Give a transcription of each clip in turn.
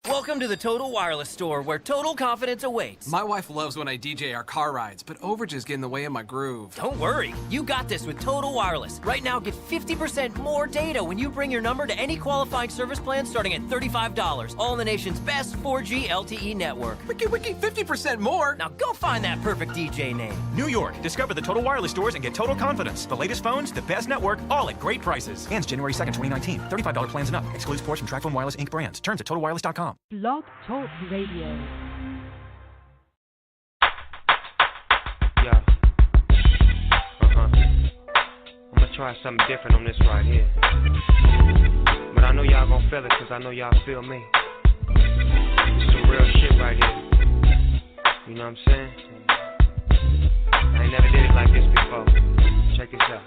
Welcome to the Total Wireless Store, where total confidence awaits. My wife loves when I DJ our car rides, but overages get in the way of my groove. Don't worry. You got this with Total Wireless. Right now, get 50% more data when you bring your number to any qualifying service plan starting at $35. All in the nation's best 4G LTE network. Wiki, 50% more? Now go find that perfect DJ name. New York. Discover the Total Wireless stores and get total confidence. The latest phones, the best network, all at great prices. Ends January 2nd, 2019. $35 plans and up. Excludes ports from TracFone Wireless Inc. brands. Terms at totalwireless.com. Blog Talk Radio. Yeah. I'm gonna try something different on this right here. But I know y'all gonna feel it, cause I know y'all feel me. It's some real shit right here. You know what I'm saying? I ain't never did it like this before. Check this out.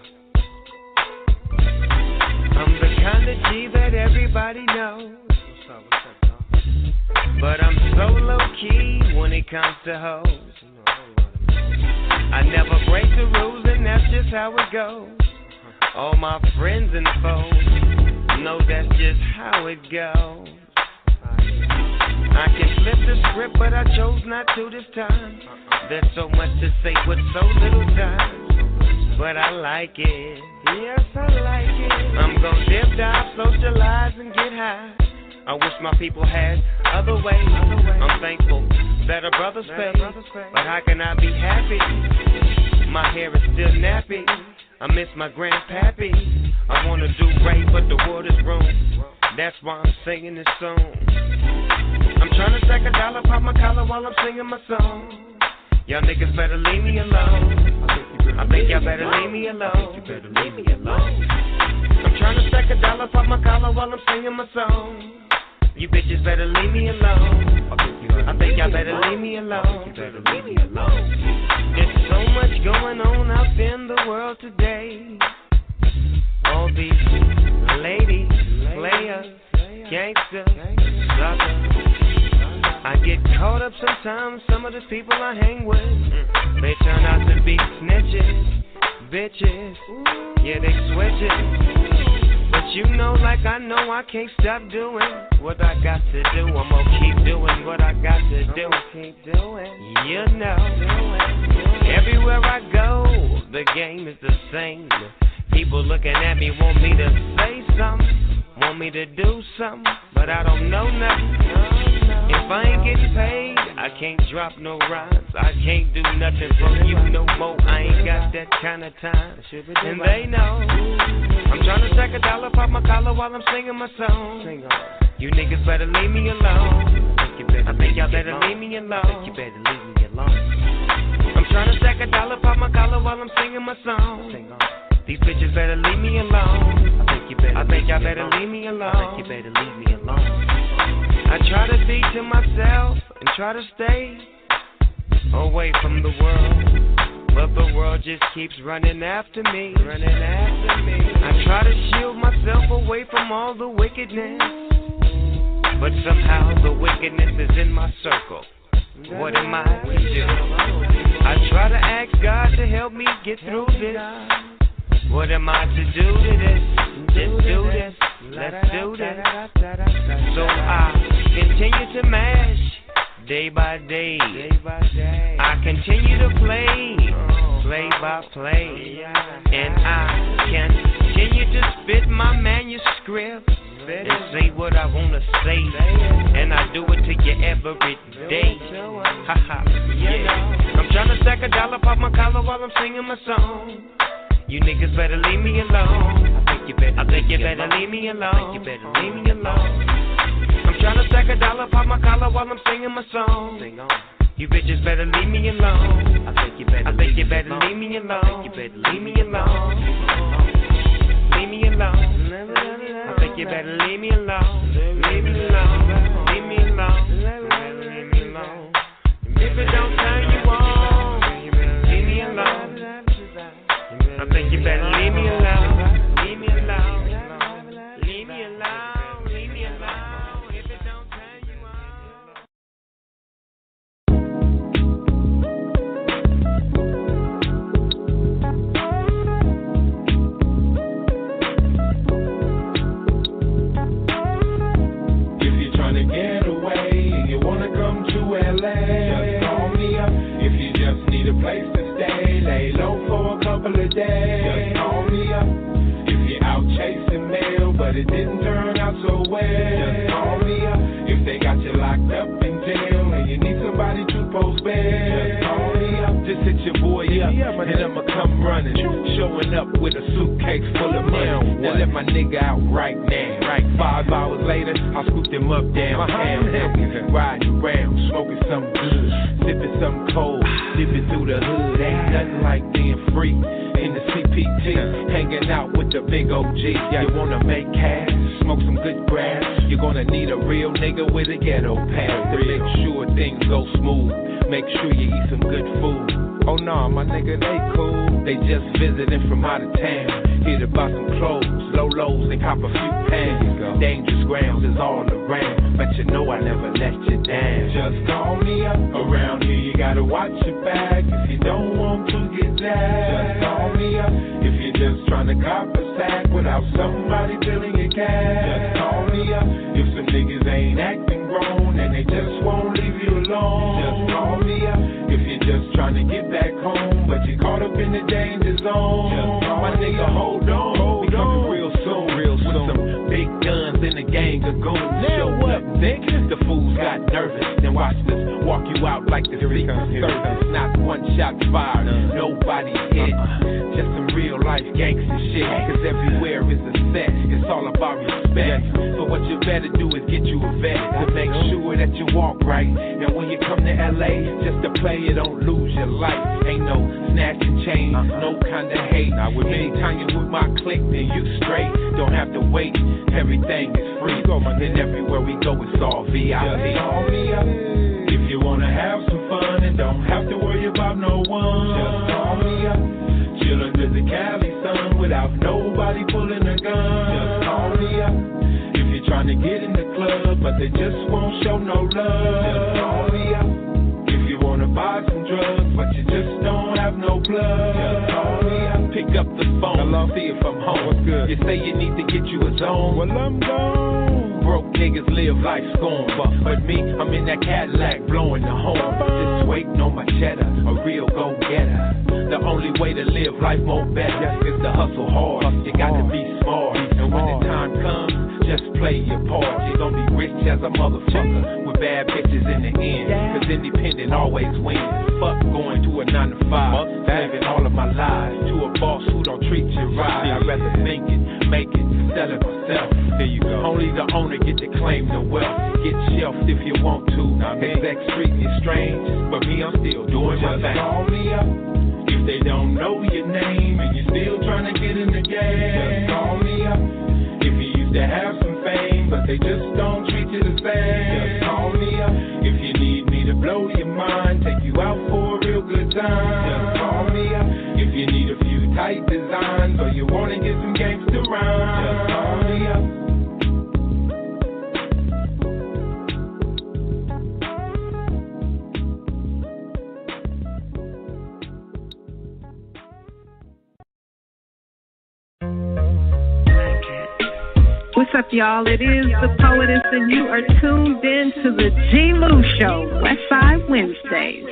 I'm the kind of G that everybody knows. What's up, dog? But I'm so low-key when it comes to hoes. I never break the rules, and that's just how it goes. All my friends and foes know that's just how it goes. I can flip the script, but I chose not to this time. There's so much to say with so little time, but I like it. Yes, I like it. I'm gonna dip, dive, socialize, and get high. I wish my people had other ways. I'm thankful that a brother's paid, but how can I be happy? My hair is still nappy. I miss my grandpappy. I wanna do right, but the world is wrong. That's why I'm singing this song. I'm trying to stack a dollar, pop my collar while I'm singing my song. Y'all niggas better leave me alone. I think y'all better leave me alone. You better leave me alone. I'm trying to stack a dollar, pop my collar while I'm singing my song. You bitches better leave me alone. I think y'all better leave me alone. You better leave me alone. There's so much going on out in the world today. All these ladies, players, gangsters, suckers. I get caught up sometimes, some of the people I hang with, they turn out to be snitches, bitches, yeah, they switches. But you know, like I know, I can't stop doing what I got to do. I'm gonna keep doing what I got to do. You know, everywhere I go, the game is the same. People looking at me want me to say something, want me to do something, but I don't know nothing. If I ain't getting paid, I can't drop no rhymes. I can't do nothing from you no more. I ain't got that kind of time, and they know. I'm trying to stack a dollar, pop my collar while I'm singing my song. You niggas better leave me alone. I think y'all better leave me alone. You better leave me alone. I'm trying to stack a dollar, pop my collar while I'm singing my song. These bitches better leave me alone. I think y'all better leave me alone. You better leave me alone. I try to be to myself and try to stay away from the world, but the world just keeps running after me. I try to shield myself away from all the wickedness, but somehow the wickedness is in my circle. What am I to do? I try to ask God to help me get through this. What am I to do to this? Just do this, let's do this. So I continue to mash day by day. I continue to play by play. And I continue to spit my manuscript and say what I wanna say. And I do it to you every day. Haha, yeah. I'm trying to stack a dollar, pop my collar while I'm singing my song. You niggas better leave me alone. I think you better leave me alone. You better leave me alone. I'm trying to stack a dollar, pop my collar while I'm singing my song. You bitches better leave me alone. I think you better leave me alone. You better leave me alone. Leave me alone. I think you better leave me alone. Leave me alone. Leave me alone. Leave me alone. If it don't turn you on, leave me alone. I think you better leave me alone. Leave me alone. Leave me alone. Leave me alone. If it don't turn you on. If you're the day. Just call me up if you're out chasing mail, but it didn't turn out so well. Just call me up if they got you locked up in jail and you need somebody to post bail. Just call me up, just hit your boy up, and I'ma come running, showing up with a suitcase full of money. Now let my nigga out right now. Right, 5 hours later, I scooped him up downtown, riding around, smoking something good, sipping something cold, dipping through the hood. Ain't nothing like being free in the CPT, hanging out with the big OG. You wanna make cash, smoke some good grass, you're gonna need a real nigga with a ghetto pass to make sure things go smooth. Make sure you eat some good food. Oh no, my nigga, they cool. They just visiting from out of town. Here to buy some clothes, low lows, and cop a few pounds. Dangerous grounds is all around, but you know I never let you down. Just call me up. Around here you gotta watch your back if you don't want to get jacked. Just call me up if you're just trying to cop a sack without somebody filling your cash. Just call me up if some niggas ain't acting grown and they just won't leave you alone. Just call me up if you're just trying to get back home, but you're caught up in the danger zone. Just call my nigga, hold on, we coming real soon. With some big guns and a gang of goons. Show up, think the fools got nervous. Then watch this walk you out like the Secret Service. Not one shot fired, nobody hit. Just some real life gangster shit. Cause everywhere is a set, it's all about respect. So what you better do is get you a vet to make sure that you walk right. And when you come to LA, just to play it, don't lose your life. Ain't no snatching chains, no kind of hate. Anytime you with my clique, then you straight. Don't have to wait, everything is free. And everywhere we go, it's all VIP. Just call me up if you wanna have some fun and don't have to worry about no one. Just call me up, chill under the Cali sun without nobody pulling a gun. Just call me up if you're trying to get in the club, but they just won't show no love. Just call me up if you wanna buy some drugs, but you just don't have no plug. Just call me up, pick up the phone, see if I'm home. What's good? You say you need to get you a zone. Well, I'm gone. Broke niggas live life scorn, but me, I'm in that Cadillac blowing the horn. Just waiting on my cheddar, a real go-getter. The only way to live life more better is to hustle hard. You gotta be smart, and when the time comes, just play your part. You're gonna be rich as a motherfucker with bad bitches in the end. Cause independent always wins. Fuck going to a 9 to 5. Living all of my lives to a boss who don't treat you right. I'd rather think it, make it, sell it myself. There you go. Only the owner get to claim the wealth. Get shelved if you want to. Exec Street is strange, but me, I'm still doing my thing. Just call me up if they don't know your name and you're still trying to get in the game. Just call me up if you used to have some fame, but they just don't treat you the same. Just call me up if you need me to blow your mind, take you out for a real good time. Just call me up if you need a few tight designs or you want to get some gangster rhymes. Just call me up. What's up, y'all? It is the Poetess, and you are tuned in to the G-Lew Show, Westside Wednesdays.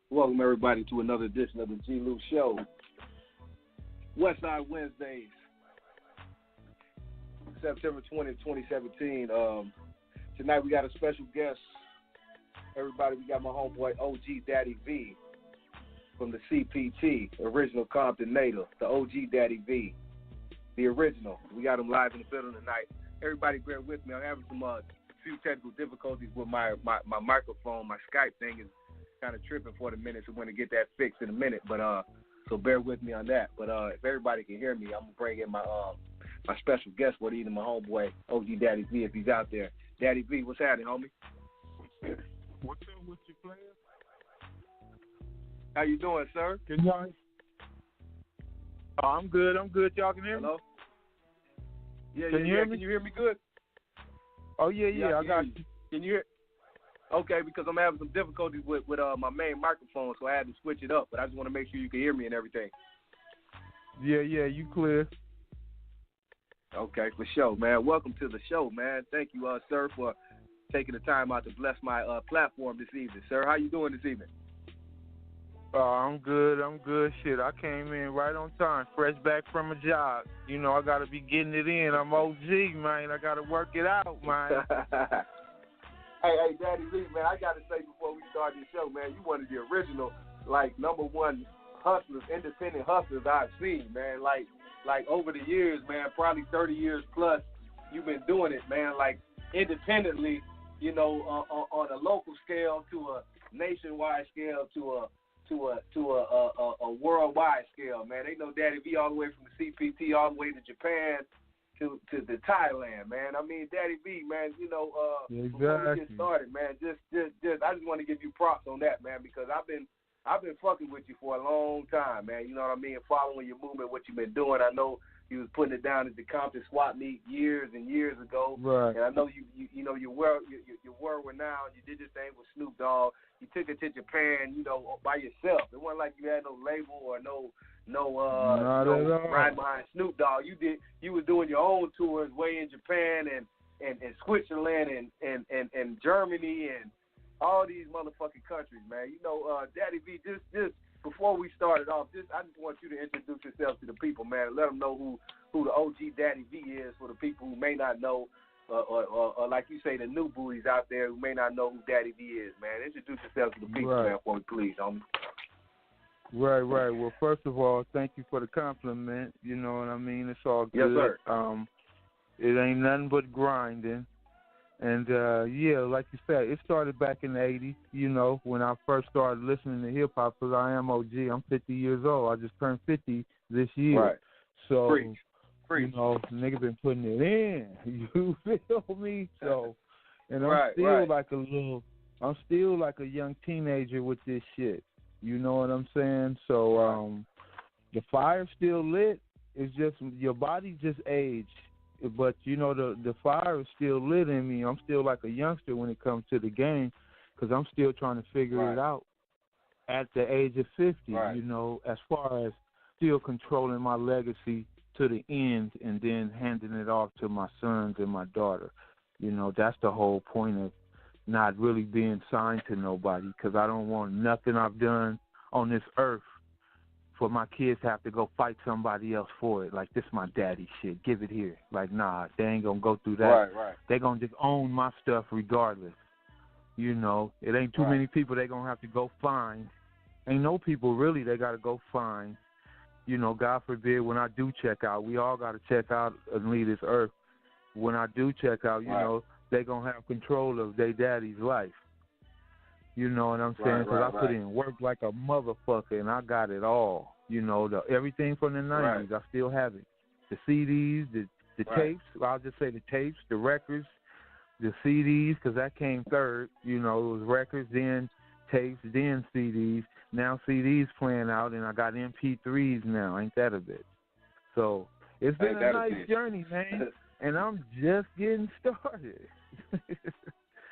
Welcome, everybody, to another edition of the G-Lew Show, Westside Wednesdays, September 20th, 2017. Tonight we got a special guest. Everybody, we got my homeboy OG Daddy V from the CPT, original Compton native, the OG Daddy V, the original. We got him live in the building tonight. Everybody bear with me. I'm having some few technical difficulties with my microphone. My Skype thing is kind of tripping for the minute, so we're going to get that fixed in a minute. But so bear with me on that. But if everybody can hear me, I'm going to bring in my special guest, what either my homeboy OG Daddy V, if he's out there. Daddy V, what's happening, homie? What's up with you, player? How you doing, sir? Can y'all? Oh, I'm good. Y'all can hear me? Hello? Yeah, can you hear me? Can you hear me good? Oh, yeah, I got you. Can you hear? Okay, because I'm having some difficulties with my main microphone, so I had to switch it up. But I just want to make sure you can hear me and everything. Yeah, you clear. Okay, for sure, man. Welcome to the show, man. Thank you, sir, for taking the time out to bless my platform this evening, sir. How you doing this evening? I'm good. Shit, I came in right on time, fresh back from a job. You know, I got to be getting it in. I'm OG, man. I got to work it out, man. Hey, Daddy V, man, I got to say before we start this show, man, you one of the original, like, #1 hustlers, independent hustlers I've seen, man. Like over the years, man, probably 30 years plus, you've been doing it, man, like, independently, you know, on a local scale to a nationwide scale to a worldwide scale, man. They know Daddy V all the way from the CPT all the way to Japan to the Thailand, man. I mean, Daddy V, man, you know, before we get started, man, just I just want to give you props on that, man, because I've been fucking with you for a long time, man. You know what I mean? Following your movement, what you've been doing. I know you was putting it down at the Compton swap meet years and years ago. Right. And I know you were renowned. You did your thing with Snoop Dogg. You took it to Japan, you know, by yourself. It wasn't like you had no label or no riding behind Snoop Dogg. You was doing your own tours way in Japan and Switzerland and Germany and all these motherfucking countries, man. You know, Daddy V, just before we started off, I just want you to introduce yourself to the people, man. Let them know who the OG Daddy V is for the people who may not know, or like you say, the new booties out there who may not know who Daddy V is, man. Introduce yourself to the people, man, for me, please, homie. Right. Well, first of all, thank you for the compliment. You know what I mean? It's all good. Yes, sir. It ain't nothing but grinding. And, yeah, like you said, it started back in the 80s, you know, when I first started listening to hip-hop, because I am OG. I'm 50 years old. I just turned 50 this year. Right. So, Preach. you know, nigga been putting it in. You feel me? So, and I'm still like a young teenager with this shit. You know what I'm saying? So, the fire's still lit. It's just your body just aged. But, you know, the fire is still lit in me. I'm still like a youngster when it comes to the game because I'm still trying to figure it out at the age of 50, you know, as far as still controlling my legacy to the end and then handing it off to my sons and my daughter. You know, that's the whole point of not really being signed to nobody because I don't want nothing I've done on this earth for my kids to have to go fight somebody else for it. Like, this my daddy shit. Give it here. Like, nah, they ain't going to go through that. Right. They going to just own my stuff regardless. You know, it ain't too many people they going to have to go find. Ain't no people really they got to go find. You know, God forbid, when I do check out, we all got to check out and leave this earth. When I do check out, you know, they going to have control of their daddy's life. You know what I'm saying? Because I put in work like a motherfucker, and I got it all. You know, everything from the 90s, I still have it. The CDs, the tapes, I'll just say the tapes, the records, the CDs, because that came third. You know, it was records, then tapes, then CDs. Now CDs playing out, and I got MP3s now. Ain't that a bit? So it's been a nice journey, man, and I'm just getting started.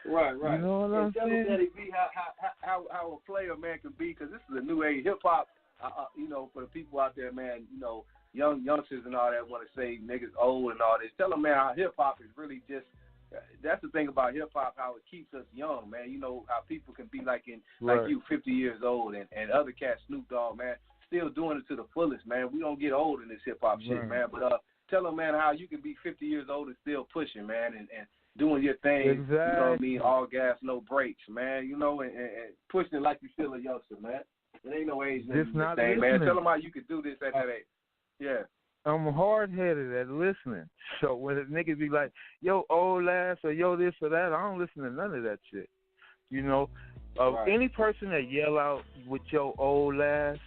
Right. You know what I'm saying? Daddy V, how a player, man, can be, because this is a new age hip-hop, you know, for the people out there, man, you know, youngsters and all that want to say niggas old and all this. Tell them, man, how hip-hop is really just, that's the thing about hip-hop, how it keeps us young, man. You know, how people can be like you, 50 years old, and other cats, Snoop Dogg, man, still doing it to the fullest, man. We don't get old in this hip-hop shit, man. But tell them, man, how you can be 50 years old and still pushing, man, and doing your thing, you know what I mean, all gas, no brakes, man, you know, and pushing it like you still a youngster, man. There ain't no age limit in this thing, man. Tell them how you could do this at that age. Yeah. I'm hard-headed at listening. So when a nigga be like, yo, old ass, or yo, this or that, I don't listen to none of that shit. You know, any person that yell out with your old ass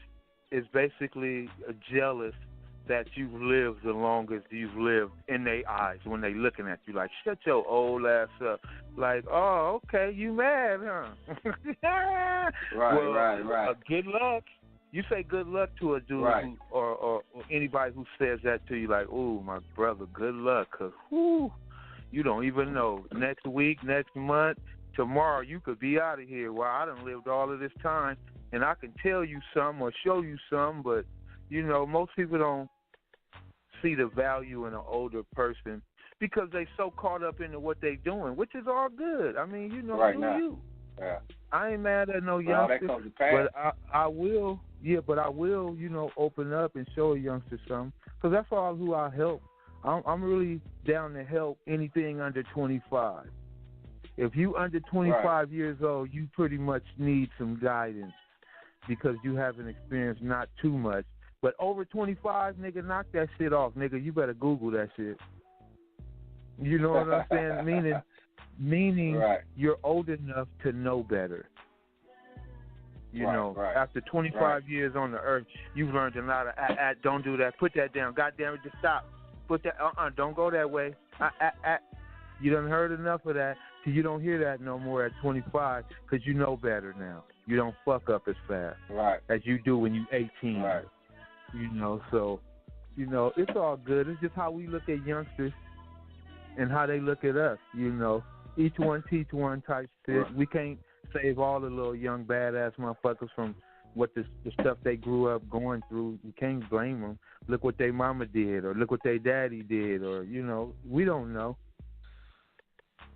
is basically jealous that you've lived the longest you've lived in their eyes when they looking at you. Like, shut your old ass up. Like, oh, okay, you mad, huh? Right. Good luck. You say good luck to a dude or anybody who says that to you, like, ooh, my brother, good luck, because, you don't even know. Next week, next month, tomorrow you could be out of here. Well, I done lived all of this time, and I can tell you some or show you some, but, you know, most people don't see the value in an older person because they so caught up into what they doing, which is all good. I mean, you know, do you. Yeah. I ain't mad at no Well, youngster, that comes to pass. but I will, you know, open up and show a youngster something, because that's all who I help. I'm really down to help anything under 25. If you under 25 years old, you pretty much need some guidance because you haven't experienced not too much. But over 25, nigga, knock that shit off, nigga. You better Google that shit. You know what I'm saying? Meaning you're old enough to know better. You know, after 25 years on the earth, you've learned a lot of, don't do that, put that down, goddamn it, just stop. Put that, don't go that way. You done heard enough of that till you don't hear that no more at 25 because you know better now. You don't fuck up as fast as you do when you're 18. Right. You know, so, you know, it's all good. It's just how we look at youngsters and how they look at us, you know. Each one teach one type shit. We can't save all the little young badass motherfuckers from what the stuff they grew up going through. You can't blame them. Look what their mama did, or look what their daddy did, or, you know, we don't know.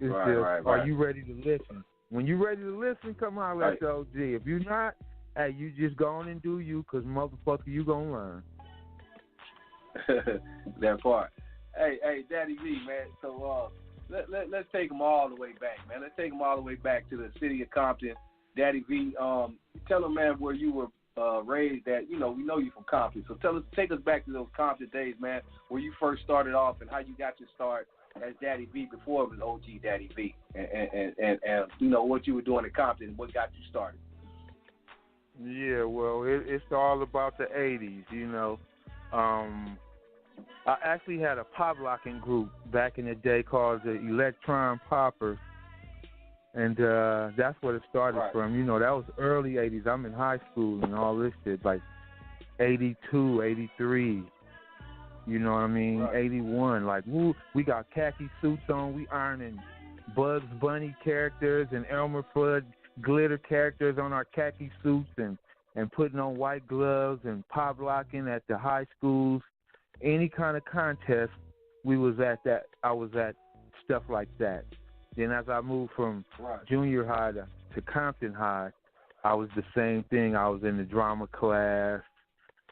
It's are you ready to listen? When you ready to listen, come on, let the OG. If you're not, hey, you just go on and do you, because motherfucker, you gonna learn. That part. Hey, Daddy V, man. So let's take them all the way back, man. Let's take them all the way back to the city of Compton. Daddy V, tell them, man, where you were raised at. You know, we know you from Compton, so take us back to those Compton days, man, where you first started off and how you got your start as Daddy V before it was OG Daddy V, and you know what you were doing in Compton and what got you started. Yeah, well, it's all about the 80s, you know. I actually had a pop locking group back in the day called the Electron Poppers, and that's where it started from. You know, that was early 80s. I'm in high school and all this shit, like 82, 83, you know what I mean, 81. Like, woo, we got khaki suits on. We ironing Bugs Bunny characters and Elmer Fudd glitter characters on our khaki suits and putting on white gloves and pop locking at the high schools. Any kind of contest, we was at that. I was at stuff like that. Then as I moved from junior high to Compton High, I was the same thing. I was in the drama class.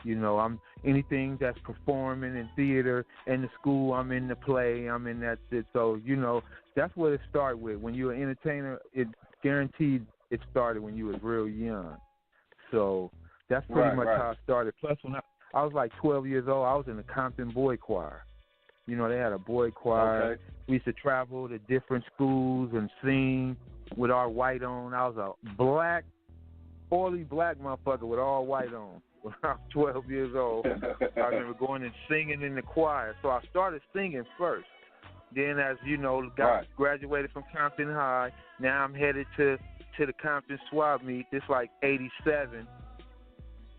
You know, I'm anything that's performing in theater. In the school, I'm in the play. I'm in that shit. So, you know, that's what it started with. When you're an entertainer, it guaranteed it started when you was real young. So that's pretty much how it started. Plus, when I was like 12 years old, I was in the Compton Boy Choir. You know, they had a boy choir. Okay. We used to travel to different schools and sing with our white on. I was a black, oily black motherfucker with all white on when I was 12 years old. I remember going and singing in the choir. So I started singing first. Then as, you know, graduated from Compton High, now I'm headed to the Compton Swap Meet. This like 87.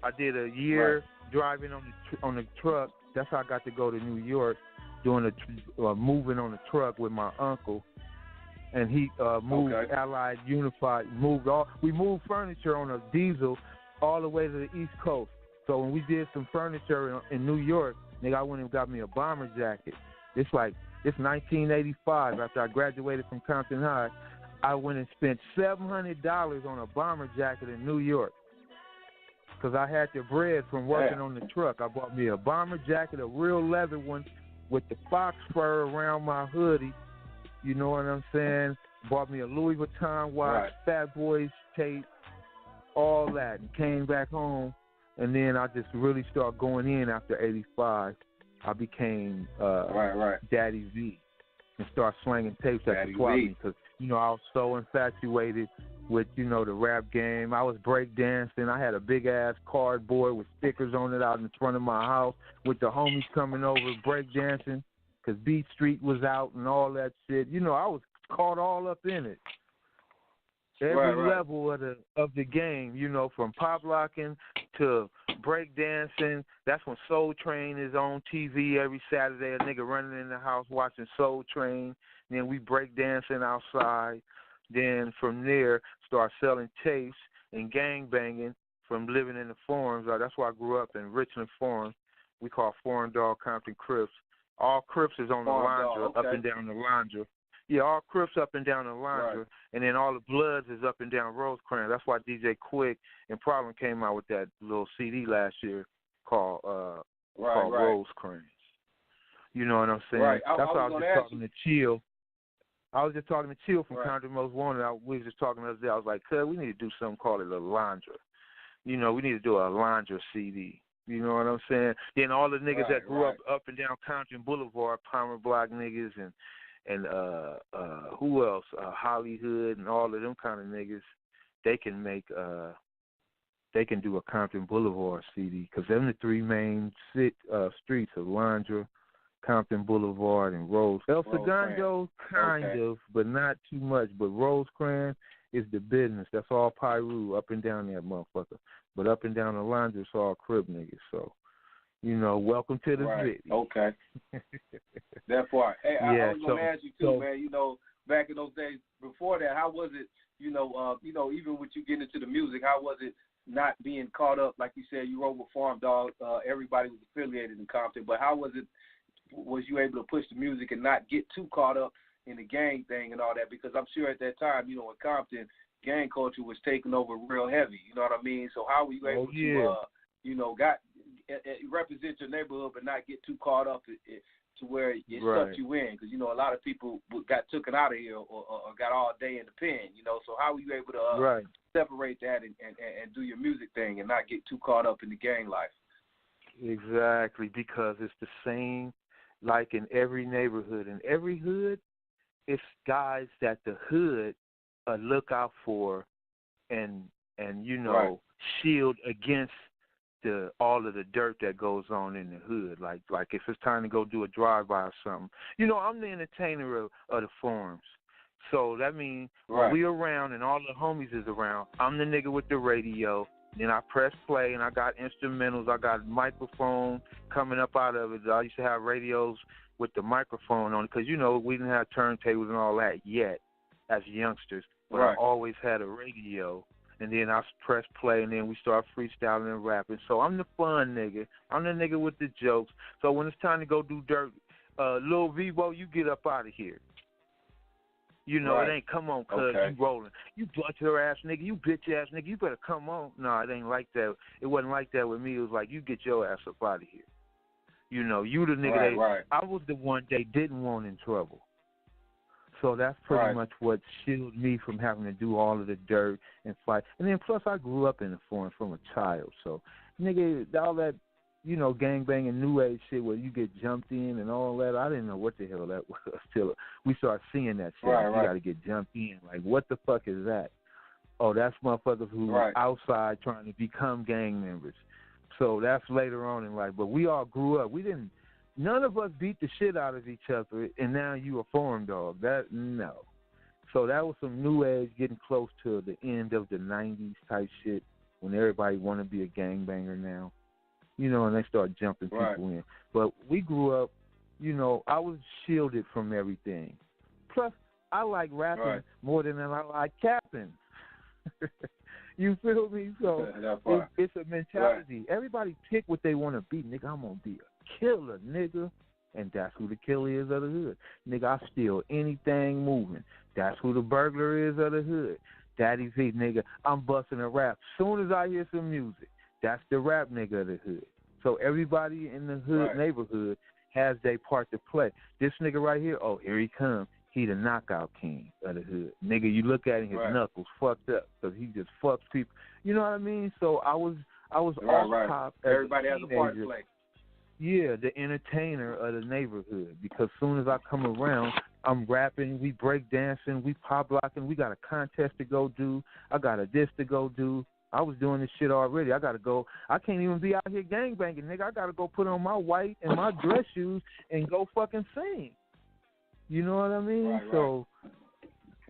I did a year driving on the truck. That's how I got to go to New York, doing moving on the truck with my uncle, and he moved Allied Unified. We moved furniture on a diesel all the way to the East Coast. So when we did some furniture in New York, nigga, I went and got me a bomber jacket. It's 1985. After I graduated from Compton High, I went and spent $700 on a bomber jacket in New York. Because I had the bread from working on the truck. I bought me a bomber jacket, a real leather one, with the fox fur around my hoodie. You know what I'm saying? Bought me a Louis Vuitton watch, Fat Boys tape, all that, and came back home. And then I just really started going in after 85. I became Daddy V and started slanging tapes at the club because, you know, I was so infatuated with, you know, the rap game. I was breakdancing. I had a big-ass cardboard with stickers on it out in front of my house with the homies coming over breakdancing because Beat Street was out and all that shit. You know, I was caught all up in it. Every level of the game, you know, from pop locking to breakdancing. That's when Soul Train is on TV every Saturday. A nigga running in the house watching Soul Train. Then we breakdancing outside. Then from there, start selling tapes and gang banging from living in the forums. That's why I grew up in Richland Forum. We call Foreign Dog Compton Crips. All Crips is on the Laundra, up and down the Laundra. Yeah, all Crips up and down the Laundra, and then all the Bloods is up and down Rosecrans. That's why DJ Quick and Problem came out with that little CD last year called Rosecrans. You know what I'm saying? Right. That's why I was just talking you. to Chill. I was just talking to Chill from Compton Most Wanted. We was just talking the other day. I was like, cuz, we need to do something called it a Laundra. You know, we need to do a Laundra CD. You know what I'm saying? Then all the niggas that grew up and down Compton Boulevard, Palmer Block niggas, and who else? Hollywood and all of them kind of niggas. They can make they can do a Compton Boulevard CD because them the three main streets of Laundra, Compton Boulevard, and Rose. El Segundo, kind of, but not too much. But Rosecrans is the business. That's all Pyru up and down that motherfucker. But up and down the Laundra, it's all Crib niggas. So, you know, welcome to the city. Okay. That part. Hey, I was gonna ask you too, man. You know, back in those days before that, how was it? You know, even with you getting into the music, how was it not being caught up? Like you said, you wrote with Farm Dog. Everybody was affiliated in Compton, but how was it? Was you able to push the music and not get too caught up in the gang thing and all that? Because I'm sure at that time, you know, in Compton, gang culture was taking over real heavy. You know what I mean? So how were you able to, you know, represent your neighborhood but not get too caught up to where it sucked you in? Because, you know, a lot of people got taken out of here or got all day in the pen, you know. So how were you able to separate that and do your music thing and not get too caught up in the gang life? Exactly, because it's the same like in every neighborhood. In every hood, it's guys that the hood look out for and you know, shield against all of the dirt that goes on in the hood. Like if it's time to go do a drive-by or something. You know, I'm the entertainer of the forums. So that means when we around and all the homies is around, I'm the nigga with the radio. Then I press play and I got instrumentals. I got microphone coming up out of it. I used to have radios with the microphone on it because, you know, we didn't have turntables and all that yet as youngsters. But I always had a radio. And then I press play, and then we start freestyling and rapping. So I'm the fun nigga. I'm the nigga with the jokes. So when it's time to go do dirt, Lil Vivo, you get up out of here. You know, it ain't come on, cuz you rolling. You butt-your-ass nigga, you bitch-ass nigga, you better come on. No, it ain't like that. It wasn't like that with me. It was like, you get your ass up out of here. You know, you the nigga I was the one they didn't want in trouble. So that's pretty much what shielded me from having to do all of the dirt and fight. And then plus I grew up in the forum from a child. So, nigga, all that, you know, gangbanging new age shit where you get jumped in and all that, I didn't know what the hell that was till we started seeing that shit. You got to get jumped in. Like, what the fuck is that? Oh, that's motherfuckers who are outside trying to become gang members. So that's later on in life. But we all grew up. None of us beat the shit out of each other, and now you a foreign dog. No. So that was some new age getting close to the end of the 90s type shit when everybody want to be a gangbanger now. You know, and they start jumping people in. But we grew up, you know, I was shielded from everything. Plus, I like rapping more than I like capping. You feel me? So it's a mentality. Everybody pick what they want to be. Nigga, I'm going to be a killer, nigga. And that's who the killer is of the hood. Nigga, I steal anything moving. That's who the burglar is of the hood. Daddy V, nigga, I'm busting a rap. Soon as I hear some music, that's the rap nigga of the hood. So everybody in the hood neighborhood has their part to play. This nigga right here, oh, here he comes. He the knockout king of the hood. Nigga, you look at him, his knuckles fucked up because he just fucks people. You know what I mean? So I was off top. Everybody has a part to play. Yeah, the entertainer of the neighborhood. Because soon as I come around, I'm rapping, we break dancing, we pop locking, we got a contest to go do. I got a this to go do. I was doing this shit already. I got to go. I can't even be out here gangbanging, nigga. I got to go put on my white and my dress shoes and go fucking sing. You know what I mean? So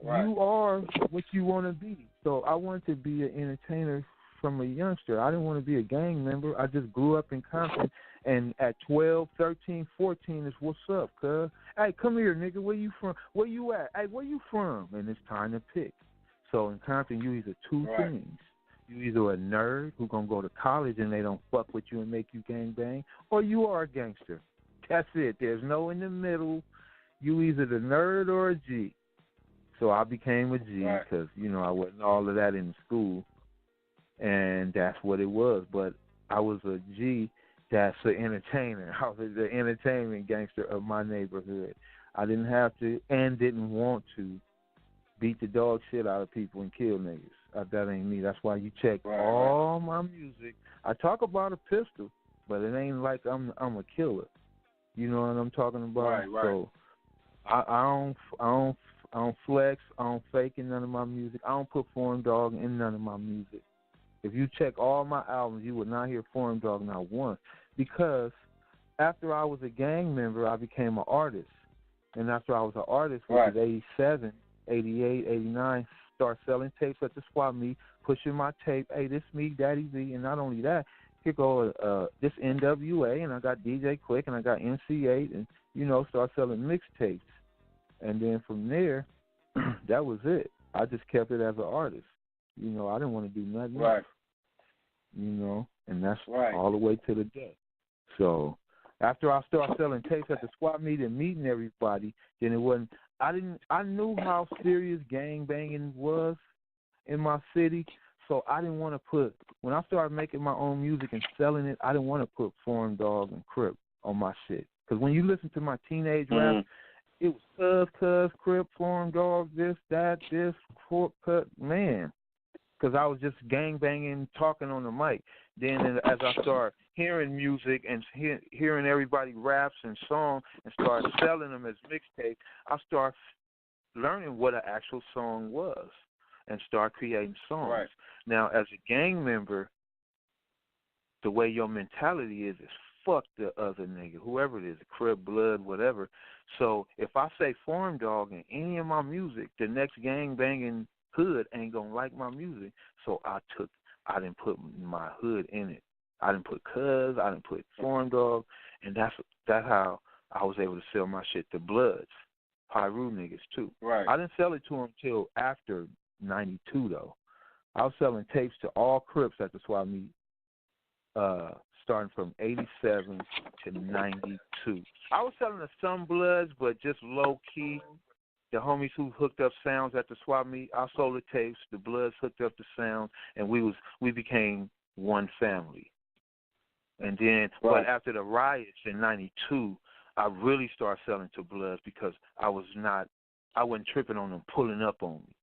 you are what you want to be. So I wanted to be an entertainer from a youngster. I didn't want to be a gang member. I just grew up in Compton, And at 12, 13, 14 is what's up, cuz. Hey, come here, nigga. Where you from? Where you at? Hey, where you from? And it's time to pick. So in Compton, you either two things. You either a nerd who gonna go to college and they don't fuck with you and make you gangbang, or you are a gangster. That's it. There's no in the middle. You either the nerd or a G. So I became a G because, you know, I wasn't all of that in school, and that's what it was. But I was a G that's an entertainer. I was the entertainment gangster of my neighborhood. I didn't have to and didn't want to beat the dog shit out of people and kill niggas. That ain't me. That's why you check all my music. I talk about a pistol, but it ain't like I'm a killer. You know what I'm talking about? Right. So I don't flex. I don't fake in none of my music. I don't put Foreign Dog in none of my music. If you check all my albums, you would not hear Foreign Dog not once. Because after I was a gang member, I became an artist. And after I was an artist, which was 87, 88, 89, start selling tapes at the swap meet, pushing my tape. Hey, this me, Daddy V. And not only that, here go this NWA, and I got DJ Quick, and I got NC8, and, you know, start selling mixtapes. And then from there, that was it. I just kept it as an artist. You know, I didn't want to do nothing else. You know, and that's all the way to the death. So after I started selling tapes at the swap meet and meeting everybody, then it wasn't. I knew how serious gang banging was in my city, so I didn't want to put. When I started making my own music and selling it, I didn't want to put Foreign Dog and Crip on my shit. Because when you listen to my teenage rap, it was Cuz, Crip, Foreign Dog, this, cut, man. Because I was just gang banging, talking on the mic. Then as I started hearing music and hearing everybody raps and songs and start selling them as mixtapes, I started learning what an actual song was and start creating songs. Now, as a gang member, the way your mentality is fuck the other nigga, whoever it is, Crib, Blood, whatever. So if I say Foreign Dog in any of my music, the next gang banging hood ain't gonna like my music. So I didn't put my hood in it. I didn't put Cuz, I didn't put Foreign Dog, and that's how I was able to sell my shit to Bloods, Pyru niggas too. I didn't sell it to them till after 92 though. I was selling tapes to all Crips at the swap meet, starting from 87 to 92. I was selling to some Bloods, but just low key. The homies who hooked up sounds at the swap meet, I sold the tapes. The Bloods hooked up the sound, and we became one family. And then, but after the riots in 92, I really started selling to Bloods because I wasn't tripping on them pulling up on me.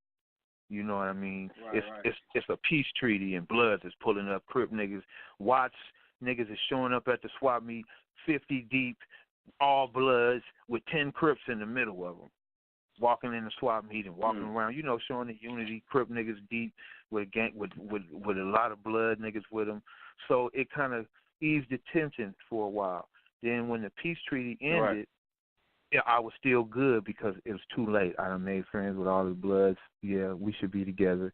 You know what I mean? It's a peace treaty, and Bloods is pulling up. Crip niggas, Watts niggas is showing up at the swap meet, 50 deep, all Bloods with 10 Crips in the middle of them. Walking in the swap meet and walking around, you know, showing the unity. Crip niggas deep with a gang with a lot of Blood niggas with them. So it kind of eased the tension for a while. Then when the peace treaty ended, yeah, I was still good because it was too late. I done made friends with all the Bloods. Yeah, we should be together.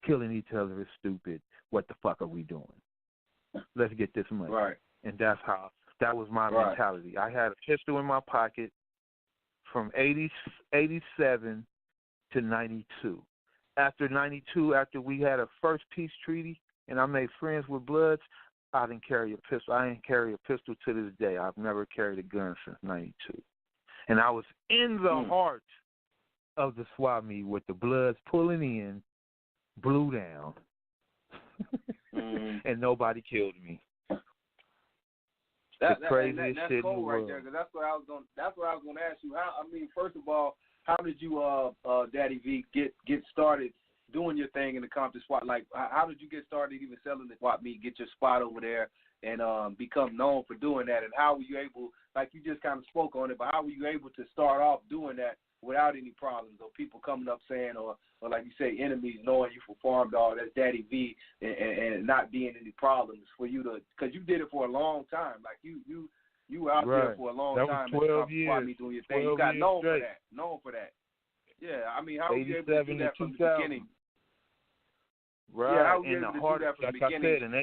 Killing each other is stupid. What the fuck are we doing? Let's get this money. And that was my mentality. I had a pistol in my pocket from 87 to 92. After 92, after we had a first peace treaty and I made friends with Bloods, I didn't carry a pistol. I didn't carry a pistol to this day. I've never carried a gun since 92. And I was in the heart of the swap meet with the Bloods pulling in, blew down, and nobody killed me. That's craziest shit in the cool world. Right there, because that's what I was going to ask you. First of all, how did you, Daddy V, get started doing your thing in the Compton spot? Like, how did you get started even selling the swap meet, get your spot over there, and become known for doing that? And how were you able, like you just kind of spoke on it, but how were you able to start off doing that without any problems, or people coming up saying, or like you say, enemies knowing you for Farm Dog, that's Daddy V, and not being any problems for you to, because you did it for a long time. Like you were out there for a long time. That was 12 years. Doing your thing. You got known for that. Yeah, I mean, how were you able to do that from the beginning? Right, yeah, how were you in able the to heart, do that from like the beginning? I said, in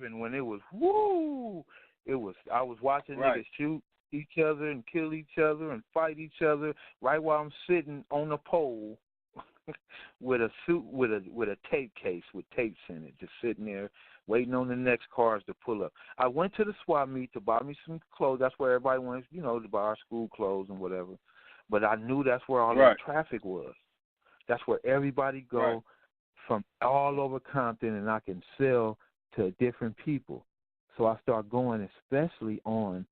87 when it was, woo, I was watching niggas shoot each other and kill each other and fight each other right while I'm sitting on a pole with a suit with a tape case with tapes in it, just sitting there waiting on the next cars to pull up. I went to the swap meet to buy me some clothes. That's where everybody wants, to buy our school clothes and whatever. But I knew that's where all the traffic was. That's where everybody go from all over Compton, and I can sell to different people. So I start going, especially on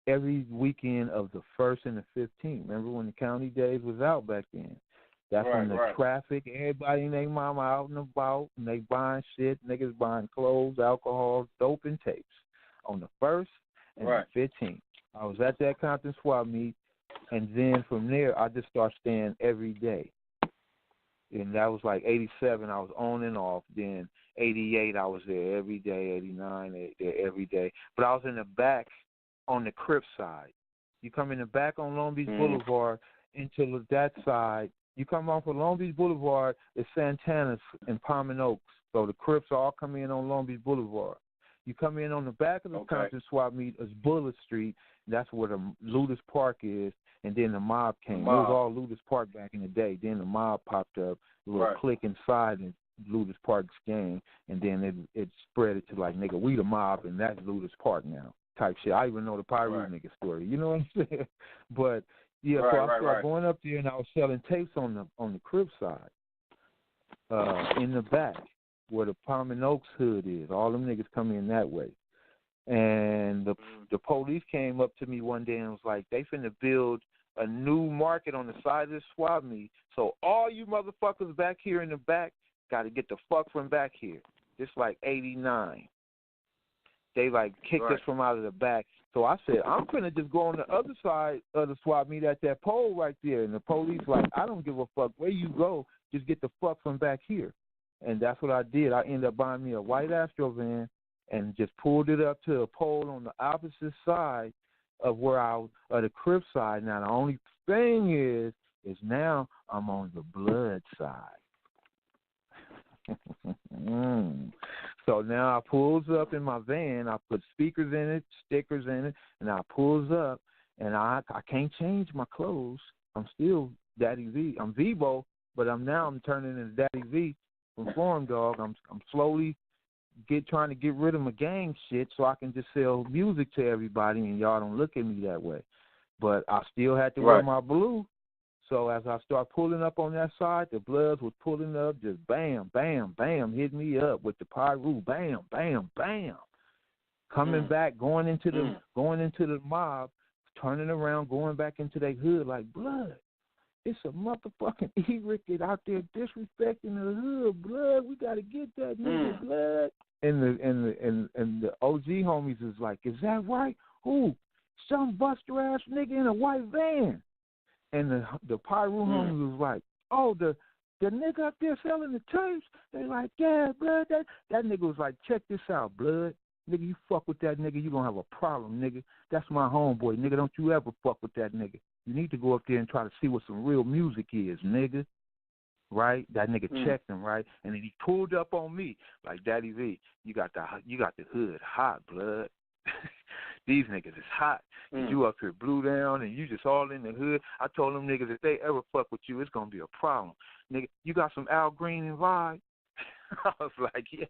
every weekend of the 1st and the 15th. Remember when the county days was out back then? That's when the traffic, everybody and their mama out and about, and they buying shit. Niggas buying clothes, alcohol, dope, and tapes on the 1st and the 15th. I was at that Compton swap meet, and then from there, I just started staying every day. And that was like 87, I was on and off. Then 88, I was there every day. 89, there every day. But I was in the back on the Crip side. You come in the back on Long Beach Boulevard into that side. You come off of Long Beach Boulevard, it's Santana's and Palm and Oaks. So the Crips all come in on Long Beach Boulevard. You come in on the back of the Compton swap meet, it's Bullitt Street. That's where the Ludus Park is. And then the mob came. It was all Ludus Park back in the day. Then the mob popped up, a little click inside and Ludus Park's gang. And then it spread it to like, nigga, we the mob, and that's Ludus Park now type shit. I even know the Pyro nigga story. You know what I'm saying? But, yeah, so I started going up there, and I was selling tapes on the Crip side in the back where the Palm and Oaks hood is. All them niggas come in that way. And the police came up to me one day and was like, they finna build a new market on the side of this swap meet. So all you motherfuckers back here in the back got to get the fuck from back here. It's like 89. They like kicked us from out of the back. So I said, I'm finna just go on the other side of the swap meet at that pole right there. And the police like, I don't give a fuck where you go. Just get the fuck from back here. And that's what I did. I ended up buying me a white Astro van and just pulled it up to a pole on the opposite side of where the Crip side. Now, the only thing is now I'm on the blood side. So now I pulls up in my van. I put speakers in it, stickers in it, and I pulls up, and I can't change my clothes. I'm still Daddy V. I'm Vivo, but I'm turning into Daddy V from Foreign Dog. I'm slowly trying to get rid of my gang shit so I can just sell music to everybody, and y'all don't look at me that way. But I still had to wear my blue. So as I start pulling up on that side, the Bloods was pulling up, just bam, bam, bam, hit me up with the Pyru, bam, bam, bam. Coming back, going into the mob, turning around, going back into their hood like, Blood, it's a motherfucking E-Ricket out there disrespecting the hood, Blood. We gotta get that nigga, Blood. And the OG homies is like, is that right? Who? Some buster ass nigga in a white van. And the Pyru homies was like, oh, the nigga up there selling the tapes? They like, yeah, Blood. That nigga was like, check this out, Blood. Nigga, you fuck with that nigga, you gonna have a problem, nigga. That's my homeboy, nigga. Don't you ever fuck with that nigga. You need to go up there and try to see what some real music is, nigga. Right? That nigga checked him, right? And then he pulled up on me like, Daddy V, you got the hood hot, Blood. These niggas is hot. You up here blew down and you just all in the hood. I told them niggas if they ever fuck with you, it's going to be a problem. Nigga, you got some Al Green and vibe? I was like, yeah.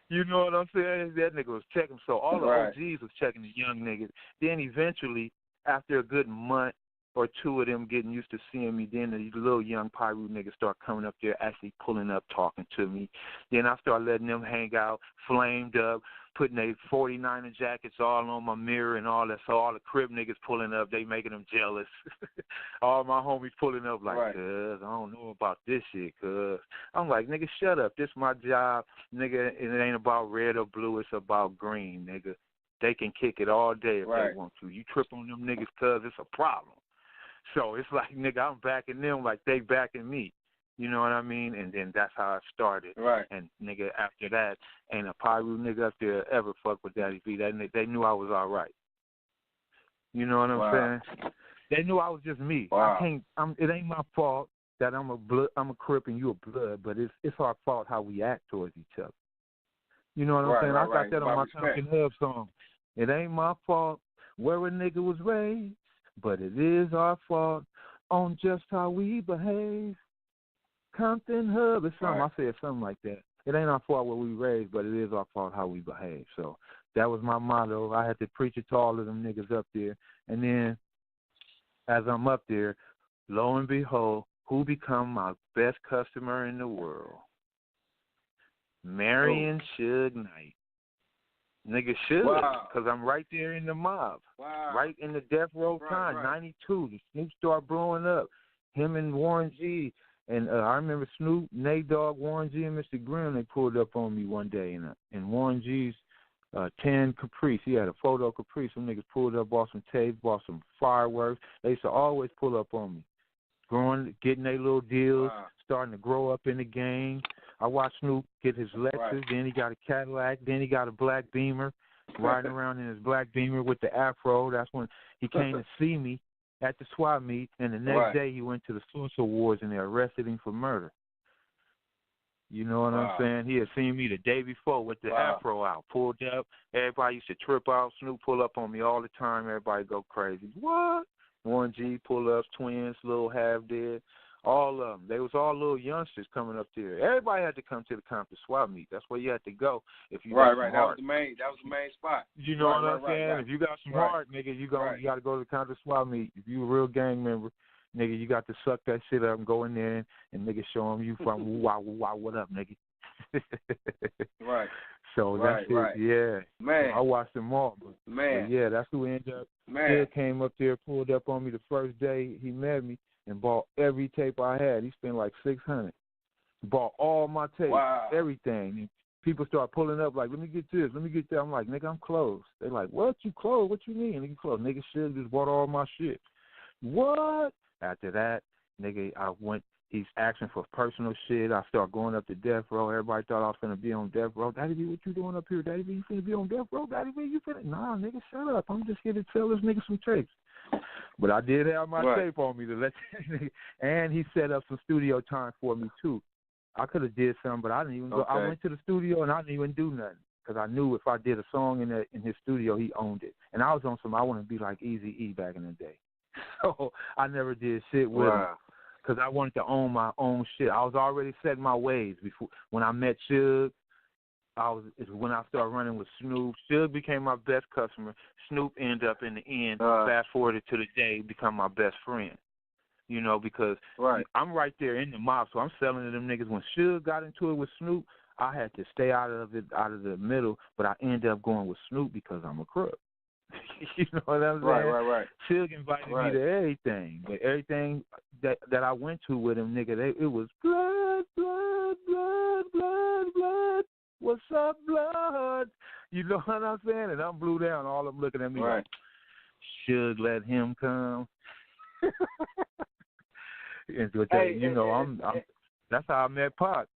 You know what I'm saying? That nigga was checking. So all the OGs was checking the young niggas. Then eventually, after a good month or two of them getting used to seeing me, then the little young Pyru niggas start coming up there, actually pulling up, talking to me. Then I start letting them hang out, flamed up, putting their 49er jackets all on my mirror and all that. So all the Crip niggas pulling up, they making them jealous. All my homies pulling up like, cuz, I don't know about this shit, cuz. I'm like, nigga, shut up. This my job. Nigga, it ain't about red or blue. It's about green, nigga. They can kick it all day if they want to. You trip on them niggas, cuz, it's a problem. So it's like, nigga, I'm backing them like they backing me. You know what I mean? And then that's how I started. And, nigga, after that, ain't a Pyru nigga up there ever fuck with Daddy V. They knew I was all right. You know what I'm saying? They knew I was just me. It ain't my fault that I'm a Crip and you a Blood, but it's our fault how we act towards each other. You know what I'm saying? I got that on my Compton Hub song. It ain't my fault where a nigga was raised, but it is our fault on just how we behave. Compton Hub or something. I said something like that. It ain't our fault where we raised, but it is our fault how we behave. So that was my motto. I had to preach it to all of them niggas up there. And then as I'm up there, lo and behold, who become my best customer in the world? Marion Suge Knight. Nigga should, because I'm right there in the mob. Right in the death row time, 92. The Snoop started blowing up. Him and Warren G. And I remember Snoop, Nate Dogg, Warren G, and Mr. Grimm, they pulled up on me one day in Warren G's 10 Caprice. He had a photo Caprice. Some niggas pulled up, bought some tapes, bought some fireworks. They used to always pull up on me. Getting their little deals, starting to grow up in the game. I watched Snoop get his Lexus, then he got a Cadillac, then he got a black Beamer, riding around in his black Beamer with the afro. That's when he came to see me at the SWAT meet, and the next day he went to the Suicide Wars and they arrested him for murder. You know what I'm saying? He had seen me the day before with the afro out, pulled up. Everybody used to trip out. Snoop pull up on me all the time. Everybody go crazy. What? Warren G pull-ups, twins, little half-dead. All of them. They was all little youngsters coming up there. Everybody had to come to the Compton SWAT meet. That's where you had to go if you got some heart. That was the main spot. You know what I'm saying? If you got some heart, nigga, you got to go to the Compton SWAT meet. If you a real gang member, nigga, you got to suck that shit up and go in there and nigga show them you from woo-wah, what up, nigga? So that's it. Yeah. Man. I watched them all. But yeah, that's who ended up. Kid came up there, pulled up on me the first day he met me, and bought every tape I had. He spent like $600. Bought all my tapes, everything. And people start pulling up like, let me get this, let me get that. I'm like, nigga, I'm closed. They're like, what? You closed? What you mean? Nigga, closed. Nigga, shit, just bought all my shit. What? After that, nigga, I went. He's asking for personal shit. I start going up to death row. Everybody thought I was finna be on death row. Daddy V, what you doing up here? Daddy V, you finna be on death row? Daddy V, you finna? Nah, nigga, shut up. I'm just here to tell this nigga some tapes. But I did have my tape on me to let and he set up some studio time for me too. I could have did something, but I didn't even go. I went to the studio and I didn't even do nothing because I knew if I did a song in his studio, he owned it. And I was on some. I want to be like Eazy-E back in the day, so I never did shit with him because I wanted to own my own shit. I was already setting my ways before when I met Suge. When I started running with Snoop. Suge became my best customer. Snoop ended up in the end, fast forwarded to the day, become my best friend. You know, because I'm right there in the mob, so I'm selling to them niggas. When Suge got into it with Snoop, I had to stay out of the middle, but I ended up going with Snoop because I'm a crook. You know what I'm saying? Suge invited me to everything, but everything that I went to with him, nigga, it was blood, blood, blood, blood, blood. What's up, blood? You know what I'm saying? And I'm blew down. All of them looking at me like, Suge, let him come. And so, you know, I'm that's how I met Pac.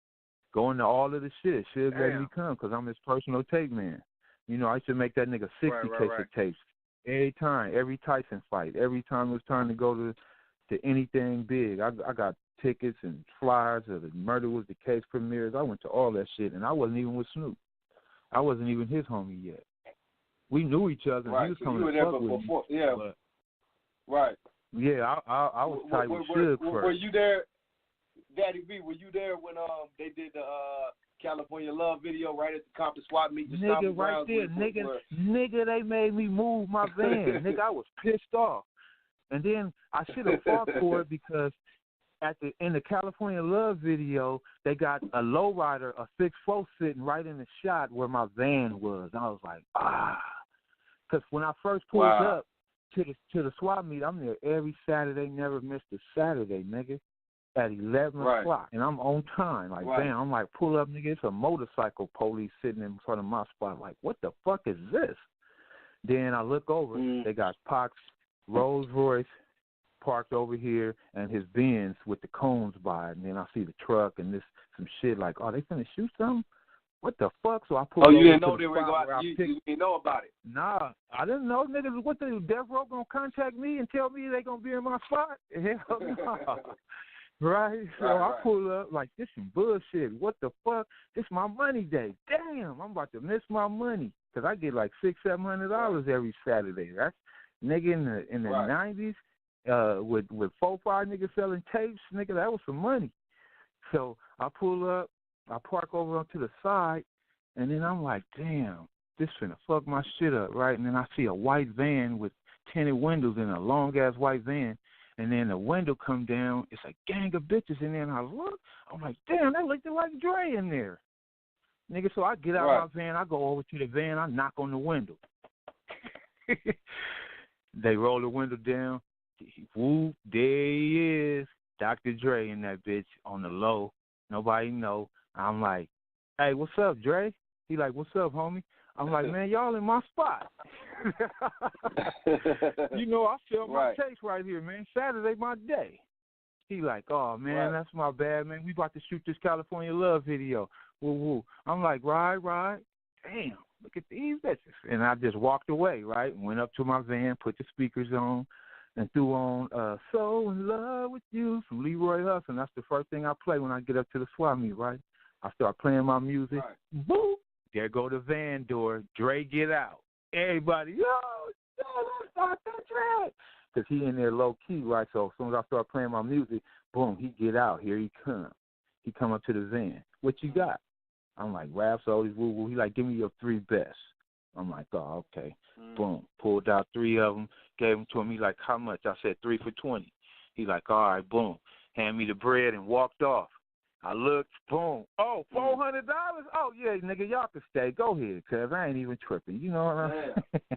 Going to all of the shit. Suge let me come because I'm his personal tape man. You know, I used to make that nigga 60 cases of tapes. Every time, every Tyson fight, every time it was time to go to anything big. I got tickets and flyers of the Murder Was the Case premieres. I went to all that shit, and I wasn't even with Snoop. I wasn't even his homie yet. We knew each other, and he was coming to fuck with me. Yeah, Yeah, I was tight with Suge first. Were you there, Daddy V? Were you there when they did the California Love video right at the Compton SWAT meet? Nigga, right there, nigga, they made me move my van. Nigga, I was pissed off, and then I should have fought for it because in the California Love video, they got a lowrider, a 6'4", sitting right in the shot where my van was. And I was like, because when I first pulled up to the SWAT meet, I'm there every Saturday, never missed a Saturday, nigga, at 11 o'clock, and I'm on time. Like, damn, I'm like, pull up, nigga, it's a motorcycle police sitting in front of my spot. Like, what the fuck is this? Then I look over, they got Pac's Rolls Royce parked over here and his Benz with the cones by it, and then I see the truck and some shit like, oh, they finna shoot something? What the fuck? So I pulled over. You didn't know they were going you didn't know about it? Nah, I didn't know. Niggas, what the Death Row gonna contact me and tell me they gonna be in my spot? Hell no. Right? So I pull up like, this some bullshit. What the fuck? This my money day. Damn, I'm about to miss my money. because I get like $600-$700 every Saturday. That's nigga in the '90s with 4-5 niggas selling tapes. Nigga, that was some money. So I pull up, I park over onto the side, and then I'm like, damn, this finna fuck my shit up, right? And then I see a white van with tinted windows in a long ass white van. And then the window come down, it's a gang of bitches in there, and I look, I'm like, damn, that looked like Dre in there. Nigga, so I get out of my van, I go over to the van, I knock on the window. They roll the window down, whoop, there he is, Dr. Dre in that bitch on the low, nobody know. I'm like, hey, what's up, Dre? He like, what's up, homie? I'm like, man, y'all in my spot. You know, I feel my taste right here, man. Saturday, my day. He like, oh, man, that's my bad, man. We about to shoot this California Love video. Woo, woo. I'm like, right. Damn, look at these bitches. And I just walked away, right? Went up to my van, put the speakers on, and threw on So in Love with You from Leroy Huss. And that's the first thing I play when I get up to the swap meet, right? I start playing my music. Boop. There go the van door. Dre, get out. Everybody, yo, that's Dr. Dre. Because he in there low key, right? So as soon as I start playing my music, boom, he get out. Here he come. He come up to the van. What you got? I'm like, raps, all these woo-woo. He like, give me your 3 best. I'm like, oh, okay. Boom. Pulled out 3 of them, gave them to him. He like, how much? I said 3 for $20. He like, all right, boom. Hand me the bread and walked off. I looked, boom. Oh, $400? Oh, yeah, nigga, y'all can stay. Go ahead, cuz I ain't even tripping. You know what I'm saying?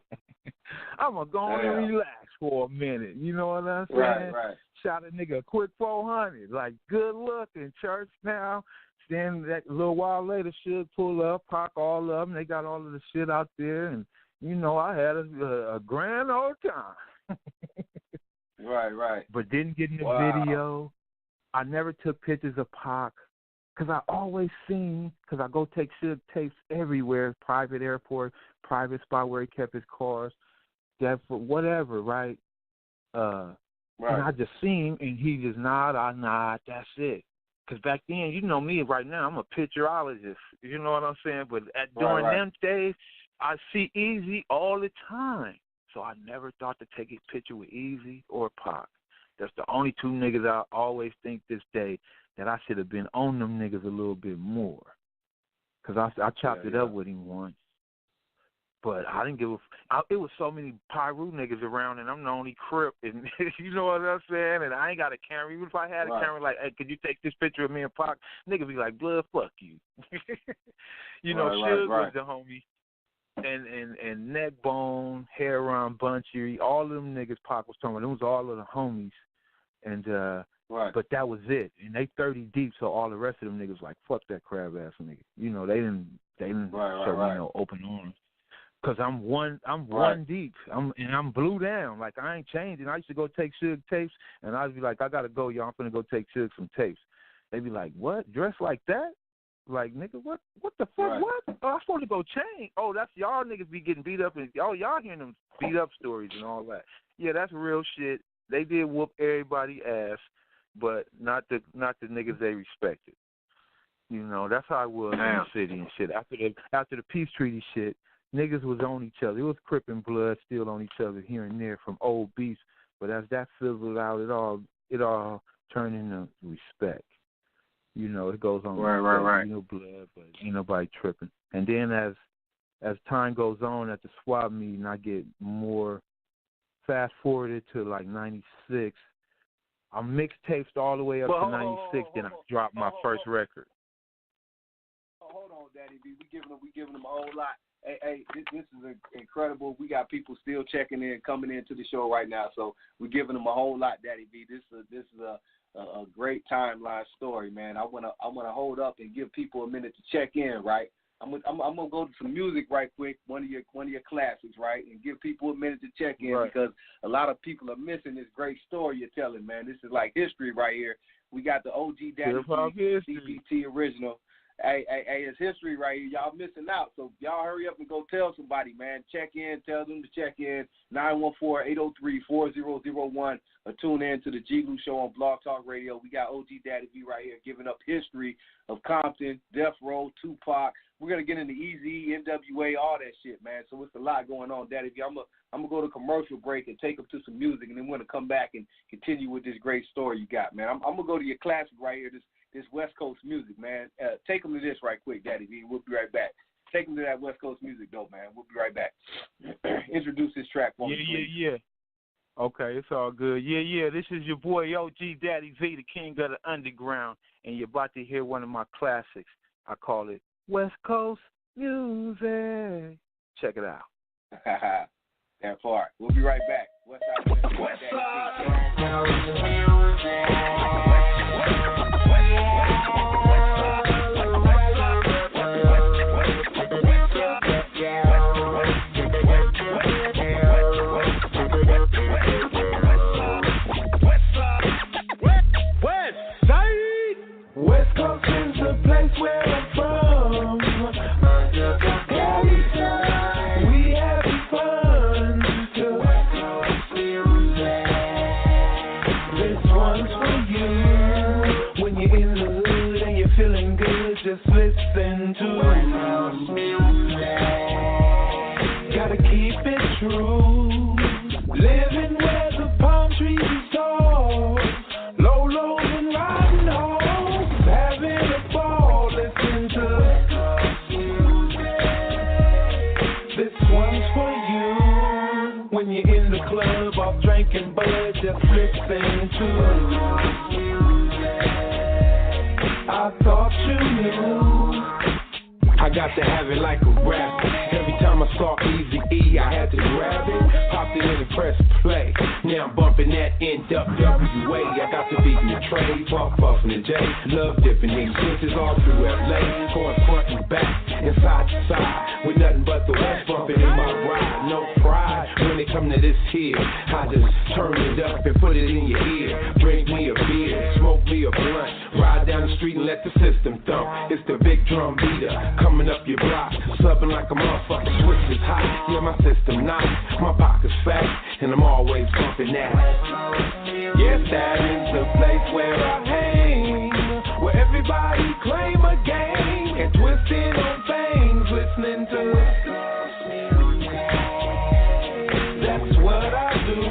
I'm going to go on and relax for a minute. You know what I'm saying? Right. Shot a nigga a quick 400. Like, good looking, church now. Then that little while later, should pull up, park all of them. They got all of the shit out there. And, you know, I had a grand old time. Right. But didn't get in the video. I never took pictures of Pac because I always seen, because I go take Suge tapes everywhere, private airport, private spot where he kept his cars, whatever, right? And I just seen him, and he just nod, that's it. Because back then, you know me right now, I'm a picturologist, you know what I'm saying? But during them days, I see Easy all the time. So I never thought to take a picture with Easy or Pac. That's the only 2 niggas I always think this day that I should have been on them niggas a little bit more. Because I chopped it up with him once. But I didn't give it was so many Pyru niggas around, and I'm the only Crip. And you know what I'm saying? And I ain't got a camera. Even if I had a camera, like, hey, could you take this picture of me and Pac? Niggas be like, blood, fuck you. You know, Suge was the homie. And Neckbone, Heron, Bunchy, all of them niggas Pac was talking about. Them was all of the homies. And but that was it. And they 30 deep, so all the rest of them niggas like, fuck that crab ass nigga. You know, they didn't show me no open arms. Cause I'm one deep. I'm blue down. Like I ain't changing. I used to go take Suge tapes, and I'd be like, I gotta go, y'all. I'm finna go take Suge some tapes. They be like, what? Dressed like that? Like, nigga, what the fuck? What? Oh, I'm supposed to go change. Oh, that's y'all niggas be getting beat up, and y'all hearing them beat up stories and all that. Yeah, that's real shit. They did whoop everybody ass, but not the niggas they respected. You know, that's how it was in the city and shit. After the peace treaty shit, niggas was on each other. It was Crip and Blood still on each other here and there from old beefs. But as that fizzled out, it all turned into respect. You know, it goes on. Right. You know, blood, but ain't nobody tripping. And then as time goes on at the swap meeting, I get more fast forwarded to like 96. I'm mixtapes all the way up to 96. Then I dropped my first record. Hold on, Daddy V. We giving them a whole lot. Hey, this is incredible. We got people still checking in, coming into the show right now. So we're giving them a whole lot, Daddy V. This is a great timeline story, man. I wanna hold up and give people a minute to check in, right? I'm gonna go to some music right quick, one of your classics, right, and give people a minute to check in because a lot of people are missing this great story you're telling, man. This is like history right here. We got the OG Daddy V, CPT original. Hey, it's history right here. Y'all missing out. So y'all hurry up and go tell somebody, man. Check in. Tell them to check in. 914-803-4001 or tune in to the G-Lew Show on Blog Talk Radio. We got OG Daddy V right here giving up history of Compton, Death Row, Tupac. We're going to get into Eazy, NWA, all that shit, man. So it's a lot going on, Daddy V. I'm going to go to commercial break and take them to some music, and then we're going to come back and continue with this great story you got, man. I'm going to go to your classic right here, this West Coast music, man. Take them to this right quick, Daddy V. We'll be right back. Take them to that West Coast music, though, man. We'll be right back. Introduce this track for me, please. Yeah. Okay, it's all good. Yeah. This is your boy, OG Daddy V, the king of the underground, and you're about to hear one of my classics. I call it West Coast music. Check it out. That part. We'll be right back. Westside Wednesdays. West Coast is the place where I'm from. We having fun to West Coast music. This one's for you. When you're in the hood and you're feeling good, just listen to West Coast music. Gotta keep it true. Living where the palm trees are tall. Low and riding home. Having a ball, listen to West Coast music. This one's for you. When you're in the club, off drinking bud, just listen to West Coast music. I thought you knew. I got to have it like a rap. Every time I saw Eazy-E, I had to grab it. Popped it in and press play. Now I'm bumping that NWA. I got to beat the trade, puffin' the J. Love dipping in switches all through LA. Going front and back and side to side. With nothing but the West bumping in my ride. No pride when it come to this here. I just turn it up and put it in your ear. Drink me a beer, smoke me a blunt. Ride down the street and let the system thump. It's the big drum beater coming up your block, subbing like a motherfucker. Switch is hot, yeah, my system nice, my pocket's fat, and I'm always bumping that. Yes, that is the place where I hang, where everybody claim a gang and twisting on things, listening to West Coast music. That's what I do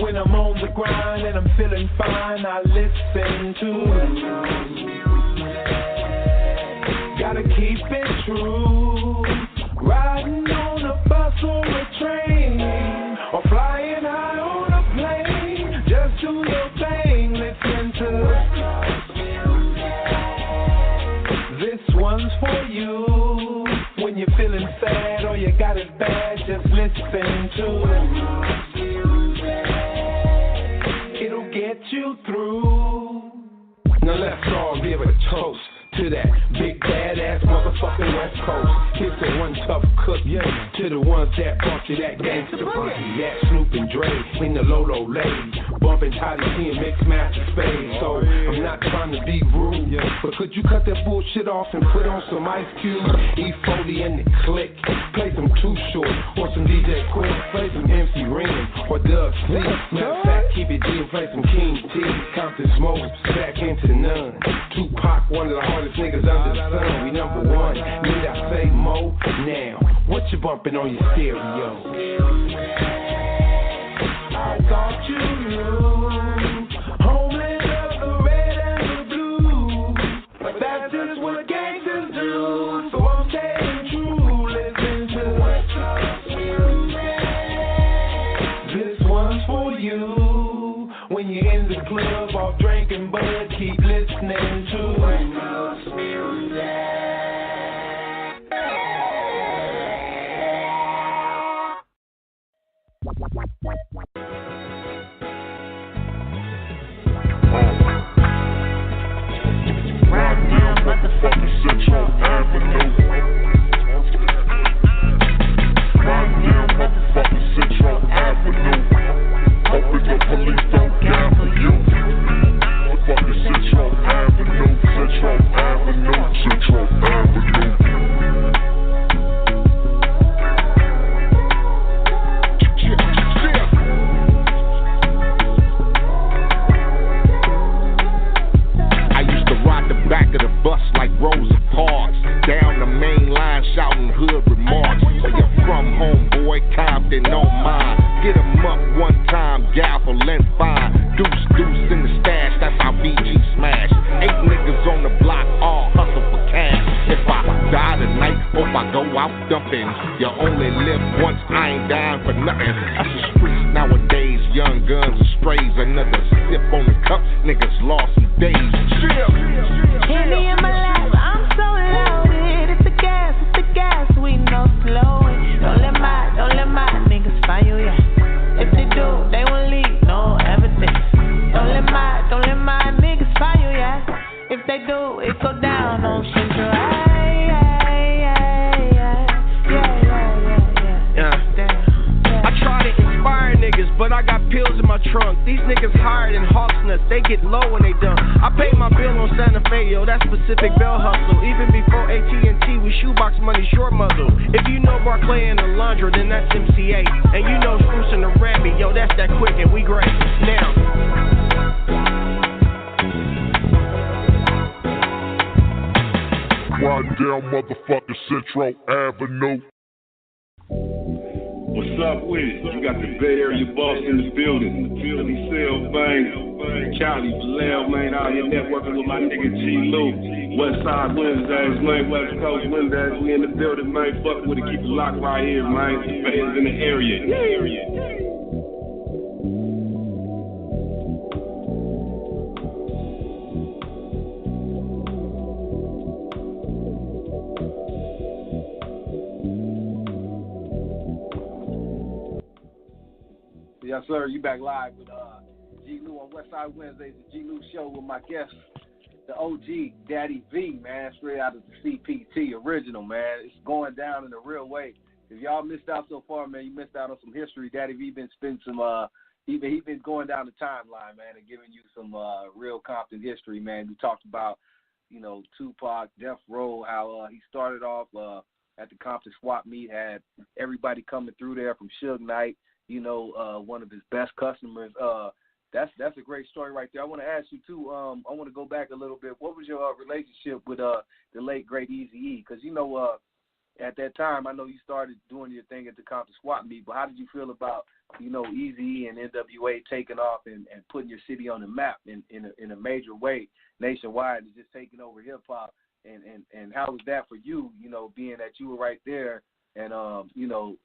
when I'm on the grind and I'm feeling fine. I listen to West Coast music. Gotta keep it true. Riding on a bus or a train, or flying high on a plane. Just do your thing, listen to West Coast music. This one's for you. When you're feeling sad or you got it bad, just listen to West Coast music. It'll get you through. Now let's all give a toast to that big badass motherfucking West Coast. Here's to one tough cook, yeah. To the ones that bump you that gangsta boogie. That Snoop and Dre in the Lolo lady. Bumping Toddy T and Mix Master Spade. So I'm not trying to be rude, but could you cut that bullshit off and put on some Ice Cube? E40 and the Click. Play some Too Short or some DJ Quick. Play some MC Ren or Doug C. Matter of fact, keep it G and play some King T. Compton Smoke, back into none. Tupac, one of the hardest niggas under the sun. We number one. Need I say more? Now, what you bumping on your stereo? I thought you knew. Homeland of the red and the blue. But that's just what gangsters do. So I'm staying true. Listen to West Coast music. This one's for you. When you're in the club off drinking bud, keep listening to West Coast music. Right now, motherfucking Central Avenue. Right now, motherfucking Central Avenue. Hoping the police don't gamble you. Motherfucking Central Avenue, Central Avenue. bus like Rosa Parks. Down the main line shouting hood remarks. Where you from, homeboy? Compton, don't mind. Get 'em up one time, gaffle and fine. Deuce, deuce in the stash, that's how BG smash. 8 niggas on the block, all hustle for cash. If I die tonight, hope I go out dumping. You only live once, I ain't dying for nothing. That's the streets nowadays, young guns and strays. Another sip on the cup, niggas lost some days. Henny in my lap, I'm so loaded. It's the gas, we no slowing. Don't let my niggas find you, yeah. If they do, they won't leave no evidence. Don't let my niggas find you, yeah. If they do, it go down on Central. I try to inspire niggas, but I got pills in my trunk. These niggas hired in Hawks nuts, they get low when they done. I pay my bill on Santa Fe, yo, that's Pacific Bell hustle. Even before AT&T, we shoebox money short muzzle. If you know Barclay and the Laundra, then that's MCA. And you know Spruce and the Ramby, yo, that's that quick and we great. Now. Riding down motherfucking Central Avenue. What's up with it? You got the Bay Area boss in the building. Philly Cell, man. Cali, Vallejo, man. Out here networking with my nigga G-Lew. Westside Wednesdays, man. West Coast Wednesdays. We in the building, man. Fuck with it. Keep it locked right here, man. Fans in the area. Yes, sir. You back live with G-Lew on Westside Wednesdays, the G-Lew show with my guest, the OG Daddy V, man, straight out of the CPT original, man. It's going down in a real way. If y'all missed out so far, man, you missed out on some history. Daddy V been spending some, he been going down the timeline, man, and giving you some real Compton history, man. We talked about, you know, Tupac, Death Row, how he started off at the Compton swap meet, had everybody coming through there from Suge Knight. You know, one of his best customers. That's a great story right there. I want to ask you too. I want to go back a little bit. What was your relationship with the late great Eazy-E? Because you know, at that time, I know you started doing your thing at the Compton swap meet. But how did you feel about, you know, Eazy-E and NWA taking off and putting your city on the map in a major way nationwide and just taking over hip hop? And how was that for you? You know, being that you were right there. And, you know,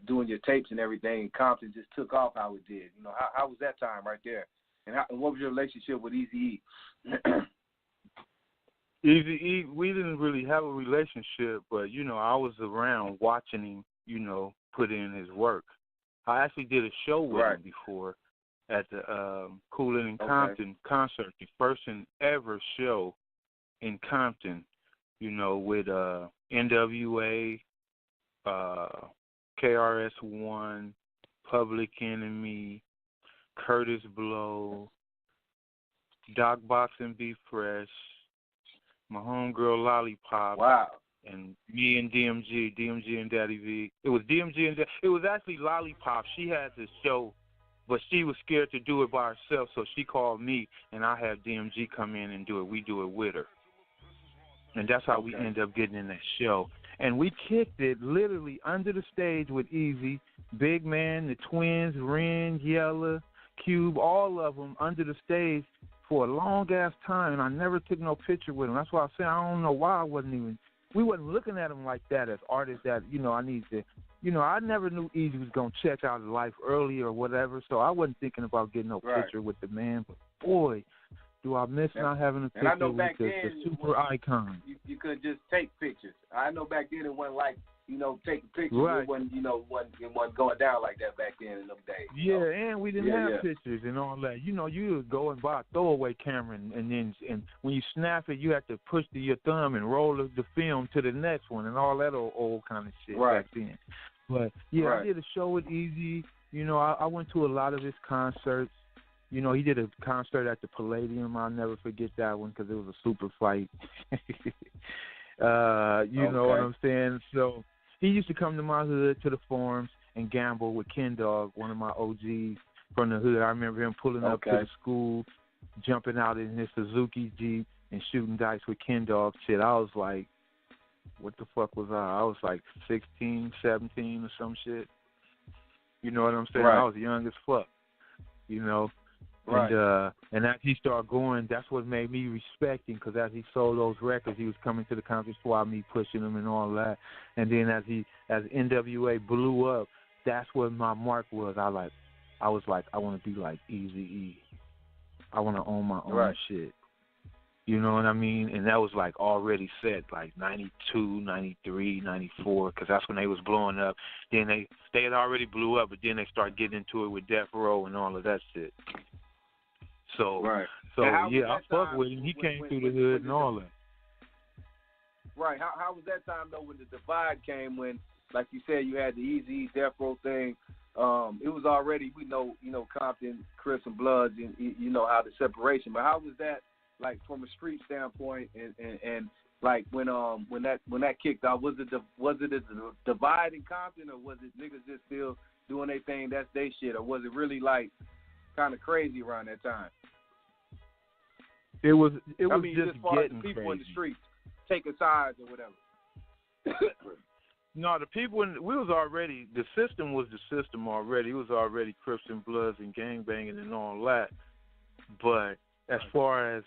doing your tapes and everything, and Compton just took off how it did. You know, how was that time right there? And what was your relationship with Eazy-E? Eazy-E, we didn't really have a relationship, but, you know, I was around watching him, you know, put in his work. I actually did a show with him before at the Coolin' in Compton concert, the first and ever show in Compton, you know, with NWA, KRS-One, Public Enemy, Curtis Blow, Doc Box and Be Fresh, my homegirl Lollipop, and me and DMG and Daddy V. It was DMG and it was actually Lollipop. She had the show, but she was scared to do it by herself, so she called me, and I had DMG come in and do it. We do it with her. And that's how we ended up getting in that show. And we kicked it literally under the stage with Eazy, Big Man, the Twins, Ren, Yella, Cube, all of them under the stage for a long-ass time. And I never took no picture with them. That's why I said I don't know why we wasn't looking at them like that as artists that, you know, I need to, you know, I never knew Eazy was going to check out his life early or whatever. So I wasn't thinking about getting no picture with the man. But, boy, do I miss not having a picture with the super icon. You could just take pictures. I know back then it wasn't like, you know, taking pictures. It wasn't, you know, it wasn't going down like that back then in them days. Yeah, and we didn't have pictures and all that. You know, you would go and buy a throwaway camera, and when you snap it, you have to push your thumb and roll the film to the next one and all that old kind of shit back then. But, I did a show with Eazy. You know, I went to a lot of his concerts. You know, he did a concert at the Palladium. I'll never forget that one because it was a super fight. You know what I'm saying? So he used to come to my hood, to the forums, and gamble with Ken Dog, one of my OGs from the hood. I remember him pulling up to the school, jumping out in his Suzuki Jeep, and shooting dice with Ken Dog shit, I was like, what the fuck was I? I was like 16, 17 or some shit. You know what I'm saying? Right. I was young as fuck, you know. Right. And as he started going, that's what made me respect him, because as he sold those records, he was coming to the Compton Squad, me pushing him and all that. And then as NWA blew up, that's what my mark was. I was like, I want to be like Eazy-E. I want to own my own shit. You know what I mean? And that was like already set, like 92, 93, 94, because that's when they was blowing up. Then they had already blew up, but then they started getting into it with Death Row and all of that shit. So, yeah, I fuck with him. He came through the hood and all that. Right. How was that time, though, when the divide came, when, like you said, you had the Eazy Death Row thing? It was already, we know, Compton, Crips, and Bloods, and you know how the separation. But how was that, like, from a street standpoint, and like when that kicked off? Was it a divide in Compton, or was it niggas just still doing their thing? That's their shit, or was it really like kind of crazy around that time? It was just far as getting the people crazy. in the streets taking sides or whatever. No, the people we was already, the system was the system already. It was already Crips and Bloods and gangbanging and all that. But as far as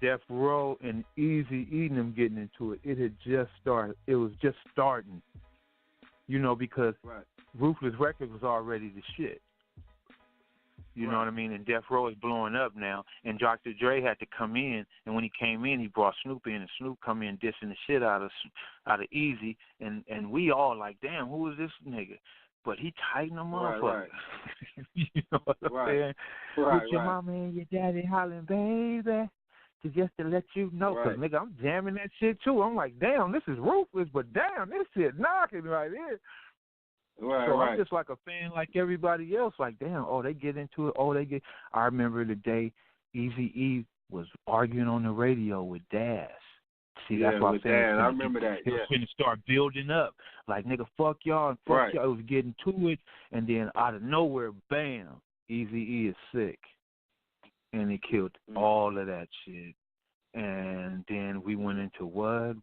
Death Row and Eazy-E them getting into it, it had just started. It was just starting, you know, because Ruthless Records was already the shit. You know what I mean? And Death Row is blowing up now. And Dr. Dre had to come in, and when he came in, he brought Snoop in, and Snoop come in dissing the shit out of Eazy, and we all like, damn, who is this nigga? But he tightened them up. Right. You know what I'm saying? Right. With your mama and your daddy hollering, baby, just to let you know, because nigga, I'm jamming that shit too. I'm like, damn, this is Ruthless, but damn, this shit knocking right here. I'm just like a fan like everybody else. Like, damn, they get into it. I remember the day Eazy-E was arguing on the radio with Daz. See, that's what I'm saying. I remember that. It was going to start building up. Like, nigga, fuck y'all and fuck y'all. It was getting to it. And then out of nowhere, bam, Eazy-E is sick. And he killed all of that shit. And then we went into what?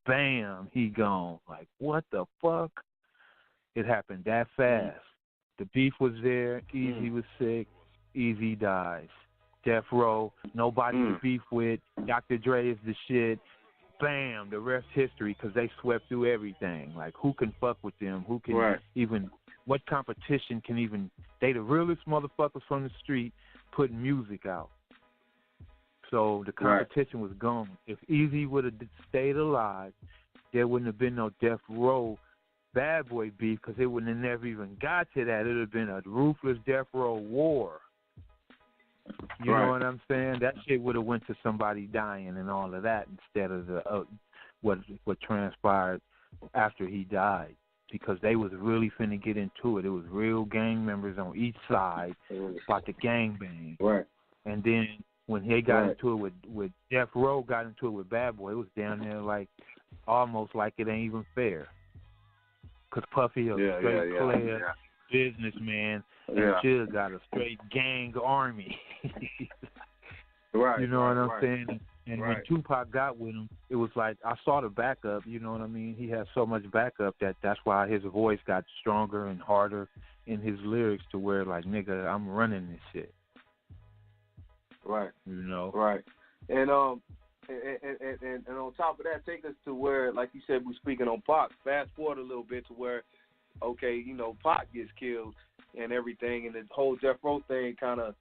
Bam, he gone. Like, what the fuck? It happened that fast. The beef was there. Eazy was sick. Eazy dies. Death Row, nobody to beef with. Dr. Dre is the shit. Bam, the rest history, because they swept through everything. Like, who can fuck with them? Who can even, what competition can even, they the realest motherfuckers from the street putting music out. So the competition was gone. If Eazy would have stayed alive, there wouldn't have been no Death Row Bad Boy beef, because it wouldn't have never even got to that. It would have been a Ruthless Death Row war. You know what I'm saying? That shit would have went to somebody dying and all of that instead of the what transpired after he died, because they was really finna get into it. It was real gang members on each side about the gangbang. Right. And then when he got into it with Death Row, got into it with Bad Boy, it was down there like almost like it ain't even fair. Because Puffy is a straight player, businessman, and Suge got a straight gang army. You know what I'm saying? And when Tupac got with him, it was like, I saw the backup, you know what I mean? He had so much backup that's why his voice got stronger and harder in his lyrics, to where, like, nigga, I'm running this shit. Right. You know? Right. And on top of that, take us to where, like you said, we're speaking on Pac. Fast forward a little bit to where, okay, you know, Pac gets killed and everything, and the whole Death Row thing kind of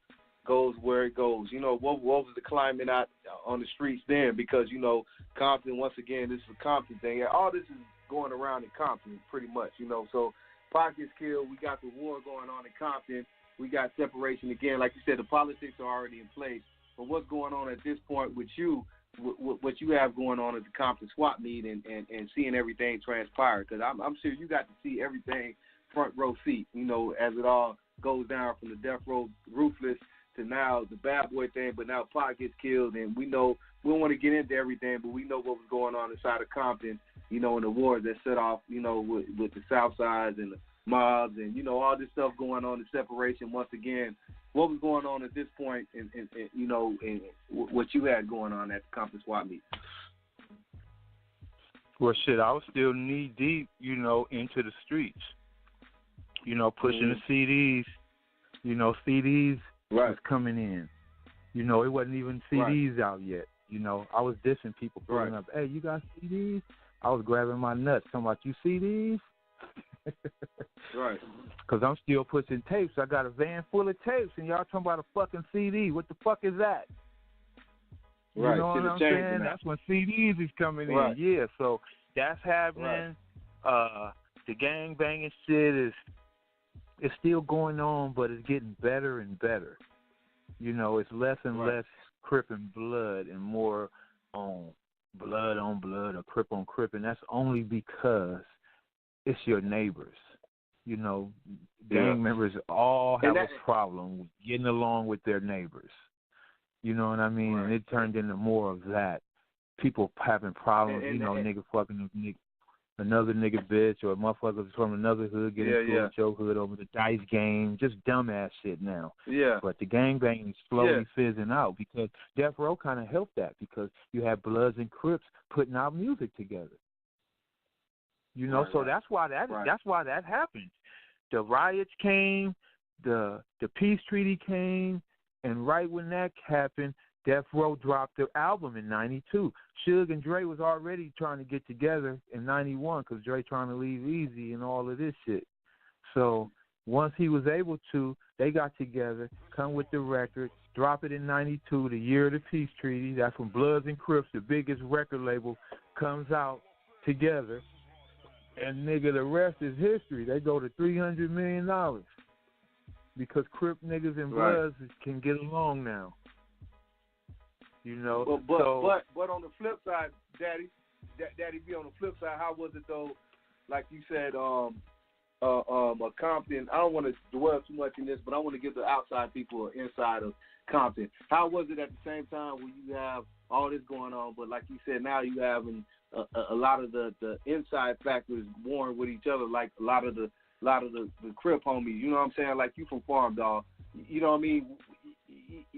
goes where it goes. You know, what was the climate out on the streets then? Because, you know, Compton, once again, this is a Compton thing. All this is going around in Compton pretty much, you know. So Pac gets killed. We got the war going on in Compton. We got separation again. Like you said, the politics are already in place. But what's going on at this point with you, what you have going on at the Compton swap meet and seeing everything transpire? Because I'm sure you got to see everything front row seat, you know, as it all goes down from the Death Row Ruthless to now the Bad Boy thing, but now Pac gets killed, and we know, we don't want to get into everything, but we know what was going on inside of Compton, you know, in the wars that set off, you know, with the South Sides and the mobs and, you know, all this stuff going on, the separation once again. what was going on at this point in what you had going on at the Compton Swap Meet? Well, shit, I was still knee deep, into the streets. Pushing the CDs. CDs was coming in. It wasn't even CDs out yet. I was dissing people pulling up. Hey, you got CDs? I was grabbing my nuts. Talking about, you CDs? Right. Because I'm still pushing tapes. I got a van full of tapes, and y'all talking about a fucking CD. What the fuck is that? Right. You know what I'm saying? That's when CDs is coming in. Yeah, so that's happening. The gang banging shit is still going on, but it's getting better and better. It's less and less Crip and Blood and more on blood or Crip on Crip, and that's only because it's your neighbors. Gang members all have a problem with getting along with their neighbors. You know what I mean? And it turned into more of that. People having problems, nigga fucking another nigga bitch, or motherfuckers from another hood getting into your hood over the dice game, just dumbass shit now. Yeah. But the gang banging is slowly fizzing out because Death Row kind of helped that because you have Bloods and Crips putting out music together. So that's why that happened. The riots came, the peace treaty came, and right when that happened, Death Row dropped their album in '92. Suge and Dre was already trying to get together in '91 because Dre trying to leave Easy and all of this shit. So once he was able to, they got together, come with the record, drop it in '92, the year of the peace treaty. That's when Bloods and Crips, the biggest record label, comes out together. And, nigga, the rest is history. They go to $300 million because Crip niggas and Bloods can get along now. But on the flip side, Daddy B, on the flip side, how was it though? Like you said, a Compton. I don't want to dwell too much in this, but I want to give the outside people an inside of Compton. How was it at the same time when you have all this going on, but like you said, now you having a lot of the inside factors warring with each other, like a lot of the Crip homies. You know what I'm saying? Like you from Farm Dog. You know what I mean?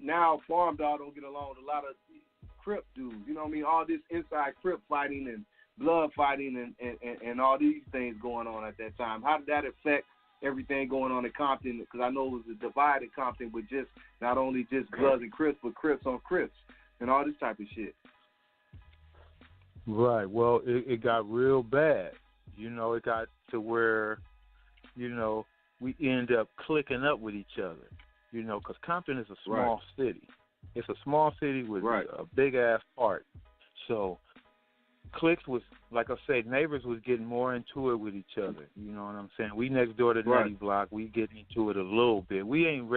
Now Farm Dog don't get along with a lot of Crip dudes. You know what I mean? All this inside Crip fighting and blood fighting and all these things going on at that time. How did that affect everything going on in Compton? Because I know it was a divided Compton with just not only just Bloods and Crips, but Crips on Crips and all this type of shit. Right. Well, it got real bad. It got to where, we end up clicking up with each other. Because Compton is a small city. It's a small city with a big-ass part. So cliques was, like I said, neighbors was getting more into it with each other. You know what I'm saying? We next door to Nutty Block. We getting into it a little bit. We ain't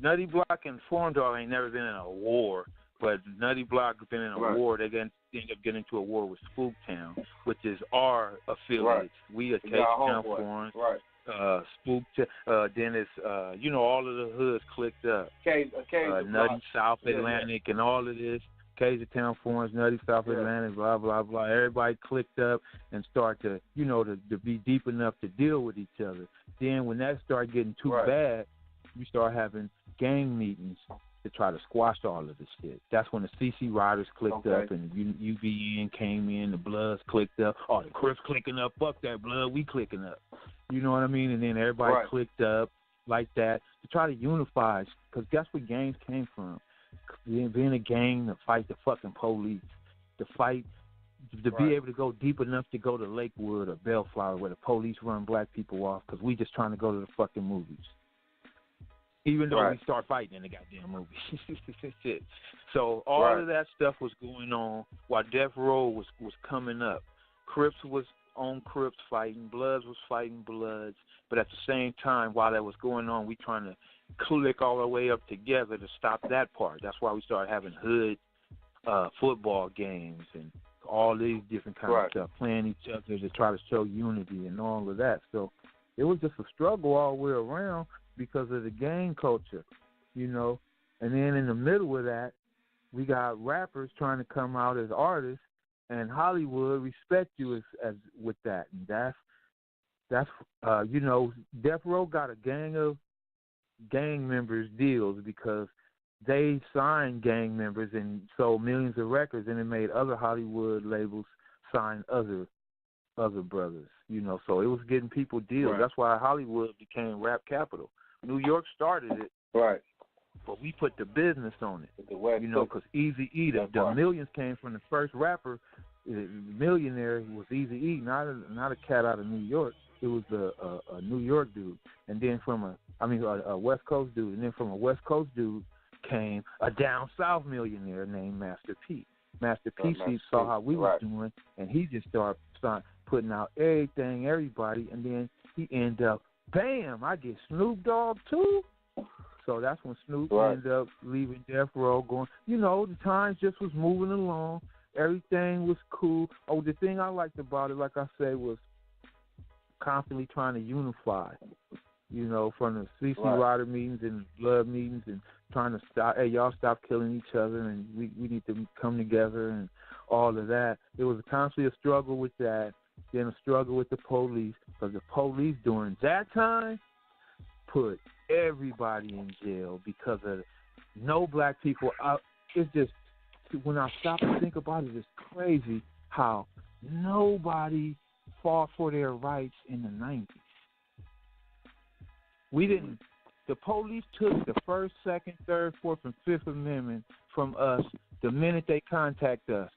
Nutty Block and Farm Dog ain't never been in a war. But Nutty Block has been in a war. They end up getting into a war with Spooktown, which is our affiliates. We are K-Town Foreign. Spook, then it's, all of the hoods clicked up. Nutty South Atlantic and all of this. Cajun Town Forums, Nutty South Atlantic, blah, blah, blah. Everybody clicked up and start to, to be deep enough to deal with each other. Then when that started getting too bad, we start having gang meetings to try to squash all of this shit. That's when the CC Riders clicked up and UVN came in, the Bloods clicked up. Oh, the Crips clicking up, fuck that Blood, we clicking up. You know what I mean? And then everybody clicked up like that to try to unify, because that's where gangs came from. Being a gang to fight the fucking police, to fight, to be able to go deep enough to go to Lakewood or Bellflower where the police run black people off because we just trying to go to the fucking movies. Even though we start fighting in the goddamn movie. Shit. So all of that stuff was going on while Death Row was coming up. Crips was on Crips fighting, Bloods was fighting Bloods, but at the same time, while that was going on, we trying to click all the way up together to stop that part. That's why we started having hood football games and all these different kinds of stuff, playing each other to try to show unity and all of that. So it was just a struggle all the way around because of the gang culture, And then in the middle of that, we got rappers trying to come out as artists, and Hollywood respect you as with that. And that's Death Row got a gang of gang members deals because they signed gang members and sold millions of records, and it made other Hollywood labels sign other brothers, So it was getting people deals. Right. That's why Hollywood became rap capital. New York started it, right? But we put the business on it, because Eazy-E, the millions came from the first rapper, the millionaire was Eazy-E, not a cat out of New York. It was a New York dude, and then a West Coast dude, and then from a West Coast dude came a down south millionaire named Master P. Master P saw how we was doing, and he just started putting out everything, everybody, and then he ended up, bam, I get Snoop Dogg too. So that's when Snoop ended up leaving Death Row, going, the times just was moving along. Everything was cool. Oh, the thing I liked about it, like I said, was constantly trying to unify, from the CC Rider meetings and blood meetings and trying to stop, hey, y'all stop killing each other and we need to come together and all of that. It was constantly a struggle with that, then a struggle with the police, because the police during that time put everybody in jail because of no black people out. It's just, when I stop and think about it, it's crazy how nobody fought for their rights in the 90s. We didn't. The police took the First, Second, Third, Fourth, and Fifth Amendment from us the minute they contact us.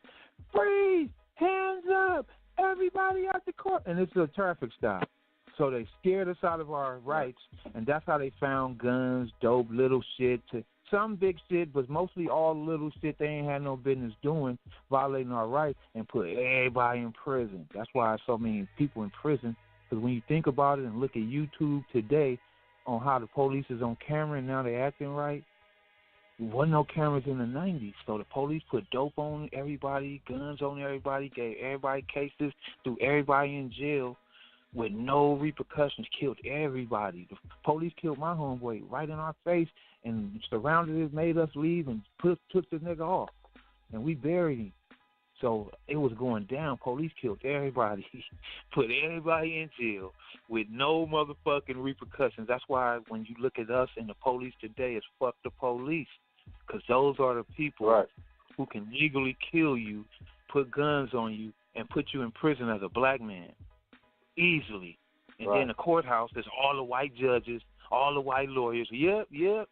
Freeze! Hands up! Everybody out the court! And it's a traffic stop. So they scared us out of our rights, and that's how they found guns, dope, little shit, some big shit, but mostly all little shit they ain't had no business doing, violating our rights, and put everybody in prison. That's why so many people in prison, because when you think about it and look at YouTube today on how the police is on camera and now they acting right, there wasn't no cameras in the 90s, so the police put dope on everybody, guns on everybody, gave everybody cases, threw everybody in jail with no repercussions, killed everybody. The police killed my homeboy right in our face and surrounded us, made us leave, and took the nigga off. And we buried him. So it was going down. Police killed everybody, put everybody in jail with no motherfucking repercussions. That's why when you look at us and the police today, it's fuck the police, because those are the people who can legally kill you, put guns on you, and put you in prison as a black man easily. And then the courthouse is all the white judges, all the white lawyers. Yep, you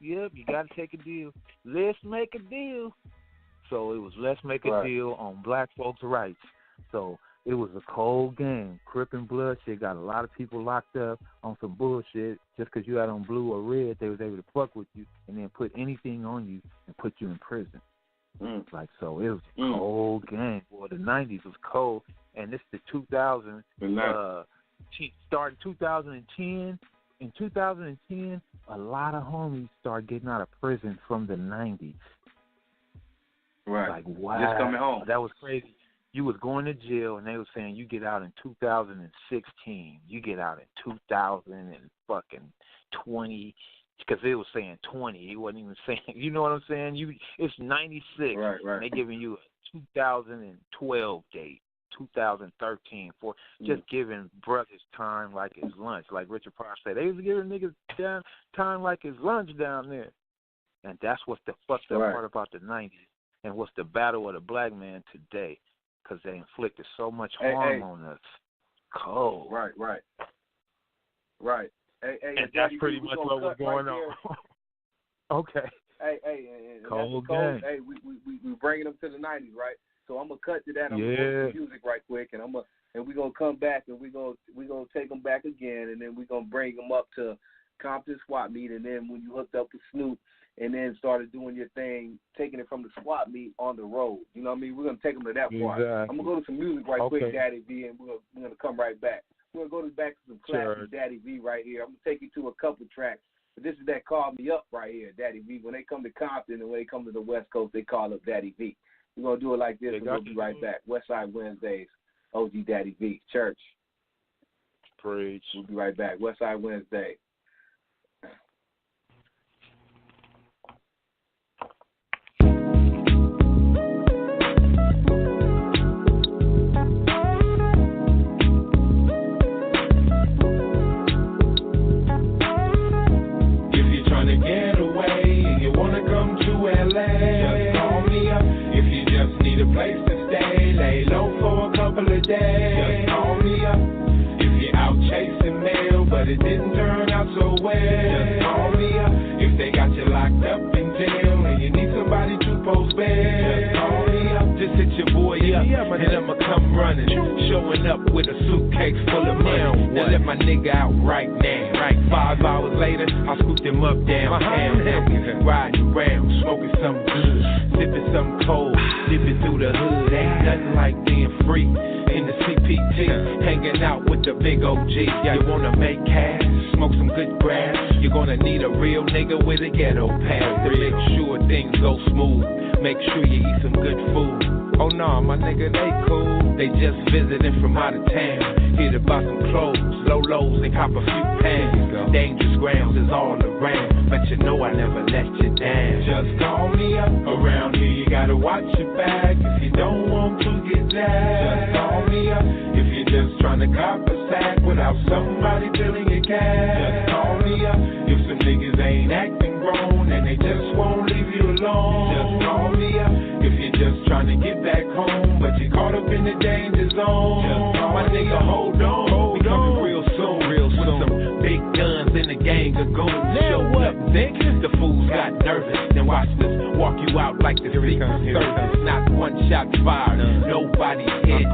got to take a deal. Let's make a deal. So it was let's make a deal on black folks' rights. So it was a cold game. Crip and blood shit got a lot of people locked up on some bullshit. Just because you had on blue or red, they was able to fuck with you and then put anything on you and put you in prison. So it was a cold game. Boy, the 90s was cold. And this is the 2000s. Starting 2010. In 2010, a lot of homies started getting out of prison from the 90s. Right. Like, wow. Just coming home. That was crazy. You was going to jail, and they were saying you get out in 2016. You get out in 2020, because they was saying 20. He wasn't even saying, you know what I'm saying? It's 96. Right. And they giving you a 2012 date. 2013 for just giving brothers time like his lunch. Like Richard Pryor said, they was giving niggas time like his lunch down there. And that's what's the fucked up part about the 90s and what's the battle of the black man today, because they inflicted so much harm on us. Cold. Right. And that's pretty much what was going on. Okay. Hey, cold game. Cold. Hey, we bringing them to the 90s, right? So I'm gonna cut to that. I'm gonna go to music right quick, and we're gonna come back and we're gonna take them back again, and then we're gonna bring them up to Compton swap meet, and then when you hooked up with Snoop, and then started doing your thing, taking it from the swap meet on the road. You know what I mean? We're gonna take them to that part. I'm gonna go to some music right quick, Daddy V, and we're gonna come right back. We're gonna go back to some classic Daddy V right here. I'm gonna take you to a couple tracks. But this is that Call Me Up right here, Daddy V. When they come to Compton and when they come to the West Coast, they call up Daddy V. We're going to do it like this, and we'll be right back. Westside Wednesdays, OG Daddy V, Church. Preach. We'll be right back. Westside Wednesday. If you're trying and I'ma come running. Showing up with a suitcase full of money. Now let my nigga out right now. 5 hours later, I scooped him up downtown. Riding around, smoking something good, sipping something cold, dipping through the hood. Ain't nothing like being free in the CPT, hanging out with the big OG. Yeah, you wanna make cash, smoke some good grass. You're gonna need a real nigga with a ghetto pass to make sure things go smooth. Make sure you eat some good food. Oh no, my nigga, they cool. They just visiting from out of town. Here to buy some clothes, low lows, and cop a few pounds. Dangerous grounds is all around, but you know I never let you down. Just call me up. Around here you gotta watch your back if you don't want to get down. Just call me up if you're just trying to cop a sack without somebody filling your cash. Just call me up if some niggas ain't acting grown and they just won't leave you alone. Just call me up if you're just trying to get back home, but you're caught up in the danger zone. Just call my nigga, hold on, we coming real soon. With some big guns and a gang of goons. Showed up thick, the fools got nervous. Then watch this walk you out like the Secret Service. Not one shot fired, nobody hit.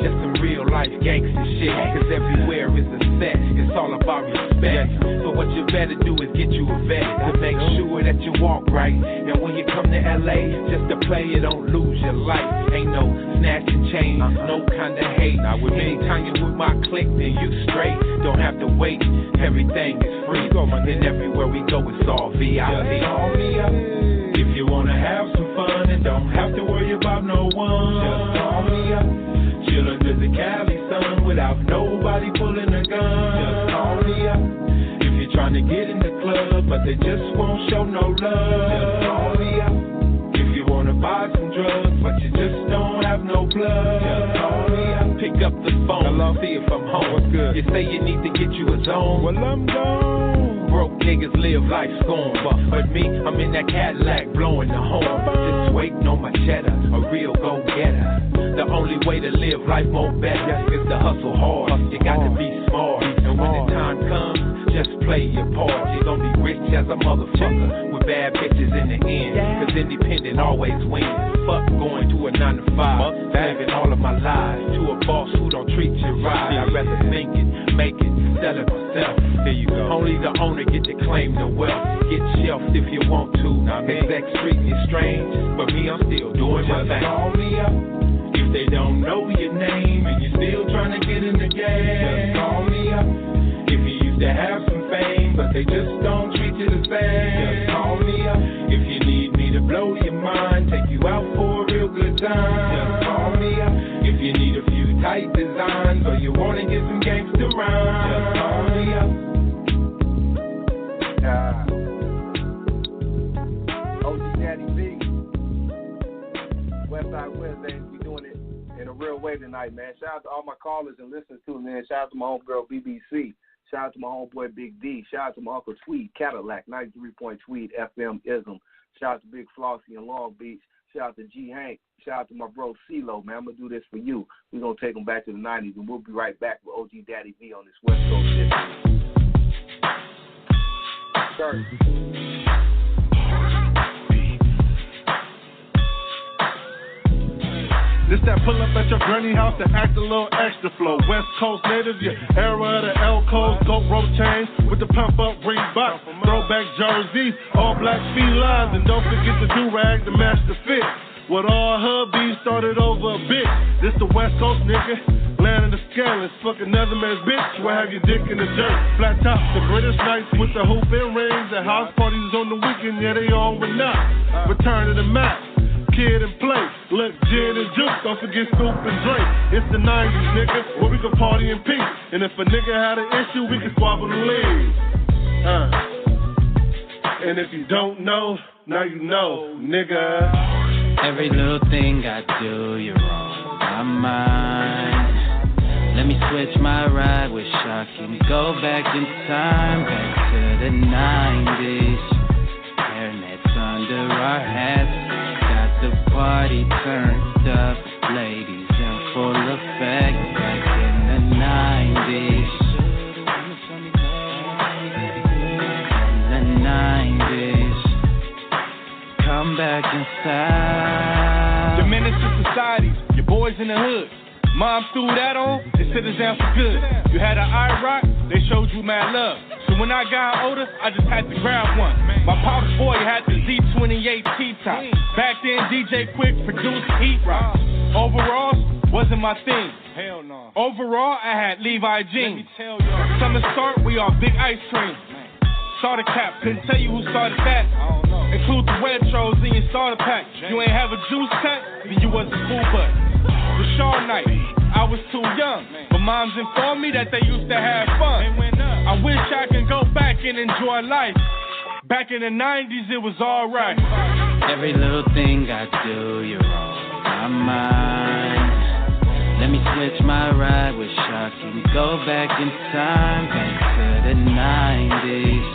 Just some real life gangster shit. Cause everywhere is a set, it's all about respect. So what you better do is get you a vet to make sure that you walk right. And when you come to LA, just to play it, don't lose your life. Ain't no snatching chains, no kind of hate. Anytime you with my clique, then you straight. Don't have to wait, everything is free. And everywhere we go, it's all VIP. Just call me up if you wanna have some fun and don't have to worry about no one. Just call me up, chill under the Cali sun without nobody pulling a gun. Just call me up if you're trying to get in the club, but they just won't show no love. Just call me up if you wanna buy some drugs, but you just don't have no plug. Just call me up, pick up the phone, see if I'm home. What's good? You say you need to get you a zone. Well, I'm gone. Broke niggas live life scorn, but me, I'm in that Cadillac blowing the horn. Just waiting on my cheddar, a real go-getter. The only way to live life more better is to hustle hard. You got to be smart, and when the time comes, just play your part. You're gonna be rich as a motherfucker with bad bitches in the end. Cause independent always wins. Fuck going to a 9 to 5. Living all of my lives to a boss who don't treat you right. I'd rather think it, make it, sell it myself. Here you go. Only the owner get to claim the wealth. Get shelved if you want to. Exec street is strange, but me, I'm still doing my thing. Just call me up if they don't know your name and you're still trying to get in the game. Just call me up if you used to have some fame, but they just don't treat you the same. Just call me up if you need me to blow your mind, take you out for a real good time. Just call me up if you need a few tight designs or you want to get some gangster rhymes. Just call me up. OG Daddy V, Westside Wednesdays, we doing it in a real way tonight, man. Shout out to all my callers and listeners too, man. Shout out to my homegirl BBC. Shout out to my homeboy Big D. Shout out to my Uncle Tweed, Cadillac, 93 Tweed FM Ism. Shout out to Big Flossie in Long Beach. Shout out to G Hank. Shout out to my bro CeeLo, man. I'm going to do this for you. We're going to take them back to the 90s, and we'll be right back with OG Daddy V on this West Coast shit. Sure. This that pull up at your granny house to act a little extra flow. West Coast native, yeah, era of the L-Codes, goat rope chains with the pump up Reebok, throwback jerseys, all black felines, and don't forget the do-rag to match the fit. With all hubbies started over a bit. This the West Coast nigga, land of the scandalous, fuck another man's bitch. We'll have your dick in the dirt. Flat top, the British nights with the hoop and rings, and house parties on the weekend, yeah they all went nuts. Return to the map. Kid and play, look, gin and juice, don't forget Scoop and Drake. It's the 90s, nigga, where we can party in peace. And if a nigga had an issue, we can squabble the leaves. And if you don't know, now you know, nigga. Every little thing I do, you're on my mind. Let me switch my ride with Shocky. Go back in time, back to the 90s. Hairnets under our hats. The party turned up, ladies in full effect, back in the 90s. In the 90s, come back inside. The menace to society, your boy boys in the hood. Mom threw that on and sit us down for good. You had an IROC, they showed you mad love. So when I got older, I just had to grab one. My pop's boy had the Z28 T-top. Back then, DJ Quick produced Heat Rock. Overalls wasn't my thing. Hell no. Overall, I had Levi jeans. Summer start, we all big ice cream. Starter cap, couldn't tell you who started that. Include the Wetros in your starter pack. You ain't have a juice cut, then you wasn't cool, but the Shaw night, I was too young, but moms informed me that they used to have fun. I wish I could go back and enjoy life. Back in the 90s, it was alright. Every little thing I do, you're on my mind. Let me switch my ride with Shocky and go back in time, back to the 90s.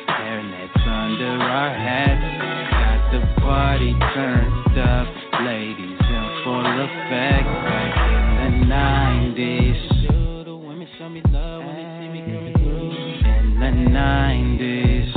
Hairnets under our hats, got the party turned up, ladies in full effect, back in the 90s. The women show me love when they see me coming through. In the 90s,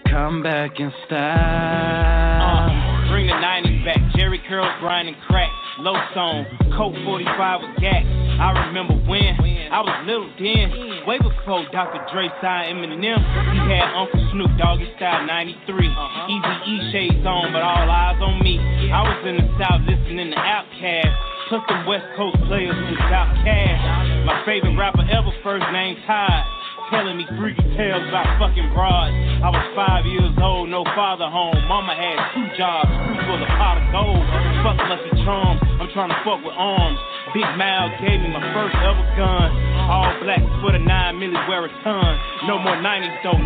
come back in style. Bring the 90s back, Jerry curls, grinding crack, low song, Coke 45 with gas. I remember when I was little then, way before Dr. Dre signed Eminem. He had Uncle Snoop Doggy Style 93, Easy shades on, but all eyes on me. I was in the South listening to Outkast, plus the West Coast players was Outkast. My favorite rapper ever, first name Tide, telling me freaky tales about fucking broads. I was 5 years old, no father home. Mama had 2 jobs, screw full of pot of gold. Fuck Lucky Charms, I'm trying to fuck with arms. Big Mal gave me my first ever gun. All black for the 9 milli, wear a ton. No more 90s though, 900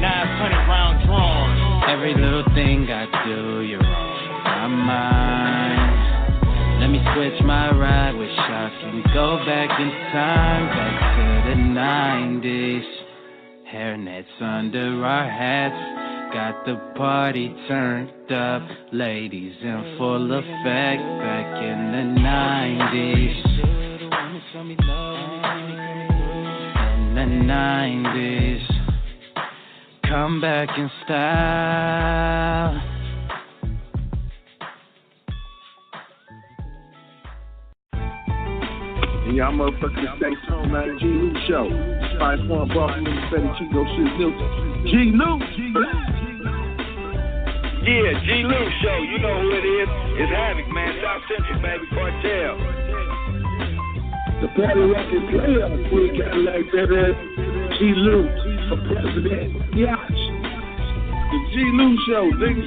round drums. Every little thing I do, you're on my mind. Let me switch my ride with Shocky and go back in time, back to the 90s. Hairnets under our hats, got the party turned up, ladies in full effect, back in the 90s. In the 90s, come back in style. And y'all motherfuckers stay tuned, man. G-Lew Show. Spice One, Boston, Mississippi, Chico, shit, Newton. G-Lew. Yeah, G-Lew Show. You know who it is. It's Havoc, man. South Central, baby. Cartel. The party record player. We got like that. G-Lew for president. Yeah. The G-Lew Show, nigga.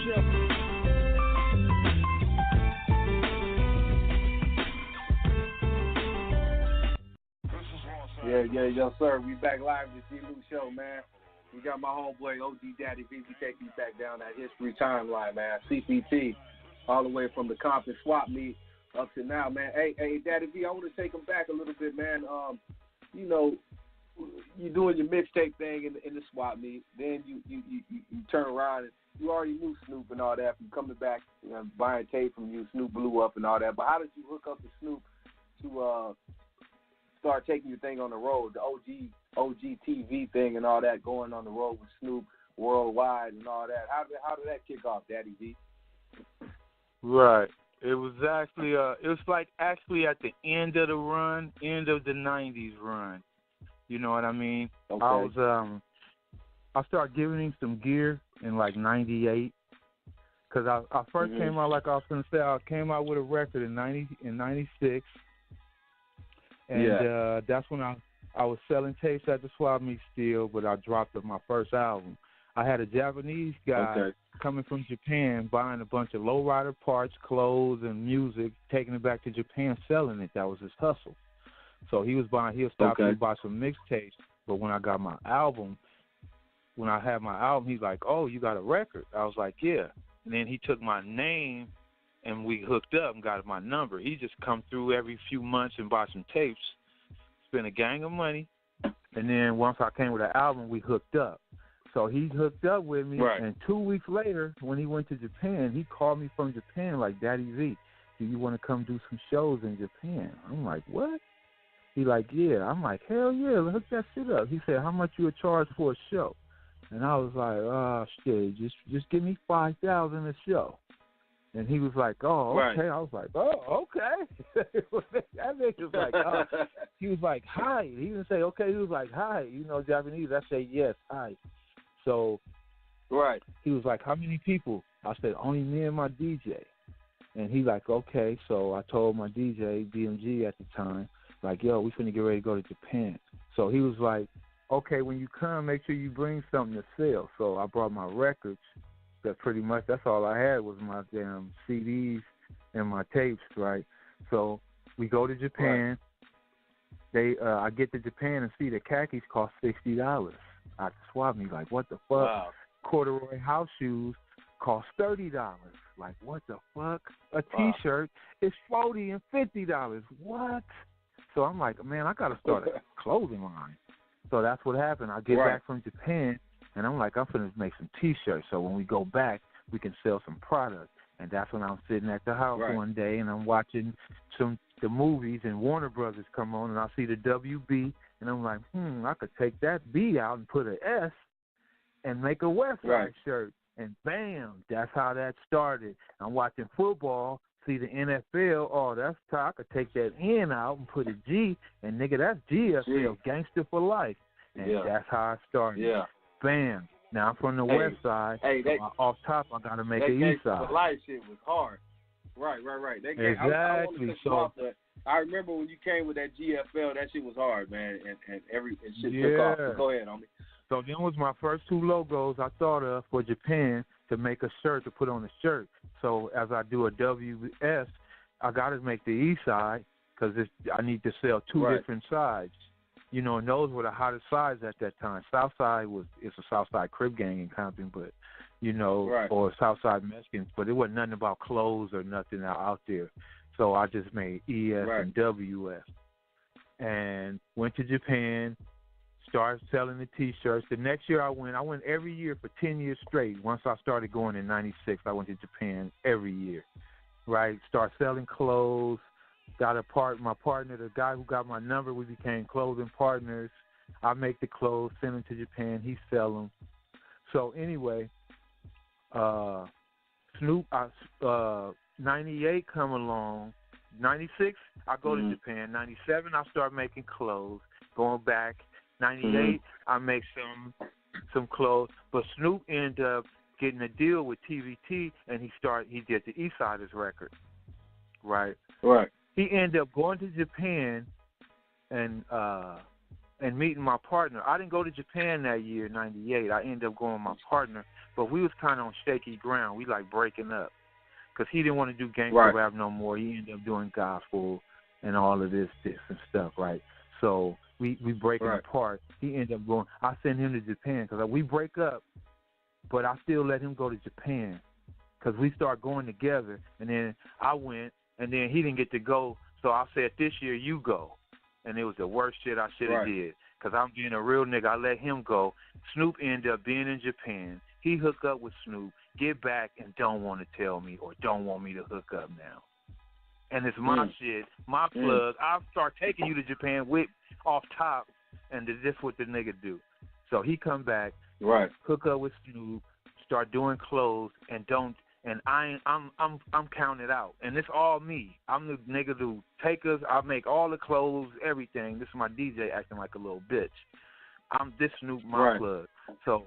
Yeah, yes, sir. We back live with the G-Lew Show, man. We got my homeboy OG Daddy V. We take you back down that history timeline, man. CPT, all the way from the Compton swap meet up to now, man. Hey, Daddy V, I want to take him back a little bit, man. You know, you doing your mixtape thing in the swap meet, then you turn around and you already knew Snoop and all that from coming back, buying tape from you. Snoop blew up and all that. But how did you hook up with Snoop to start taking your thing on the road, the OG TV thing and all that, going on the road with Snoop worldwide and all that? How did that kick off, Daddy V? Right. It was actually actually at the end of the run, end of the 90s run. You know what I mean? Okay. I started giving him some gear in like 98 because I first came out, like I was going to say, I came out with a record in 96. And that's when I was selling tapes at the swap meet still, but I dropped my first album. I had a Japanese guy coming from Japan buying a bunch of lowrider parts, clothes, and music, taking it back to Japan, selling it. That was his hustle. So he'll stop and buy some mixtapes. But when I got my album, when I had my album, he's like, "Oh, you got a record?" I was like, "Yeah." And then he took my name, and we hooked up and got my number. He just come through every few months and buy some tapes, spend a gang of money, and then once I came with an album, we hooked up. So he hooked up with me, and 2 weeks later, when he went to Japan, he called me from Japan like, "Daddy V, do you want to come do some shows in Japan?" I'm like, "What?" He like, "Yeah." I'm like, "Hell yeah, hook that shit up." He said, "How much you would charge for a show?" And I was like, "Oh shit, just give me $5,000 a show." And he was like, oh, okay. Right. I was like, oh, okay. That nigga was like, oh. He was like, hi. He didn't say, okay. He was like, hi. You know Japanese. I say, yes, hi. So he was like, how many people? I said, only me and my DJ. And he like, okay. So I told my DJ, BMG at the time, like, yo, we finna get ready to go to Japan. So he was like, okay, when you come, make sure you bring something to sell. So I brought my records. That pretty much, that's all I had was my damn CDs and my tapes, right? So we go to Japan. I get to Japan and see the khakis cost $60. I swap me like, what the fuck? Wow. Corduroy house shoes cost $30. Like, what the fuck? A T-shirt is $40 and $50. What? So I'm like, man, I gotta start a clothing line. So that's what happened. I get back from Japan. And I'm like, I'm finna make some T-shirts. So when we go back, we can sell some product. And that's when I'm sitting at the house one day and I'm watching the movies and Warner Brothers come on and I see the WB and I'm like, I could take that B out and put an S and make a Westside shirt. And bam, that's how that started. I'm watching football, see the NFL. Oh, that's how I could take that N out and put a G. And nigga, that's GFL, Gangster for Life. And that's how I started. Yeah. Bam. Now I'm from the West Side. Hey, off top, I gotta make an East Side. The life shit was hard. Right. Exactly. I remember when you came with that GFL, that shit was hard, man, and shit took off. So go ahead, homie. So them was my first two logos I thought of for Japan to make a shirt to put on the shirt. So as I do a WS, I gotta make the East Side because I need to sell two different sides. You know, and those were the hottest sides at that time. Southside it's a Southside Crip gang in Compton, but, you know, or Southside Mexicans, but it wasn't nothing about clothes or nothing out there. So I just made ES and WS. And went to Japan, started selling the T-shirts. The next year I went every year for 10 years straight. Once I started going in 96, I went to Japan every year, right? Start selling clothes. Got my partner, the guy who got my number, we became clothing partners. I make the clothes, send them to Japan, he sell them. So anyway, Snoop, 98 come along. 96, I go to Japan. 97, I start making clothes. Going back, 98, I make some clothes. But Snoop ended up getting a deal with TVT, and he did the Eastsiders record, right? Right. He ended up going to Japan and meeting my partner. I didn't go to Japan that year, 98. I ended up going with my partner, but we was kind of on shaky ground. We like breaking up because he didn't want to do gangster rap no more. He ended up doing gospel and all of this and stuff, right? So we breaking apart. He ended up going. I sent him to Japan because we break up, but I still let him go to Japan because we start going together. And then I went. And then he didn't get to go, so I said, this year you go. And it was the worst shit I should have did because I'm being a real nigga. I let him go. Snoop ended up being in Japan. He hooked up with Snoop, get back, and don't want to tell me or don't want me to hook up now. And it's my shit, my plug. I'll start taking you to Japan with off top, and this what the nigga do. So he come back, hook up with Snoop, start doing clothes, and don't. And I'm counted out, and it's all me. I'm the nigga who take us. I make all the clothes, everything. This is my DJ acting like a little bitch. I'm this Snoop my plug. So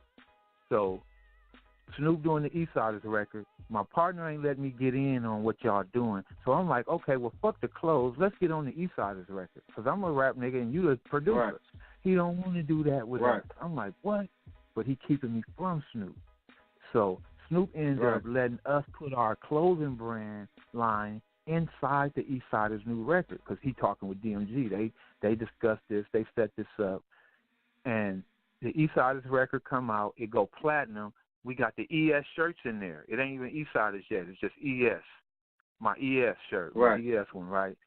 Snoop doing the Eastsiders record. My partner ain't letting me get in on what y'all doing. So I'm like, okay, well fuck the clothes. Let's get on the Eastsiders record because I'm a rap nigga and you the producer. He don't want to do that with us. I'm like, what? But he keeping me from Snoop. So Snoop ends up letting us put our clothing brand line inside the Eastsiders new record because he talking with DMG. They discussed this. They set this up. And the Eastsiders record come out. It go platinum. We got the ES shirts in there. It ain't even Eastsiders yet. It's just ES. My ES shirt. My ES one, right?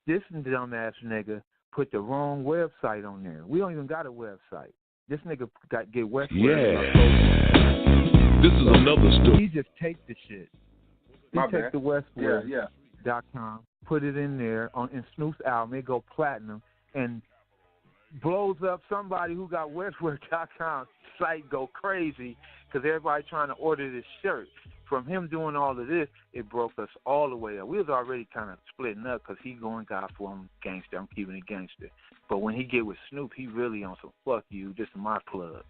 This dumbass nigga put the wrong website on there. We don't even got a website. This nigga get Westward. This is another story. He just take the shit. He take the Westward.com, put it in there in Snoop's album. It go platinum and blows up somebody who got Westward.com site go crazy because everybody trying to order this shirt. from him doing all of this, it broke us all the way up. We was already kind of splitting up because he going God for him, gangster. I'm keeping it gangster. But when he get with Snoop, he really on some fuck you. This is my club.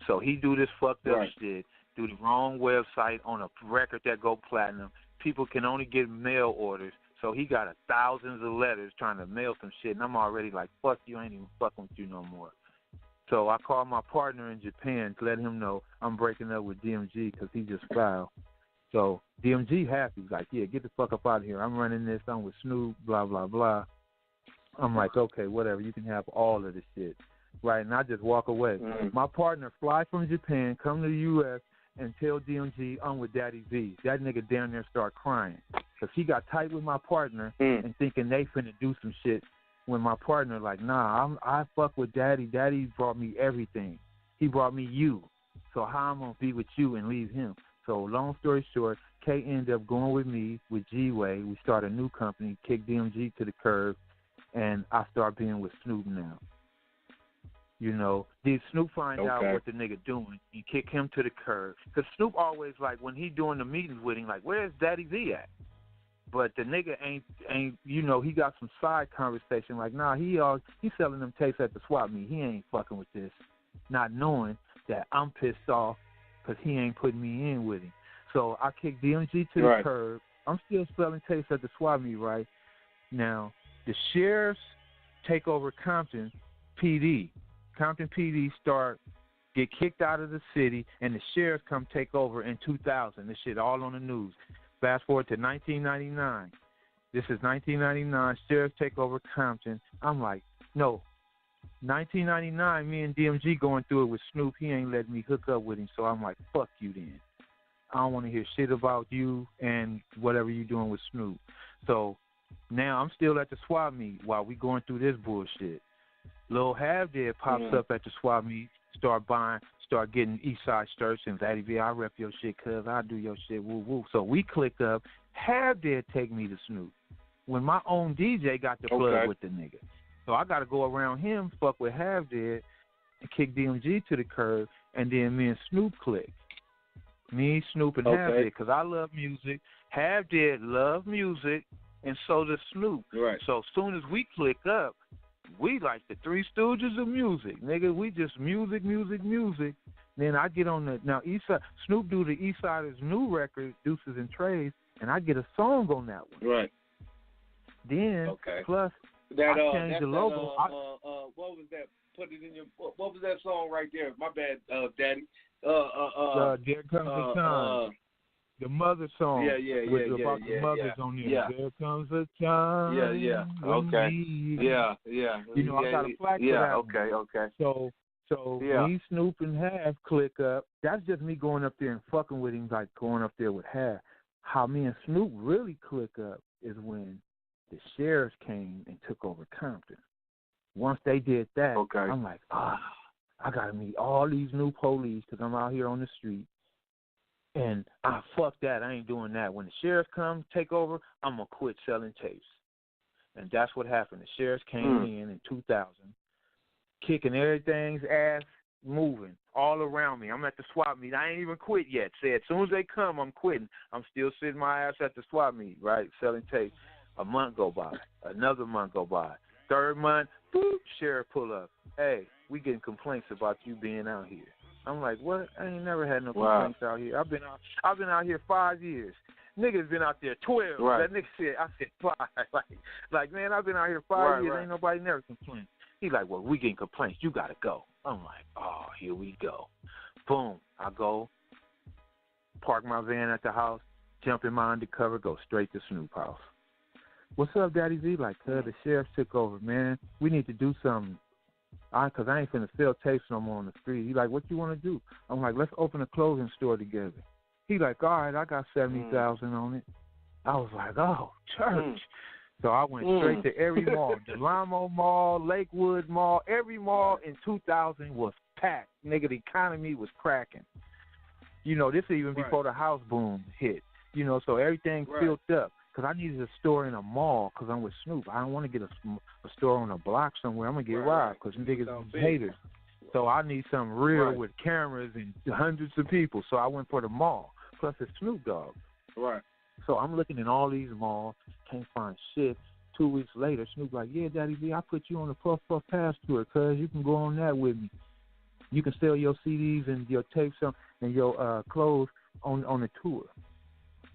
So he do this fucked up shit, do the wrong website on a record that go platinum. People can only get mail orders. So he got thousands of letters trying to mail some shit, and I'm already like, fuck you, I ain't even fucking with you no more. So I called my partner in Japan to let him know I'm breaking up with DMG because he just fouled. So DMG happy. He's like, yeah, get the fuck up out of here. I'm running this. I'm with Snoop, blah, blah, blah. I'm like, okay, whatever. You can have all of this shit. Right, and I just walk away. My partner fly from Japan, come to the U.S., and tell DMG I'm with Daddy V. That nigga down there start crying because he got tight with my partner and thinking they finna do some shit. When my partner like, nah, I fuck with Daddy. Daddy brought me everything. He brought me you. So how I'm gonna be with you and leave him? So long story short, K ended up going with me with G-Way. We start a new company, kick DMG to the curb, and I start being with Snoop now. You know, did Snoop find out what the nigga doing and kick him to the curb? Because Snoop always, like, when he doing the meetings with him, like, where's Daddy V at? But the nigga ain't you know, he got some side conversation, like, nah, he's selling them tapes at the swap meet. He ain't fucking with this, not knowing that I'm pissed off because he ain't putting me in with him. So I kicked DMG to the curb. I'm still selling tapes at the swap meet, right? Now, the sheriffs take over Compton PD. Compton PD get kicked out of the city, and the sheriffs come take over in 2000. This shit all on the news. Fast forward to 1999. This is 1999. Sheriffs take over Compton. I'm like, no. 1999, me and DMG going through it with Snoop. He ain't letting me hook up with him, so I'm like, fuck you then. I don't want to hear shit about you and whatever you doing with Snoop. So now I'm still at the swap meet while we going through this bullshit. Lil Have Dead pops up at the swap meet, start getting Eastside shirts, and Daddy V, I rep your shit, cuz I do your shit, woo woo. So we click up. Have Dead take me to Snoop when my own DJ got the plug with the nigga. So I got to go around him, fuck with Have Dead, and kick DMG to the curb, and then me and Snoop click. Me, Snoop, and Have Dead, because I love music. Have Dead love music, and so does Snoop. Right. So as soon as we click up, we like the Three Stooges of music, nigga. We just music. Then I get on now Eastside. Snoop do the Eastsider's new record, Deuces and Trays, and I get a song on that one. Right. Then plus that I changed the logo. What was that? Put it in your. What was that song right there? My bad, Daddy. There Comes a Time. The mother song. About the mothers on there. Yeah. There comes a time. Yeah. Okay. You know, I got a flag for that. Okay. So me, Snoop, and Have click up. That's just me going up there and fucking with him, like going up there with Have. How me and Snoop really click up is when the sheriffs came and took over Compton. Once they did that, I'm like, I got to meet all these new police because I'm out here on the street. And fuck that. I ain't doing that. When the sheriffs come take over, I'm going to quit selling tapes. And that's what happened. The sheriffs came in 2000, kicking everything's ass, moving all around me. I'm at the swap meet. I ain't even quit yet. Said, as soon as they come, I'm quitting. I'm still sitting my ass at the swap meet, right, selling tapes. A month go by. Another month go by. Third month, boop, sheriff pull up. Hey, we getting complaints about you being out here. I'm like, what? I ain't never had no complaints out here. I've been out here 5 years. Niggas been out there 12. That nigga said, I said 5. Like man, I've been out here 5 years. Ain't nobody never complained. He like, well, we getting complaints. You gotta go. I'm like, oh, here we go. Boom. I go, park my van at the house, jump in my undercover, go straight to Snoop house. What's up, Daddy V? Like, the sheriff took over, man. We need to do something. Because I ain't finna sell tapes no more on the street. He like, what you want to do? I'm like, let's open a clothing store together. He like, all right, I got 70,000 on it. I was like, oh, church. So I went straight to every mall. Delamo Mall, Lakewood Mall, every mall in 2000 was packed. Nigga, the economy was cracking. You know, this is even before the house boom hit. You know, so everything filled up. Because I needed a store in a mall because I'm with Snoop. I don't want to get a store on a block somewhere. I'm going to get robbed because niggas are haters. So I need something real with cameras and hundreds of people. So I went for the mall. plus it's Snoop Dogg. Right. So I'm looking in all these malls, can't find shit. 2 weeks later, Snoop like, yeah, Daddy V, I put you on the Puff Puff Pass tour, cuz you can go on that with me. You can sell your CDs and your tapes and your clothes on the tour.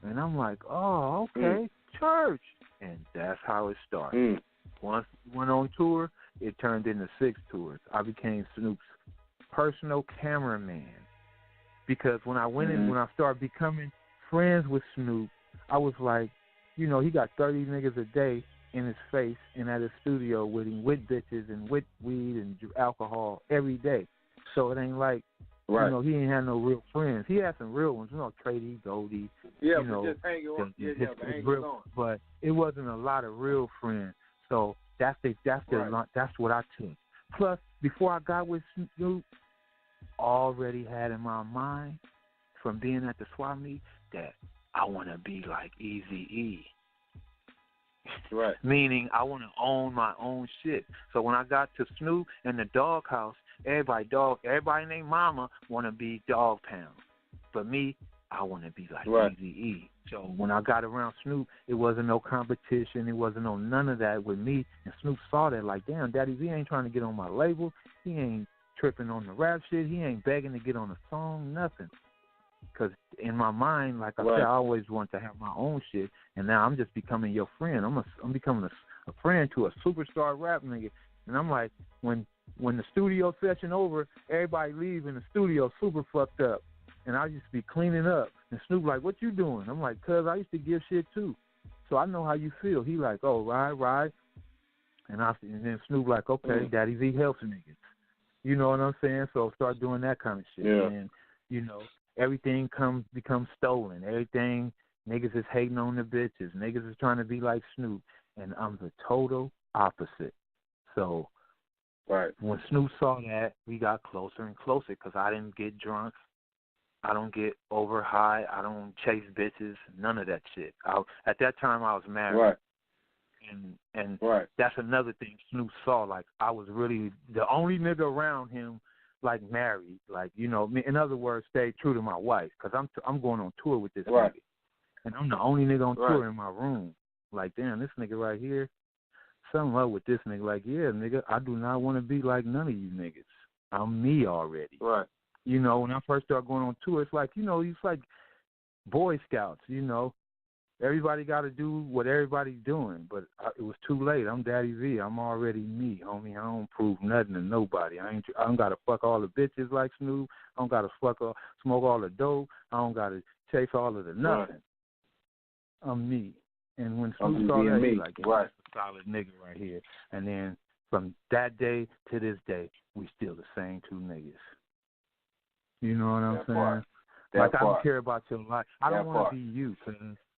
And I'm like, oh, okay, church. And that's how it started. Once we went on tour, it turned into 6 tours. I became Snoop's personal cameraman. Because when I went in, when I started becoming friends with Snoop, I was like, you know, he got 30 niggas a day in his face and at his studio with him, with bitches and with weed and alcohol every day. So it ain't like, you know, he ain't had no real friends. He had some real ones, you know, Trady, Goldie. Yeah, you know, just hanging on. But it wasn't a lot of real friends. So that's what I took. Plus, before I got with Snoop, already had in my mind from being at the swap meet that I want to be like Eazy-E. Right. Meaning I want to own my own shit. So when I got to Snoop and the Doghouse, everybody named Mama want to be Dog Pound. But me, I want to be like Eazy-E. So when I got around Snoop, it wasn't no competition. It wasn't no none of that with me. And Snoop saw that like, damn, Daddy V ain't trying to get on my label. He ain't tripping on the rap shit. He ain't begging to get on a song, nothing. Because in my mind, like I said, I always wanted to have my own shit. And now I'm just becoming your friend. I'm becoming a friend to a superstar rap nigga. And I'm like, when the studio session over, everybody leave in the studio super fucked up. And I used to be cleaning up. And Snoop like, what you doing? I'm like, cuz I used to give shit too. So I know how you feel. He like, oh, right. And then Snoop like, okay, Daddy V helps niggas. You know what I'm saying? So start doing that kind of shit. Yeah. And, you know, everything becomes stolen. Everything, niggas is hating on the bitches. Niggas is trying to be like Snoop. And I'm the total opposite. So when Snoop saw that, we got closer and closer because I didn't get drunk. I don't get over high. I don't chase bitches. None of that shit. At that time, I was married. Right. And that's another thing Snoop saw. Like, I was really the only nigga around him, like, married. Like, you know, in other words, stay true to my wife. Because I'm going on tour with this nigga. And I'm the only nigga on tour in my room. Like, damn, this nigga right here, something up with this nigga. Like, yeah, nigga, I do not want to be like none of you niggas. I'm me already. Right. You know, when I first started going on tour, it's like, you know, it's like Boy Scouts, you know. Everybody got to do what everybody's doing, but it was too late. I'm Daddy V. I'm already me, homie. I don't prove nothing to nobody. I don't got to fuck all the bitches like Snoop. I don't got to smoke all the dope. I don't got to chase all of the nothing. I'm me. And when Snoop saw that, he was like, yeah, that's a solid nigga right here. And then from that day to this day, we still the same two niggas. You know what I'm saying? Like, I don't care about your life. I don't want to be you,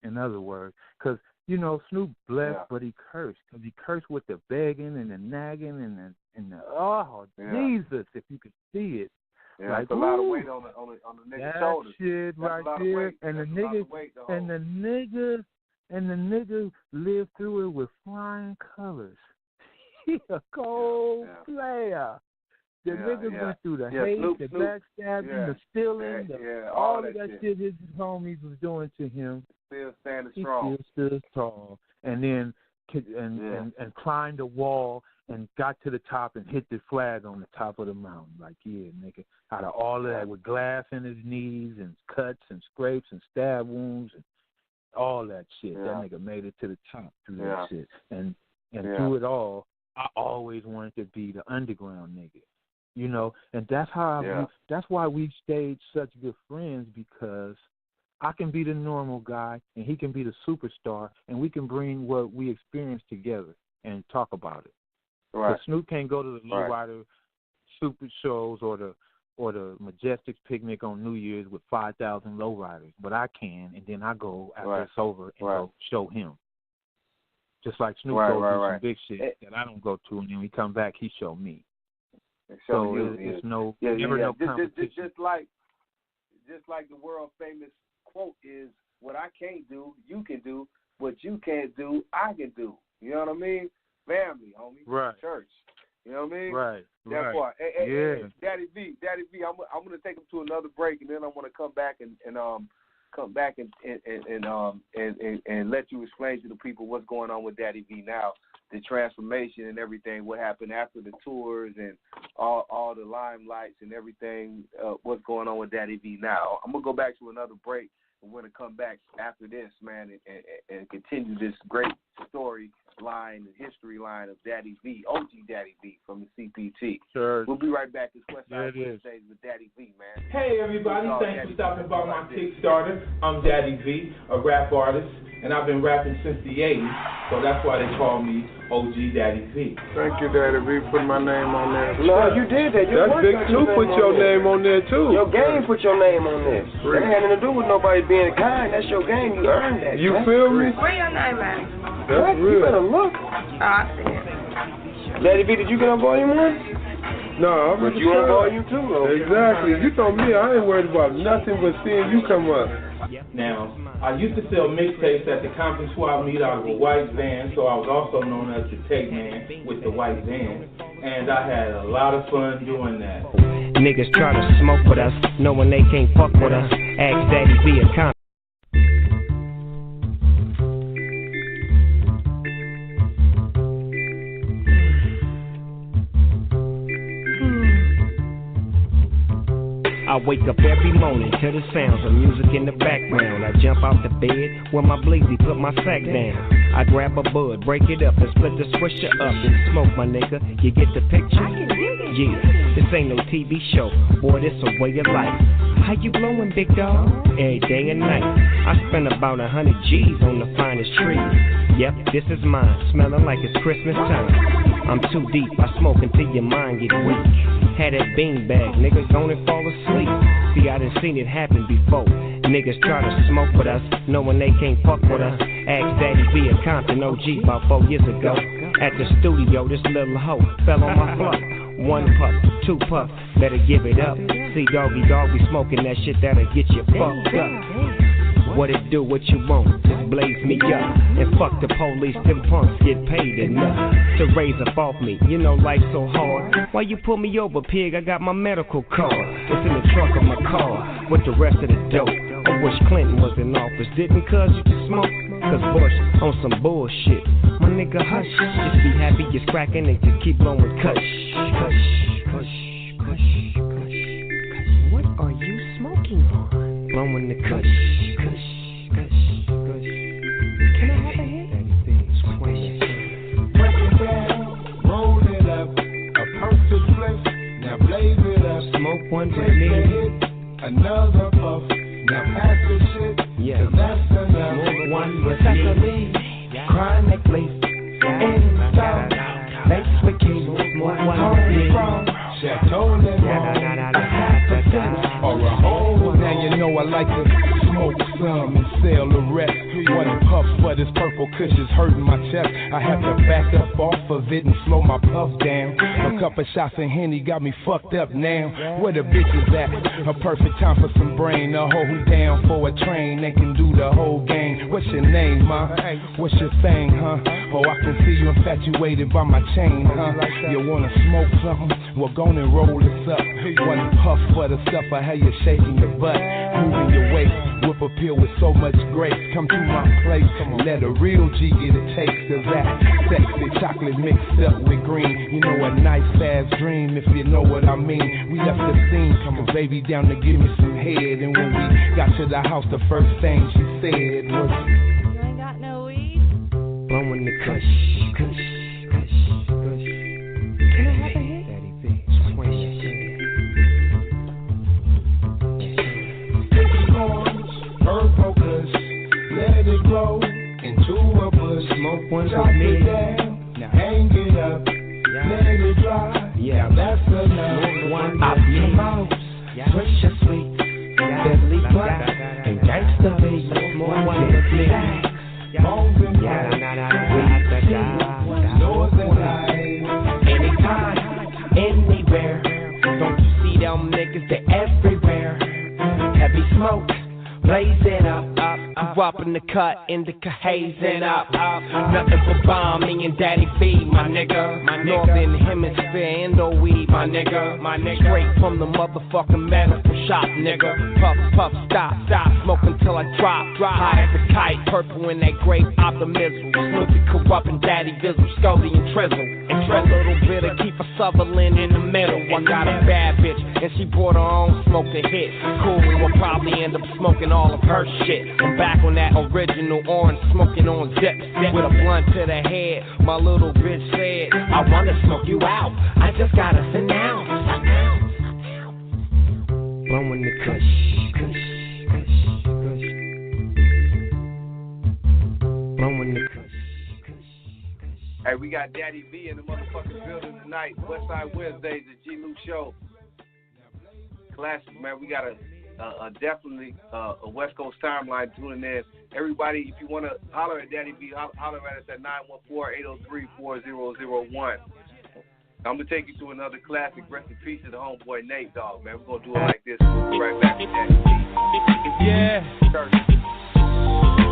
in other words. Because, you know, Snoop blessed, but he cursed. Because he cursed with the begging and the nagging and the Jesus, if you could see it. Yeah, like, it's a lot of weight on the nigga's shoulders. Shit right there. And the nigga lived through it with flying colors. He a cold player. The nigga went through the hate, the backstabbing, the stealing, all of that shit his homies was doing to him. Still standing strong. He still stood tall. And then and climbed the wall and got to the top and hit the flag on the top of the mountain. Like, yeah, nigga, out of all of that with glass in his knees and cuts and scrapes and stab wounds and all that shit. That nigga made it to the top through that shit. And through it all, I always wanted to be the underground nigga. You know, and that's how that's why we stayed such good friends, because I can be the normal guy and he can be the superstar, and we can bring what we experienced together and talk about it. Right. Snoop can't go to the lowrider super shows or the Majestic picnic on New Year's with 5,000 lowriders, but I can, and then I go after it's over and go show him. Just like Snoop goes do some big shit that I don't go to, and then we come back, he show me. So it's no competition. Just like the world famous quote is, what I can't do, you can do. What you can't do, I can do. You know what I mean? Family, homie. Right. Church. You know what I mean? Right. That part. Hey, Daddy V, I'm gonna take him to another break, and then I want to come back and come back and let you explain to the people what's going on with Daddy V now, the transformation and everything, what happened after the tours and all the limelights and everything, what's going on with Daddy V now. I'm going to go back to another break. We're going to come back after this, man, and continue this great story line and history line of Daddy V, OG Daddy V from the CPT. Sure. We'll be right back. It's Westside Wednesdays with Daddy V, man. Hey, everybody. Thanks for stopping by my Kickstarter. I'm Daddy V, a rap artist, and I've been rapping since the 80s, so that's why they call me OG Daddy V. Thank you, Daddy V, for putting my name on there. No, you did that. That's Big Two put your name on there, too. Your game put your name on there. That ain't nothing to do with nobody being kind. That's your game. You earned that. You feel me? Where your name at? That's real. You better look. I see it. Daddy V, did you get on volume 1? No, I'm but you on volume 2, though. Exactly. You told me I ain't worried about nothing but seeing you come up. Now, I used to sell mixtapes at the Compton Swap Meet out of a white van, so I was also known as the Tape Man with the white van, and I had a lot of fun doing that. Niggas try to smoke with us, knowing they can't fuck with us. Ask Daddy V a Compton. I wake up every morning to the sounds of music in the background. I jump out the bed with my bleezy, put my sack down. I grab a bud, break it up and split the swisher up and smoke, my nigga. You get the picture? Yeah, this ain't no TV show, boy, this a way of life. How you blowing, big dog? Every day and night. I spend about 100 G's on the finest trees. Yep, this is mine, smelling like it's Christmas time. I'm too deep, I smoke until your mind get weak. Had that bean bag, niggas gonna fall asleep. See, I done seen it happen before. Niggas try to smoke with us, knowing they can't fuck with us. Ask Daddy V a Compton OG about 4 years ago. At the studio, this little hoe fell on my floor. 1 puff, 2 puff, better give it up. See, doggy dog be smoking that shit that'll get you fucked up. What it do, what you want, just blaze me up. And fuck the police, them punks get paid enough to raise up off me. You know life's so hard. Why you pull me over, pig? I got my medical card. It's in the trunk of my car with the rest of the dope. I wish Clinton was in office. Didn't cuz you to smoke? Cuz Bush on some bullshit. My nigga hush, just be happy it's cracking and just keep blowing kush. Kush, kush, kush, kush. What are you smoking on? Blowing the kush. Blaze it up, smoke one with me. Another puff, now pass the shit. Yeah, that's enough. Smoke one with me. Chronic leaf, in stone. Thanks for keeping from Chateau or a whole. Now you know I like to smoke some and sell the rest. 1 puff for this purple kush is hurting my chest. I have to back up off of it and slow my puff down. A couple shots of Henny got me fucked up now. Where the bitches at? A perfect time for some brain. A hoe who down for a train, they can do the whole game. What's your name, ma? What's your thing, huh? Oh, I can see you infatuated by my chain, huh? You wanna smoke something? Well, go and roll this up. 1 puff for the stuff I had you shaking your butt, moving your waist. Whip a pill with so much grace. Come to my place, let a real G get a taste of that sexy chocolate mixed up with green. You know, a nice fast dream, if you know what I mean. We left the scene, come on, baby, down to give me some head. And when we got to the house, the first thing she said was, you ain't got no weed? Blowing the kush, kush, kush, kush. Can I have a hit? Daddy V, swing that shit. Purple kush, let it grow into a bush. Smoke one chop with me. It down, hang it up, let it dry. Yeah, that's enough. One up your mouth, swish your sweet, deadly black, and gangsta baby. Smoke one with me. Bones and stores and lights. Anytime, anywhere. Don't you see them niggas? They everywhere. Heavy smoke. Blaze it up, up. up in the cut, indica hazing up. Nothing for bomb, me and Daddy V, my nigga. Northern Hemisphere, Indo weed, my nigga. Straight from the motherfucking medical shop, nigga. Puff, stop, smoke until I drop. High as a kite, purple in that grape optimism. Snoopy corrupting Daddy Vizzle, Scully and Trizzle. A little bit of Kiefer Sutherland in the middle. I got a bad bitch, and she brought her own smoke to hit. Cool, we'll probably end up smoking all of her shit. I'm back on that original orange, smoking on zips. With a blunt to the head, my little bitch said, I wanna smoke you out, I just gotta sit down. Blowing the kush. Blowing the kush. Hey, we got Daddy V in the motherfucking building tonight. Westside Wednesdays, the G-Lew show. Classic, man. We got a definitely a West Coast timeline tuning in. Everybody, if you want to holler at Daddy V, holler at us at 914-803-4001. I'm going to take you to another classic. Rest in peace to the homeboy Nate Dogg, man. We're going to do it like this. We'll be right back with Daddy V. Yeah.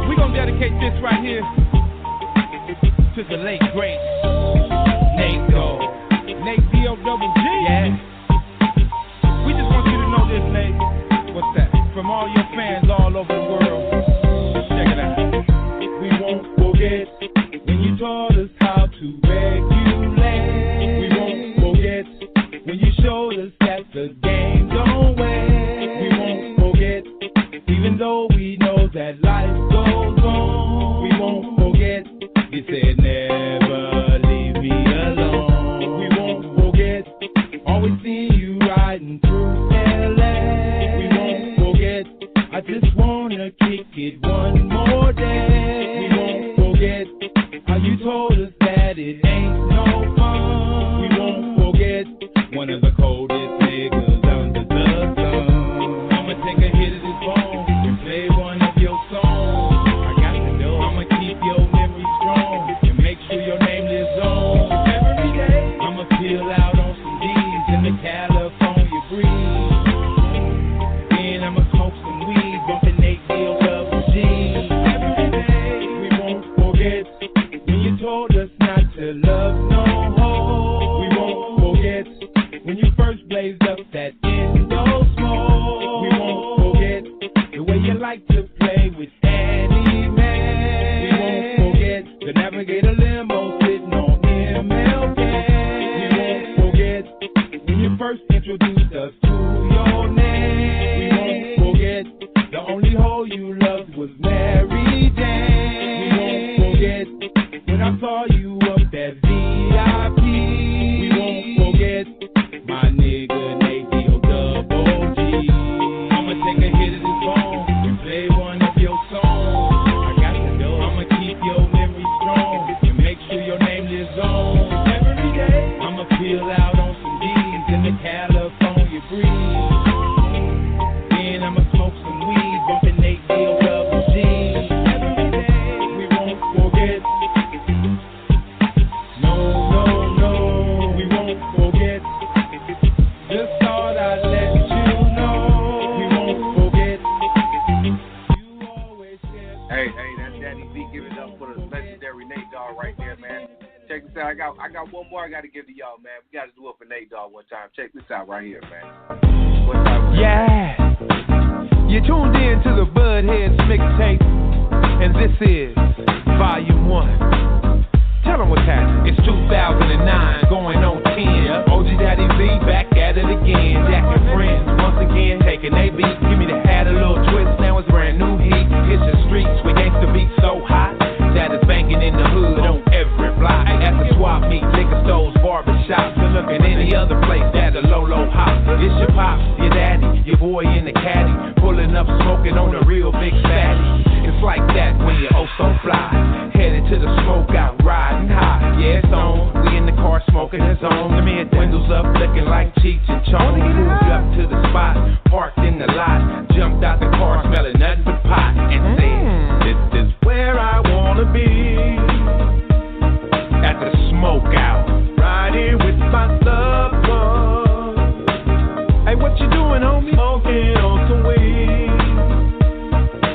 We're going to dedicate this right here to the late great Nate Dogg. Nate D-O-double-G. Yeah. We just want you to know this, Nate. What's that? From all your fans all over the world. Check it out. We won't forget when you taught us how to regulate. We won't forget when you showed us that the game don't win. We won't forget, even though we know that life goes on. We won't forget, you said never leave me alone. We won't forget, always see you riding through LA. We won't forget, I just wanna kick it one more day. We won't forget how you told us that it ain't no fun. We won't forget one of the coldest niggas under the sun. I'ma take a hit of this bone and play one of your songs. I got to know I'ma keep your memory strong and make sure your name lives on. Every day I'ma feel out on some D's in the California breeze. Then I'ma smoke some weed, bumping Nate D-O-double-G. Every day we won't forget when you told us not to love no hoe. We won't forget when you first blazed up that Indo smoke. We won't forget the way you like to play with Annie Man. We won't forget the Navigator limo sitting on MLK. We won't forget when you first introduced us to your name. We won't forget the only hoe you loved was Mary Jane. We won't forget when I saw you up that VIP. We won't forget my nigga Nate D-O-double-G. I'ma take a hit of this bone and play one of your songs. I got to know I'ma keep your memory strong and make sure your name lives on. Every day I'ma feel out on some D's in the California breeze. Then I'ma smoke some weed, bumping Nate D-O-double-G. Every day we won't forget. No, we won't forget. Just thought I'd let you know. We won't forget. You always care. Hey, that's Daddy V. Give it up for the legendary Nate Dogg right there, man. Check this out. I got one more I got to give to y'all, man. We got to do it for Nate Dogg one time. Check this out right here, man. What's up? Yeah. You tuned in to the Budheads mixtape, and this is Volume 1. Tell them what's happening. It's 2009, going on 10. OG Daddy V back at it again. Jack and friends, once again, taking a beat. Give me the hat, a little twist, now it's brand new heat. It's the streets with gangsta beats so hot that it's banging in the hood on every block. At the swap meet, liquor stores, barbershops, and look at any other place that a low hop. It's your pops, your daddy, your boy in the caddy, pulling up, smoking on a real big fatty. It's like that when you're oh so fly, headed to the smoke out, riding high. Yeah, it's on. We in the car smoking, it's on. Let me hit the windows up, looking like Cheech and Chong. Moved up to the spot, parked in the lot, jumped out the car, smelling nothing but pot, and said, "This is where I wanna be." At the smoke out, riding with my loved one. Hey, what you doing, homie? Smoking on some weed.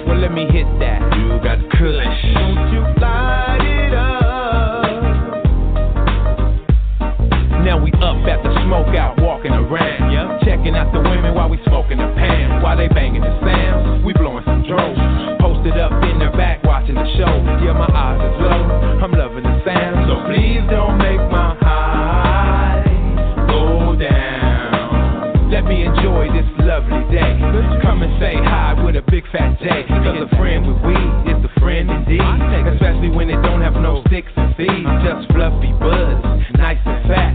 Well, let me hit that. You seeds, just fluffy buds, nice and fat.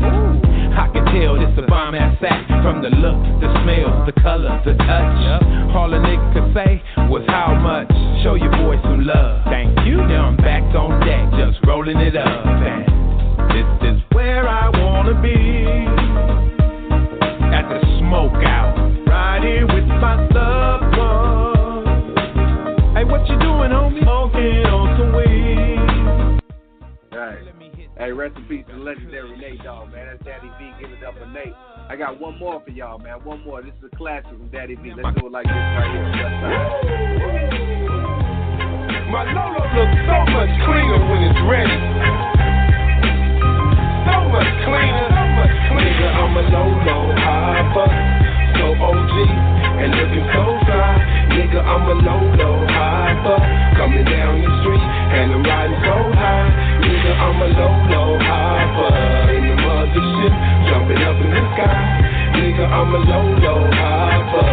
I can tell this a bomb ass sack from the look, the smell, the color, the touch. All a nigga could say was how much. Show your boy some love. Thank you. Now I'm back on deck, just rolling it up. And this is where I wanna be. At the smoke out, riding with my loved one. Hey, what you doing, homie? Smoking on some weed. Right. Hey, rest in peace to the legendary Nate Dogg, man. That's Daddy V. Give it up for Nate. I got one more for y'all, man. One more. This is a classic from Daddy V. Let's do it like this right here. My Lolo looks so much cleaner when it's ready. So much cleaner, so much cleaner. Nigga, I'm a Lolo hopper, so OG and looking so fly. Nigga, I'm a Lolo hopper, coming down the street and I'm riding so high. Nigga, I'm a Lolo hopper, in the mothership, jumping up in the sky. Nigga, I'm a Lolo hopper,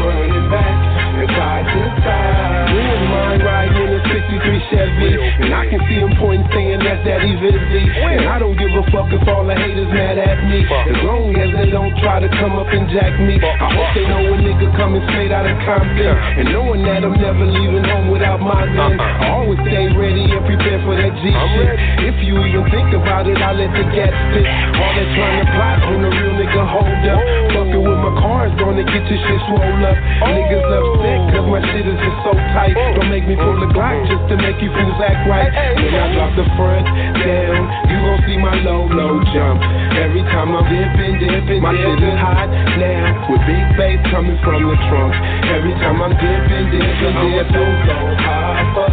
running back and side to side. Me and mine riding in a 63 Chevy, and I can see them pointing saying that's Daddy Vizzy. And I don't give a fuck if all the haters mad at me, as long as they don't try to come up and jack me. I hope they know a nigga coming straight out of Compton, and knowing that I'm never leaving home without my gun. I always stay ready and prepare for that G shit. If you even think about it, I let the gas spit. All that trying to plot when a real nigga hold up. Fucking with my car is gonna get your shit swole up. Niggas upset cause my shit is just so tight. Don't make me pull the Glock just to make you fools act right. When I drop the front down, you gon' see my low jump. Every time I'm dipping, my shit is hot now. With big bass coming from the trunk. Every time I'm dipping, I'm a Lolo hopper,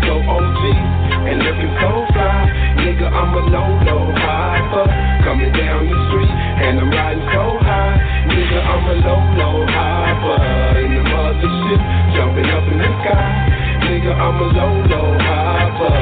so OG and looking so fly. Nigga, I'm a Lolo hopper, coming down the street and I'm riding so high. Nigga, I'm a Lolo hopper, in the mothership, jumping up in the sky. Nigga, I'm a Lolo hopper,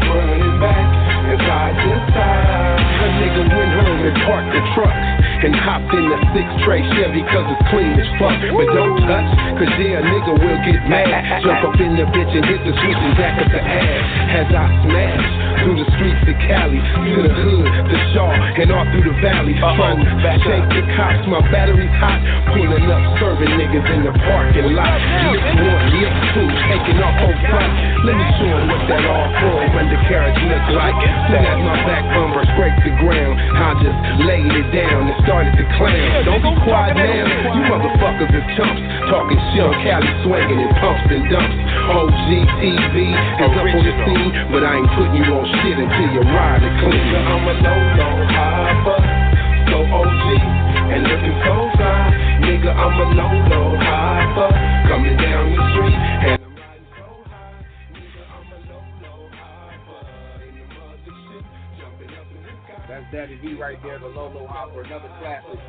running back and side to side. A nigga went home and parked the truck and hopped in the 6-tray Chevy cause it's clean as fuck. But don't touch, cause yeah, a nigga will get mad. Jump up in the bitch and hit the switch and jack up the ass. As I smash through the streets of Cali, to the hood, the Shaw, and all through the valley. Trying to shake the cops, my battery's hot. Pulling up, serving niggas in the parking lot. Lick one, lick two, taking off on front. Let me show them what that all-4 undercarriage look like. Soon as my back bumper scraped the ground, I just laid it down and started to clown. Don't be quiet now, you motherfuckers are chumps. Talking shit on Cali, swinging in pumps and dumps. OG TV is up on the scene, but I ain't putting you on shit until you ride it clean. I'm a Lolo hopper, so OG and looking so fly. Nigga, I'm a Lolo hopper, coming down the street and I'm riding so high. Nigga, I'm a Lolo hopper, in the mothership, jumping up in the sky. That's Daddy V right there, the Lolo Hopper, another classic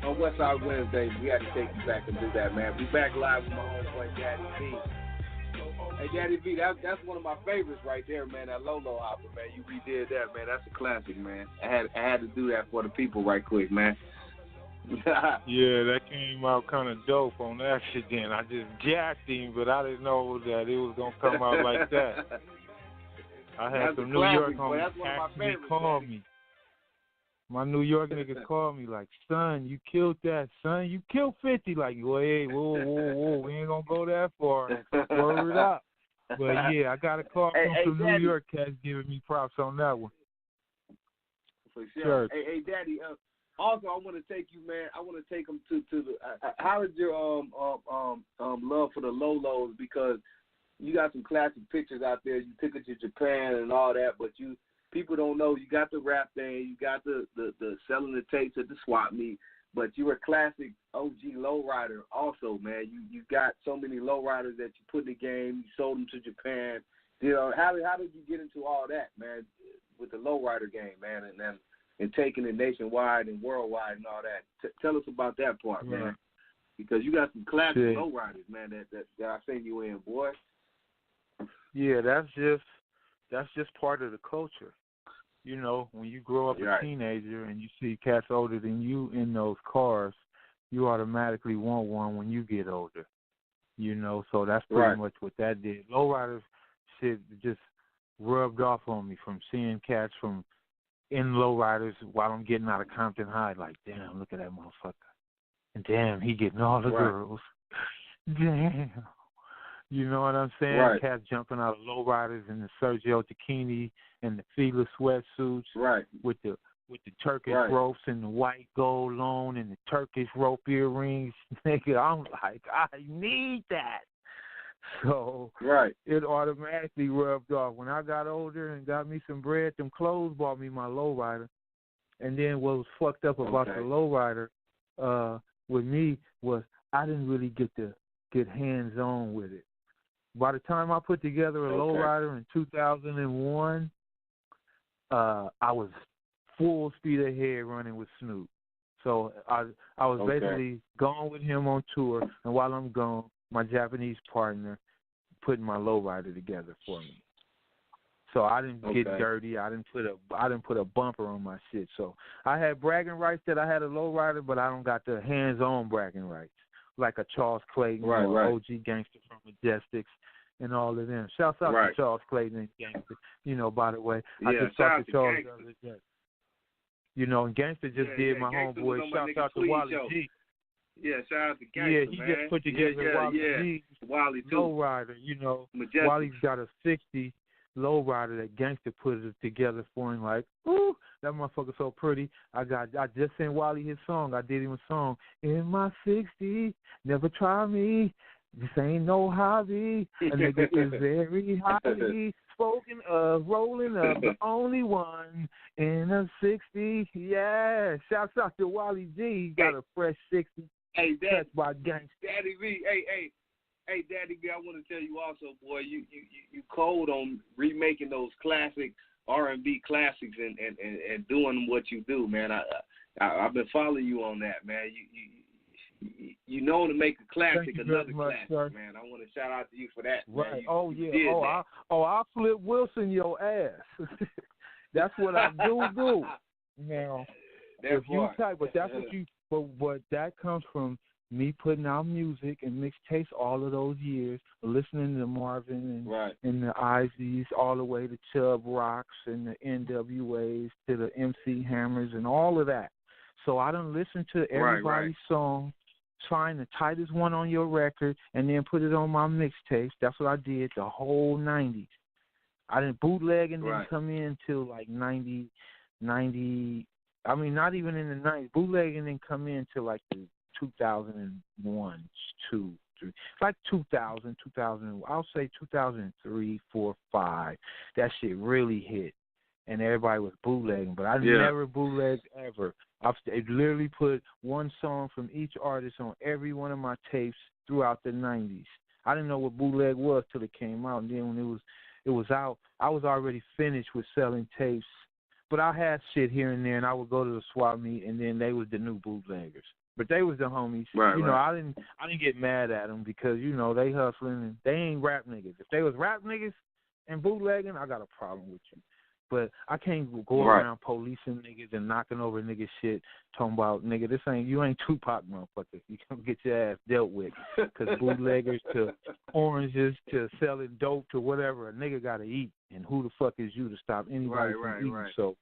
on Westside Wednesdays. We had to take you back and do that, man. We back live with my homeboy Daddy V. Hey, Daddy V, that's one of my favorites right there, man. That Lolo Hopper, man. You redid that, man. That's a classic, man. I had to do that for the people right quick, man. Yeah, that came out kind of dope on accident. I just jacked him, but I didn't know that it was gonna come out like that. I had that's some New York homies actually call me. My New York niggas called me like, son, you killed that, son. You killed 50. Like, wait, whoa. We ain't gonna go that far. Word up. But yeah, I got a call from some Daddy, New York cats giving me props on that one. For sure. Hey, Daddy. Also, I want to take you, man. I want to take them to the. How is your love for the Lolos? Because you got some classic pictures out there. You took it to Japan and all that, but people don't know you got the rap thing, you got the selling the tapes at the swap meet, but you're a classic OG lowrider also, man. You got so many lowriders that you put in the game. You sold them to Japan. How did you get into all that, man, with the lowrider game, man, and taking it nationwide and worldwide and all that? Tell us about that part, man, because you got some classic lowriders, man, that I seen you in, boy. Yeah, that's just part of the culture. You know, when you grow up a teenager and you see cats older than you in those cars, you automatically want one when you get older. You know, so that's pretty much what that did. Lowriders shit just rubbed off on me from seeing cats from in lowriders while I'm getting out of Compton High. Like, damn, look at that motherfucker. And damn, he getting all the girls. Damn. You know what I'm saying? Right. Cats jumping out of lowriders in the Sergio Tacchini and the Fila sweatsuits with the Turkish ropes and the white gold loan and the Turkish rope earrings. Nigga, I'm like, I need that. So it automatically rubbed off. When I got older and got me some bread, them clothes bought me my lowrider. And then what was fucked up about the lowrider with me was I didn't really get hands-on with it. By the time I put together a lowrider in 2001, I was full speed ahead running with Snoop. So I was basically gone with him on tour, and while I'm gone, my Japanese partner putting my lowrider together for me. So I didn't get dirty. I didn't put a bumper on my shit. So I had bragging rights that I had a lowrider, but I don't got the hands-on bragging rights like a Charles Clayton or OG Gangster from Majestics and all of them. Shouts out to Charles Clayton and Gangster. You know, by the way, I just talked to Charles the other day. You know, and Gangster just did my homeboy. Shouts out to Wally G. Yeah, shout out to Gangster, yeah, he just put together Wally G lowrider. You know, Majestic. Wally's got a 60 lowrider that Gangster put it together for him. Like, ooh, that motherfucker so pretty. I just sent Wally his song. I did him a song. In my 60, never try me. This ain't no hobby. A nigga is very highly spoken of, rolling up the only one in a 60. Yeah, shouts out to Wally G. He got a fresh 60. Hey, touched by Gangsta. Daddy V. Hey, Daddy V. I want to tell you also, boy, you cold on remaking those classic R&B classics and doing what you do, man. I've been following you on that, man. You know to make a classic another classic, sir. Man. I want to shout out to you for that. Right. I'll flip Wilson your ass. That's what I do. Now, if you type, but that's what you. But that comes from me putting out music and mixtapes all of those years, listening to Marvin and the Izies, all the way to Chubb Rocks and the NWAs to the MC Hammers and all of that. So I done listened to everybody's song, find the tightest one on your record, and then put it on my mixtapes. That's what I did the whole 90s. I didn't bootleg and didn't come in till like 90. I mean, not even in the 90s. Bootlegging didn't come in till like the 2001, 2, 3. Like 2000, I'll say 2003, 4, 5. That shit really hit. And everybody was bootlegging. But I never bootlegged ever. I've literally put one song from each artist on every one of my tapes throughout the 90s. I didn't know what bootleg was till it came out. And then when it was out, I was already finished with selling tapes. But I had shit here and there, and I would go to the swap meet, and then they was the new bootleggers. But they was the homies. You know, I didn't get mad at them because, you know, they hustling, and they ain't rap niggas. If they was rap niggas and bootlegging, I got a problem with you. But I can't go around policing niggas and knocking over niggas shit, talking about, nigga, you ain't Tupac, motherfucker. You come get your ass dealt with. Because bootleggers to oranges to selling dope to whatever, a nigga got to eat. And who the fuck is you to stop anybody from eating? So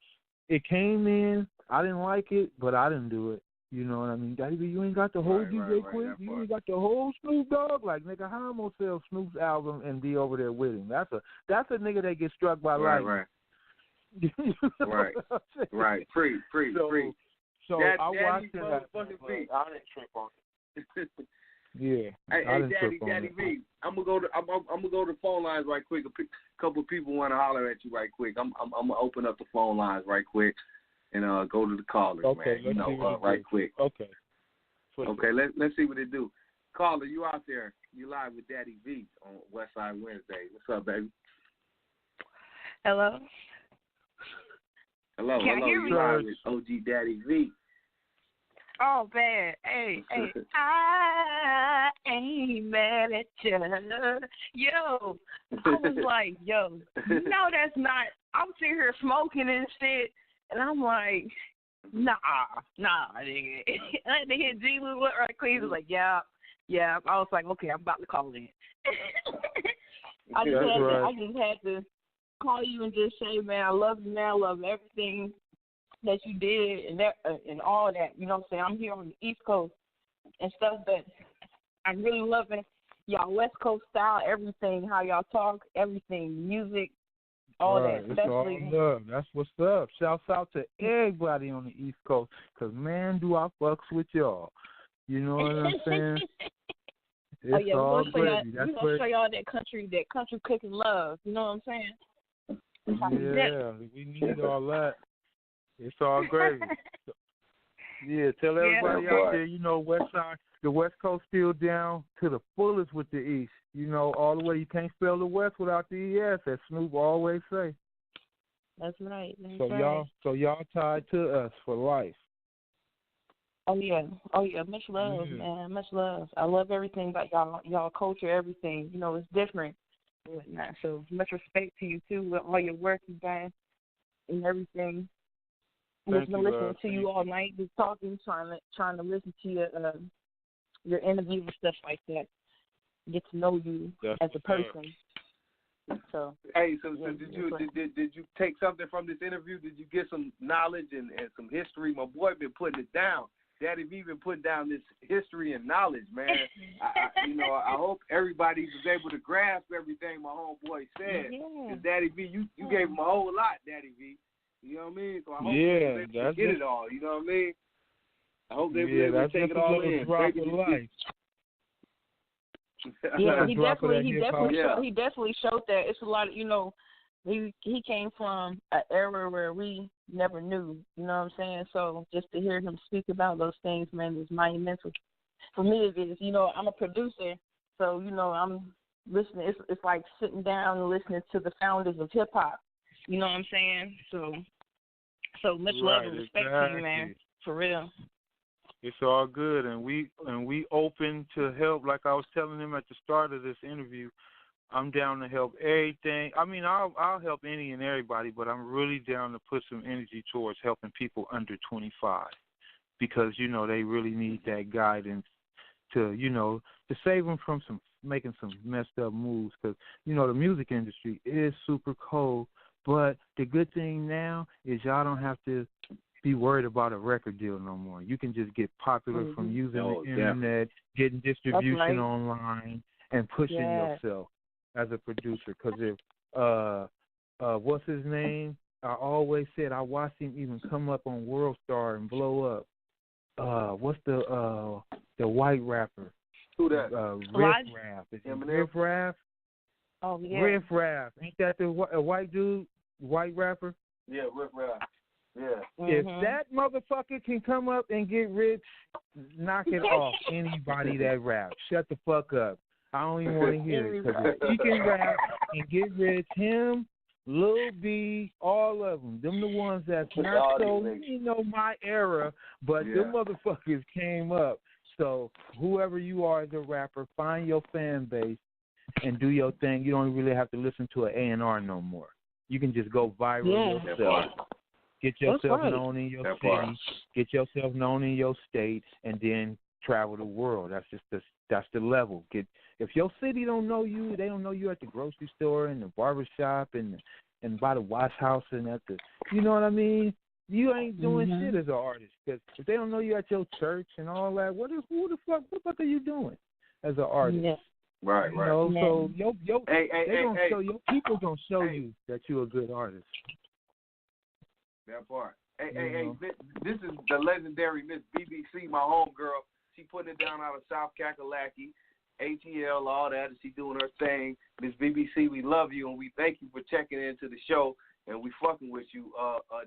it came in. I didn't like it, but I didn't do it. You know what I mean? Daddy, you ain't got the whole DJ Quick. You ain't got the whole Snoop Dogg. Like, nigga, how I'm going to sell Snoop's album and be over there with him? That's a nigga that gets struck by lightning. Right. Preach. So I watched that. I didn't trip on it. Yeah. Hey, Daddy V. I'm gonna go to the phone lines right quick. A couple of people want to holler at you right quick. I'm gonna open up the phone lines right quick and go to the callers, man. You know, right quick. Okay. Let's see what they do. Caller, you out there? You live with Daddy V on Westside Wednesdays. What's up, baby? Hello. Can you hear me? You live with OG Daddy V. Oh, man. Hey, I ain't mad at you. Yo, I was like, no, that's not. I'm sitting here smoking and shit, and I'm like, nah, nigga. And they hit G-Lew right quick. He was like, yeah. I was like, okay, I'm about to call in. I just had call you and just say, man, I love you, man. I love everything that you did and that and all that. You know what I'm saying? I'm here on the East Coast and stuff, but I'm really loving y'all West Coast style, everything, how y'all talk, everything, music, all that. It's all love. That's what's up. Shouts out to everybody on the East Coast, because, man, do I fucks with y'all. You know what I'm saying? It's all gravy. We're going to show y'all that country cooking love. You know what I'm saying? Yeah, we need all that. It's all gravy. Yeah, tell everybody out there, you know, the West Coast still down to the fullest with the East. You know, all the way. You can't spell the West without the ES, as Snoop always say. That's right. So y'all tied to us for life. Oh yeah. Much love, man. Much love. I love everything about y'all culture, everything. You know, it's different. So much respect to you too with all your work you've done and everything. I've been listening to you all night, just talking, trying to listen to your interview and stuff like that. Get to know you as a person. So did you take something from this interview? Did you get some knowledge and some history? My boy been putting it down. Daddy V been putting down this history and knowledge, man. I hope everybody was able to grasp everything my homeboy said. Because Daddy V, you gave him a whole lot, Daddy V. You know what I mean? So I hope they were able to get it all. You know what I mean? I hope they were able to take it all in. Drop of life. Yeah, he definitely showed that. It's a lot of, you know, he came from an era where we never knew, you know what I'm saying? So just to hear him speak about those things, man, is monumental. For me, it is. You know, I'm a producer, so, you know, I'm listening. It's like sitting down and listening to the founders of hip-hop, you know what I'm saying? So much love and respect to you, man, for real. It's all good, and we open to help. Like I was telling him at the start of this interview, I'm down to help everything. I mean, I'll help any and everybody, but I'm really down to put some energy towards helping people under 25, because, you know, they really need that guidance to, you know, to save them from making some messed up moves, because, you know, the music industry is super cold. But the good thing now is y'all don't have to be worried about a record deal no more. You can just get popular from using the internet, getting distribution online, and pushing yourself as a producer. Because if, what's his name? I always said I watched him even come up on World Star and blow up. What's the white rapper? Who that? Riff Raff. Is it Riff Raff? Oh, yeah. Riff Raff. Ain't that the white dude, white rapper? Yeah, Riff Raff. Yeah. If that motherfucker can come up and get rich, knock it off anybody that raps. Shut the fuck up. I don't even want to hear it. Because if he can rap and get rich, him, Lil B, all of them, them the ones that's not so, you know, my era, but them motherfuckers came up. So whoever you are as a rapper, find your fan base and do your thing. You don't really have to listen to an A&R no more. You can just go viral yourself. Get yourself known in your city, get yourself known in your state, and then travel the world. That's the level. If your city don't know you, they don't know you at the grocery store and the barbershop and by the wash house and at the, you know what I mean? You ain't doing shit as an artist, because if they don't know you at your church and all that, what the fuck are you doing as an artist? Yeah. Right. You know, so your people gonna show you that you're a good artist. That part. Hey, this is the legendary Miss BBC, my homegirl. She putting it down out of South Kakalaki, ATL, all that, and she doing her thing. Miss BBC, we love you, and we thank you for checking into the show, and we fucking with you.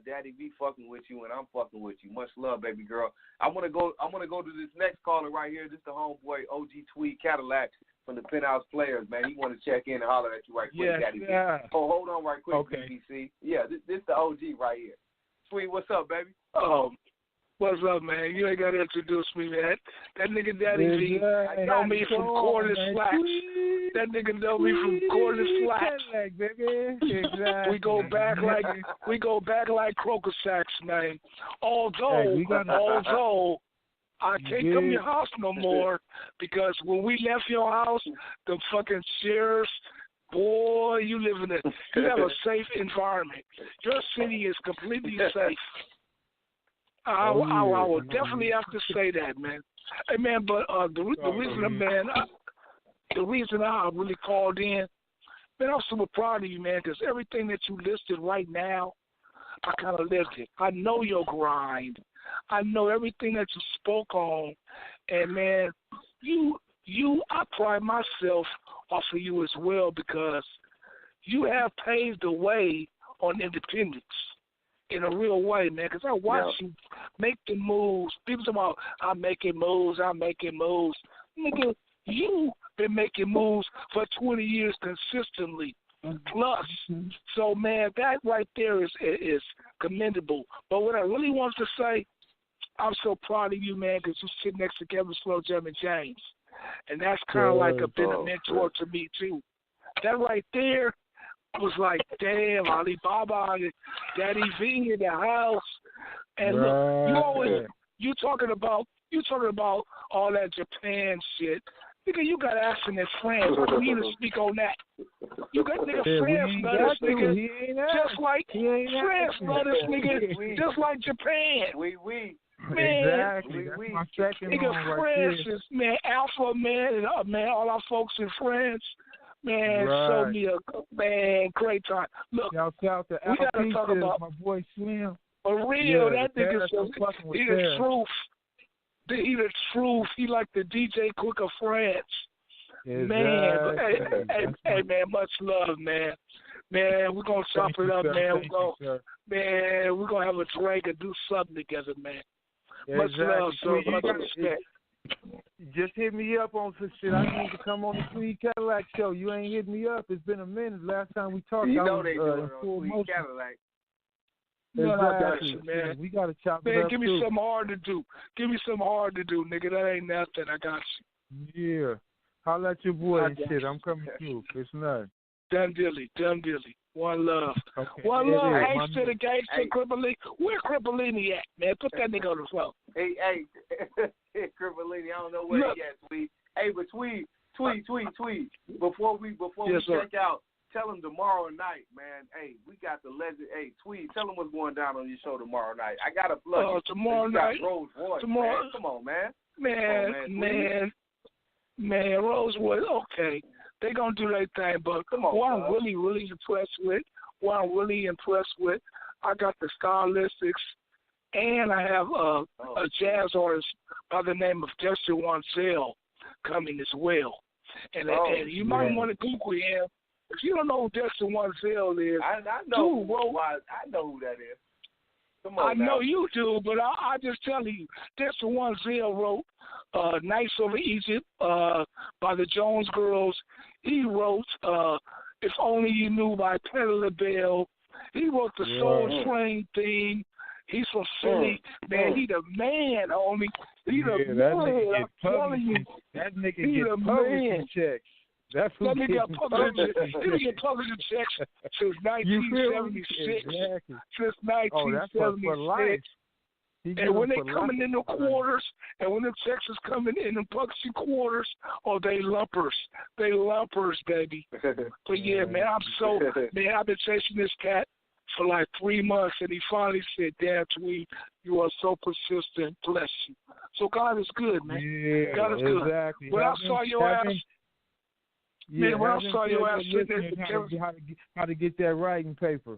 Daddy V fucking with you, and I'm fucking with you. Much love, baby girl. I'm gonna go to this next caller right here. This is the homeboy OG Tweed Cadillac from the Penthouse Players, man. He want to check in and holler at you right quick, Daddy V. Oh, hold on right quick, BBC. Yeah, this the OG right here. Tweed, what's up, baby? Oh, what's up, man? You ain't got to introduce me, man. That nigga Daddy V know me from corner slacks. That nigga know me from corner slacks. Exactly. We go back like crocus sacks, man. Although I can't come to your house no more, because when we left your house, the fucking sheriffs, Boy, you have a safe environment. Your city is completely safe. I will definitely have to say that, man. Hey, man, but the reason I really called in, man, I'm super proud of you, man, because everything that you listed right now, I kind of lived it. I know your grind. I know everything that you spoke on, and man, I pride myself off of you as well because you have paved the way on independence in a real way, man. Because I watch you make the moves. People talk about I'm making moves. Nigga, you been making moves for 20 years consistently. Plus, so man, that right there is commendable. But what I really want to say, I'm so proud of you, man, because you sit next to Kevin Slow Jam and James, and that's kind of like been a mentor to me too. That right there was like, damn, Alibaba, Daddy V in the house, and look, you talking about all that Japan shit. Nigga, you got accent in France. We need to speak on that. You got nigga France love this nigga, just like France love this nigga, just like Japan. Man, exactly. That's my second nigga, one right France there. is, man, Alpha, man, and man, all our folks in France, man, show me a great time. Look, shout out to we gotta talk about my boy Slim. For real, that nigga's he the truth. He the truth. He like the DJ Quick of France. Exactly. Man, hey, man, much love, man. Man, we're gonna chop it up, man. We're gonna have a drink and do something together, man. Much love, sir. Much respect. Just hit me up on some shit. I need to come on the Tweed Cadillac show. You ain't hit me up. It's been a minute. Last time we talked, you know I was they do it full on Tweed Cadillac. Exactly. I got you, man. We gotta chop it man, up. Give me something hard to do. Nigga. That ain't nothing. I got you. Yeah. Holla at your boy and shit. I'm coming through. It's nothing. Dumb dilly. One love. Okay. One love. Hey, to the gangster Crippolini. Where Crippolini at, man? Put that nigga on the phone. Hey, Crippolini, I don't know where he at, Tweed. Hey, but Tweed. Before we check out, tell him tomorrow night, man. Hey, we got the legend. Hey, Tweed, tell him what's going down on your show tomorrow night. I got a plug. Tomorrow night. Rose Royce, tomorrow. Man. Come on, man. Man, Rosewood, okay. They gonna do their thing, but what I'm really impressed with, I got the stylistics, and I have a jazz artist by the name of Dexter Wansell coming as well. And you might want to Google him. If you don't know who Dexter Wansell is, I know who that is. Come on, I know you do, but I just tell you, Dexter Wansell wrote Nights Over Egypt by the Jones Girls. He wrote If Only You Knew by Patti LaBelle. He wrote the Soul Train theme. He's from Philly. Man, he the man, homie. He the man. I'm telling you. That nigga get publishing checks. That's who Let me get publishing checks since 1976. Exactly. Since 1976. That's for life. And when they coming in the quarters, and when the checks is coming in the publishing quarters, they lumpers. They lumpers, baby. But yeah, man, I've been chasing this cat for like 3 months, and he finally said, "Damn, Tweed, you are so persistent. Bless you." So God is good, man. Yeah, God is good. Exactly. When I saw your ass. Yeah, when I saw your ass how to get that writing paper.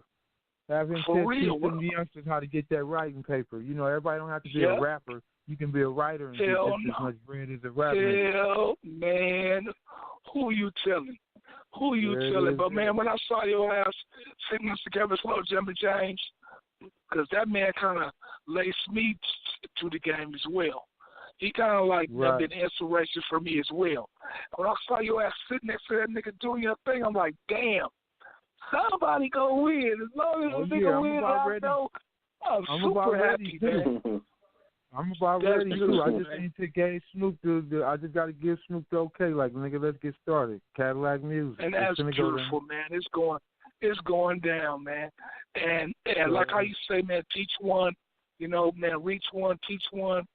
Have him teach some youngsters how to get that writing paper. You know, everybody don't have to be a rapper. You can be a writer and get just as much bread as a rapper. Hell, man, who you telling? But man, when I saw your ass sitting next to Kevin Slow, Jimmy James, because that man kind of laced me to the game as well. He kind of like been inspiration for me as well. When I saw your ass sitting next to that nigga doing your thing, I'm like, damn, somebody gonna win. As long as a nigga wins, I know I'm super happy, man. I'm about ready too. I just need to give Snoop I just got to give Snoop the okay. Like, nigga, let's get started. Cadillac music. And that's beautiful, man. It's going down, man. And like how you say, man, teach one. You know, man, reach one, teach one.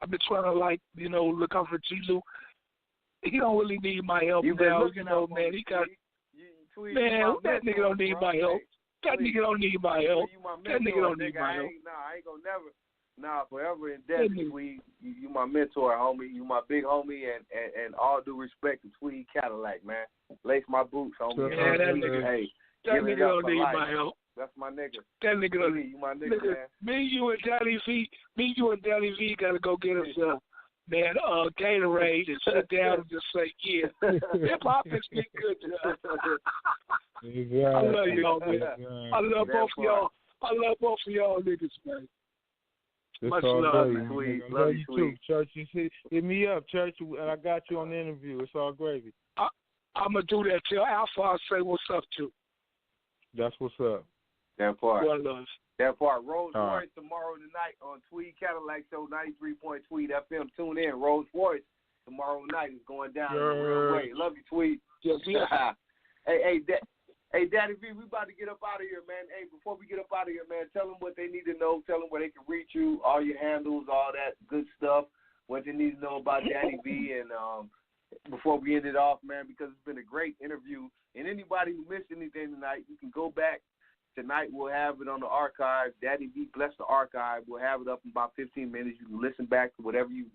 I've been trying to look out for G-Lew. He don't really need my help now. You know, man. He got. Tweet. Man, that nigga don't need my help. That nigga don't need my help. That nigga don't need my help. I ain't gonna never. Forever in debt, Tweet. You my mentor, homie. You my big homie, and all due respect to Tweet Cadillac, man. Lace my boots, homie. Man, that nigga don't need my help. That's my nigga. That nigga don't need you, my nigga, man. Me, you, and Daddy V gotta go get us Gatorade and sit down and just say, yeah, hip hop has been good to us. Exactly. I love y'all, man. I love both of y'all. I love both of y'all niggas, man. Much love, man. Love you too, Church. Hit me up, Church, and I got you on the interview. It's all gravy. I'm going to do that till Alpha. I'll say what's up, too. That's what's up. That part. Well, love. That part. Rolls Royce tomorrow night on Tweed Cadillac Show, 93. Tweed FM. Tune in. Rolls Royce tomorrow night is going down in the real way. Love you, Tweed. Yes, Hey, Daddy V, we about to get up out of here, man. Hey, before we get up out of here, man, tell them what they need to know. Tell them where they can reach you, all your handles, all that good stuff, what they need to know about Daddy V. And before we end it off, man, because it's been a great interview. And anybody who missed anything tonight, you can go back. Tonight we'll have it on the archive. Daddy V, bless the archive. We'll have it up in about 15 minutes. You can listen back to whatever you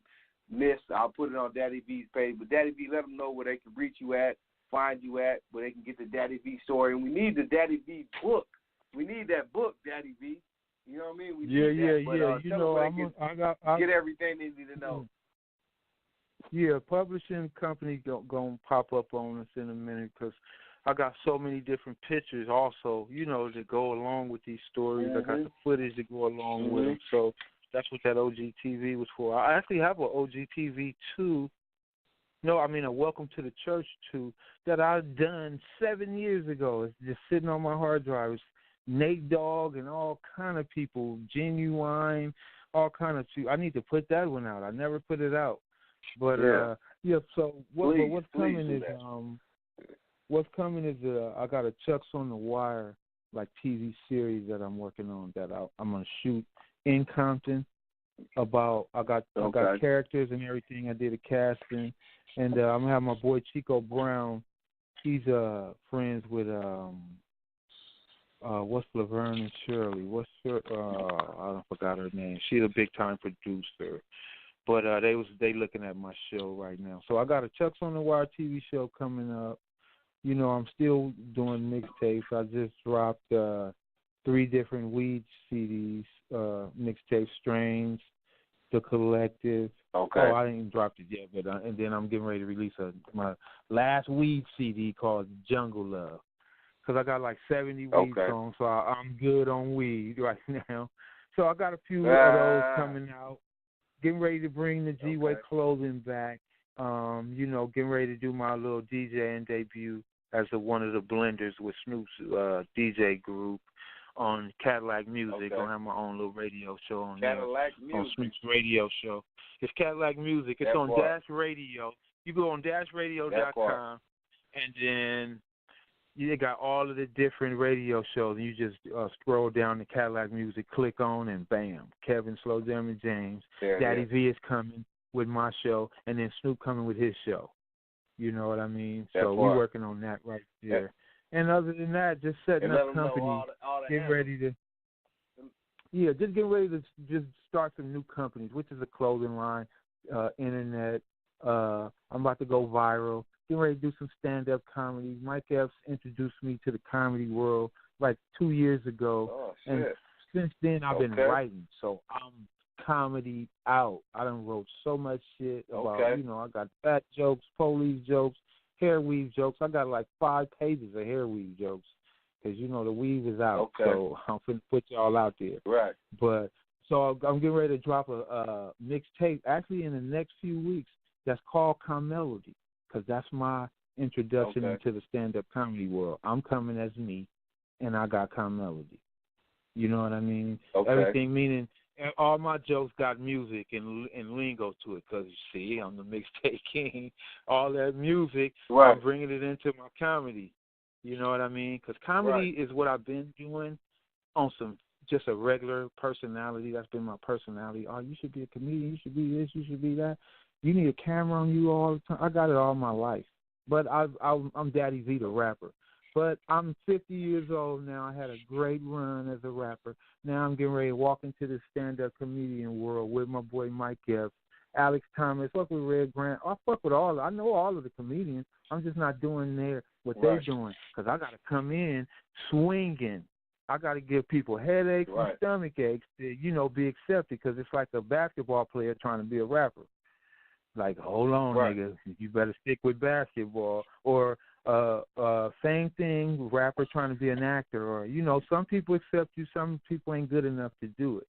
missed. I'll put it on Daddy V's page. But Daddy V, let them know where they can reach you at, find you at, where they can get the Daddy V story. And we need the Daddy V book. We need that book, Daddy V. You know what I mean? We need that. But, you know, I get everything they need to know. Yeah, publishing company gonna pop up on us in a minute because I got so many different pictures also, you know, that go along with these stories. I got the footage that go along with them. So that's what that OG TV was for. I actually have an OG TV 2. No, I mean a Welcome to the Church 2 that I've done 7 years ago. It's just sitting on my hard drive. It's Nate Dogg and all kind of people, Genuine, all kind of I need to put that one out. I never put it out. But so what's coming is I got a Chucks on the Wire like TV series that I'm working on that I'm gonna shoot in Compton. I got characters and everything. I did a casting, and I'm gonna have my boy Chico Brown. He's friends with what's Laverne and Shirley? I forgot her name. She's a big time producer. But they looking at my show right now. So I got a Chucks on the Wire TV show coming up. You know, I'm still doing mixtapes. I just dropped 3 different weed CDs, mixtape Strains, The Collective. Okay. Oh, I didn't drop it yet, but and then I'm getting ready to release my last weed CD called Jungle Love. Because I got like 70 weed songs, so I'm good on weed right now. So I got a few of those coming out. Getting ready to bring the G-Way clothing back. You know, getting ready to do my little DJing debut as one of the blenders with Snoop's DJ group on Cadillac Music. Gonna have my own little radio show on Cadillac there, Music. on Snoop's radio show. It's Cadillac Music. It's on Dash Radio. You go on dashradio.com, and then you got all of the different radio shows, and you just scroll down to Cadillac Music, click on, and bam, Kevin Slow Jam and James. Daddy V is coming with my show, and then Snoop coming with his show. You know what I mean? So we're working on that right there. Yeah. And other than that, just setting up companies, getting ready to just start some new companies, which is a clothing line, internet. I'm about to go viral. Getting ready to do some stand-up comedy. Mike Epps introduced me to the comedy world like 2 years ago. And since then, I've been writing. So I'm comedy out. I done wrote so much shit about, you know, I got fat jokes, police jokes, hair weave jokes. I got like 5 pages of hair weave jokes because, you know, the weave is out. So I'm finna put y'all out there. Right. But so I'm getting ready to drop a mixtape actually in the next few weeks that's called Melody. Because that's my introduction into the stand-up comedy world. I'm coming as me, and I got Melody. You know what I mean? Everything meaning all my jokes got music and lingo to it. Because, you see, I'm the mixtape king. All that music, I'm bringing it into my comedy. You know what I mean? Because comedy is what I've been doing on just a regular personality. That's been my personality. Oh, you should be a comedian. You should be this. You should be that. You need a camera on you all the time. I got it all my life. But I'm Daddy V, the rapper. But I'm 50 years old now. I had a great run as a rapper. Now I'm getting ready to walk into the stand-up comedian world with my boy Mike Epps, Alex Thomas, fuck with Red Grant. I fuck with all. I know all of the comedians. I'm just not doing what they're doing because I got to come in swinging. I got to give people headaches and stomach aches to, be accepted because it's like a basketball player trying to be a rapper. Like, hold on, nigga, you better stick with basketball. Or same thing, rapper trying to be an actor. Or, some people accept you, some people ain't good enough to do it.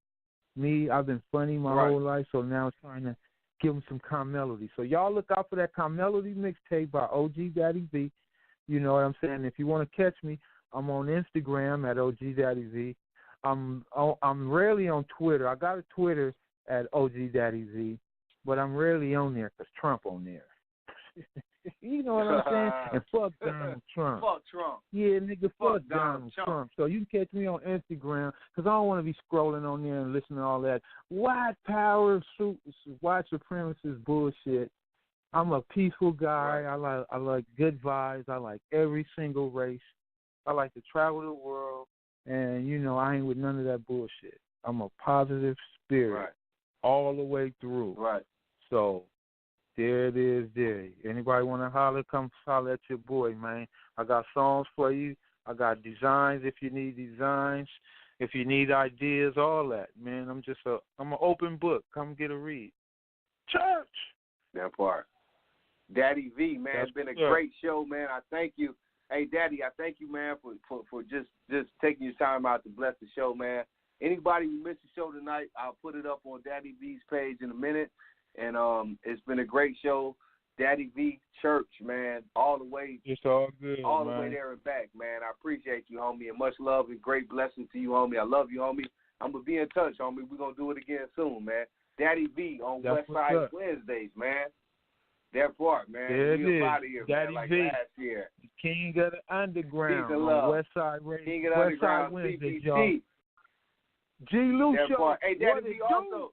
Me, I've been funny my whole life, so now it's trying to give them some calm melody. So y'all look out for that calm melody mixtape by OG Daddy V. You know what I'm saying? If you want to catch me, I'm on Instagram at OG Daddy V. I'm rarely on Twitter. I got a Twitter at OG Daddy V, but I'm rarely on there because Trump on there. You know what I'm saying? And fuck Donald Trump. Fuck Trump. Yeah, nigga, fuck Donald Trump. So you can catch me on Instagram because I don't want to be scrolling on there and listening to all that white power, white supremacist bullshit. I'm a peaceful guy. I like good vibes. I like every single race. I like to travel the world, and, I ain't with none of that bullshit. I'm a positive spirit all the way through. Right. So there it is there. Anybody want to holler, come holler at your boy, man. I got songs for you. I got designs if you need designs, if you need ideas, all that, man. I'm an open book. Come get a read. Church. That part. Daddy V, man, it's been a great show, man. I thank you. Hey, Daddy, I thank you, man, for just taking your time out to bless the show, man. Anybody who missed the show tonight, I'll put it up on Daddy V's page in a minute. And it's been a great show. Daddy V Church, man, all the way. It's all good, all the way there and back, man. I appreciate you, homie, and much love and great blessings to you, homie. I love you, homie. I'm going to be in touch, homie. We're going to do it again soon, man. Daddy V on Westside Wednesdays, man. That part, man. There it is. Out of here, Daddy man, like V, last year. King of the Underground on Westside Radio. King of the Underground, Wednesdays, CPT. y'all. G-Lew That show. part. Hey, Daddy V also.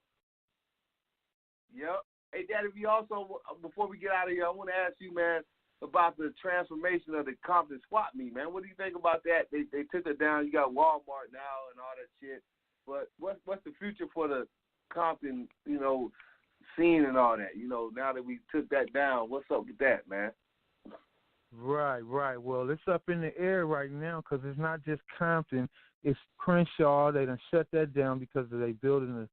Yep. Hey, Daddy V, also, before we get out of here, I want to ask you, man, about the transformation of the Compton swap meet, man. What do you think about that? They took it down. You got Walmart now and all that shit. But what's the future for the Compton, scene and all that? Now that we took that down, what's up with that, man? Right. Well, it's up in the air right now because it's not just Compton. It's Crenshaw. They done shut that down because they building the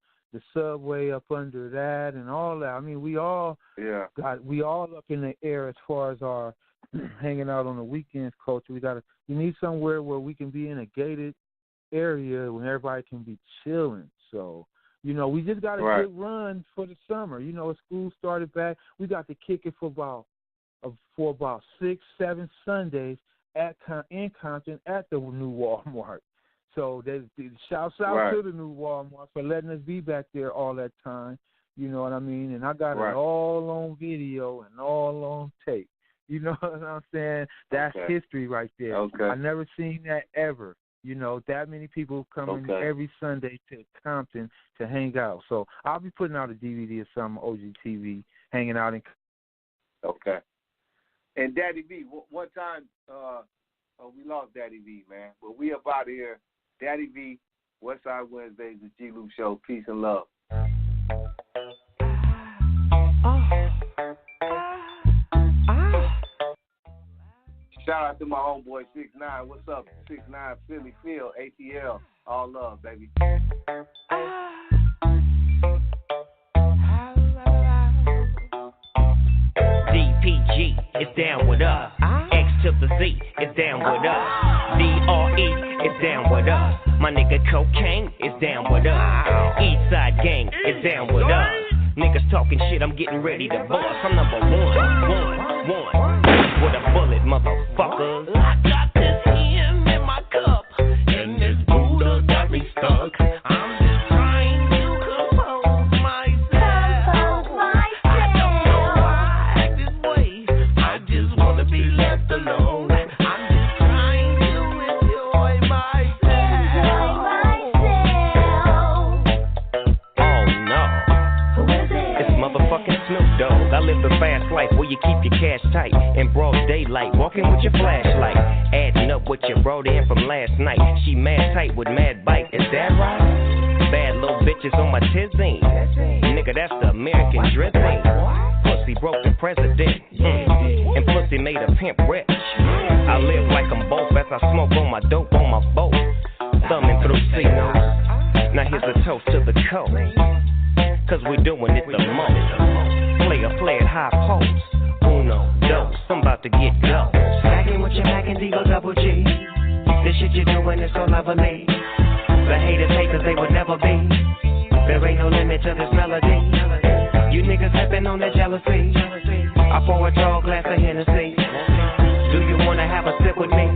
subway up under that and all that. I mean, we all up in the air as far as our hanging out on the weekends culture. We need somewhere where we can be in a gated area when everybody can be chilling. So, we just got a good run for the summer. School started back. We got to kick it for about 6-7 Sundays in Compton at the new Walmart. So they shouts out to the new Walmart for letting us be back there all that time. You know what I mean? And I got it all on video and all on tape. You know what I'm saying? That's history right there. Okay. I never seen that ever. That many people coming every Sunday to Compton to hang out. So I'll be putting out a DVD of some OG TV hanging out in. Okay. And Daddy V, one time we lost Daddy V, man. But we up out of here. Daddy V, Westside Wednesdays, the G-Lew Show. Peace and love. Shout out to my homeboy 6'9". What's up? 6'9", Philly Field, ATL. All love, baby. DPG is down with us. X to the Z is down with us. DRE is down with us. My nigga Cocaine is down with us. Eastside Gang is down with us. Niggas talking shit, I'm getting ready to bust. I'm number one. With a bullet, motherfucker. I got this him in my cup, and this Buddha got me stuck. I'm just trying to compose myself. I don't know why I act this way. I just wanna be left alone. I'm just trying to enjoy myself. Oh no, who is it? It's motherfucking Snoop Dogg. I live the fast life where you keep your cash tight in broad daylight, walking with your flashlight, adding what you brought in from last night. She mad tight with mad bite, is that right? Bad little bitches on my tizine. Nigga, that's the American dripping. Pussy broke the president, and pussy made a pimp rich. I live like I'm both as I smoke on my dope on my boat. Thumbing through C-notes. Now here's a toast to the coast, cause we doing it the most. Play a flared high post. Uno, dos, I'm about to get go. Stacking with your Mac and Deagle double G. This shit you're doing is so lovely. The haters hate cause they would never be. There ain't no limit to this melody. You niggas stepping on that jealousy. I pour a tall glass of Hennessy. Do you wanna have a sip with me?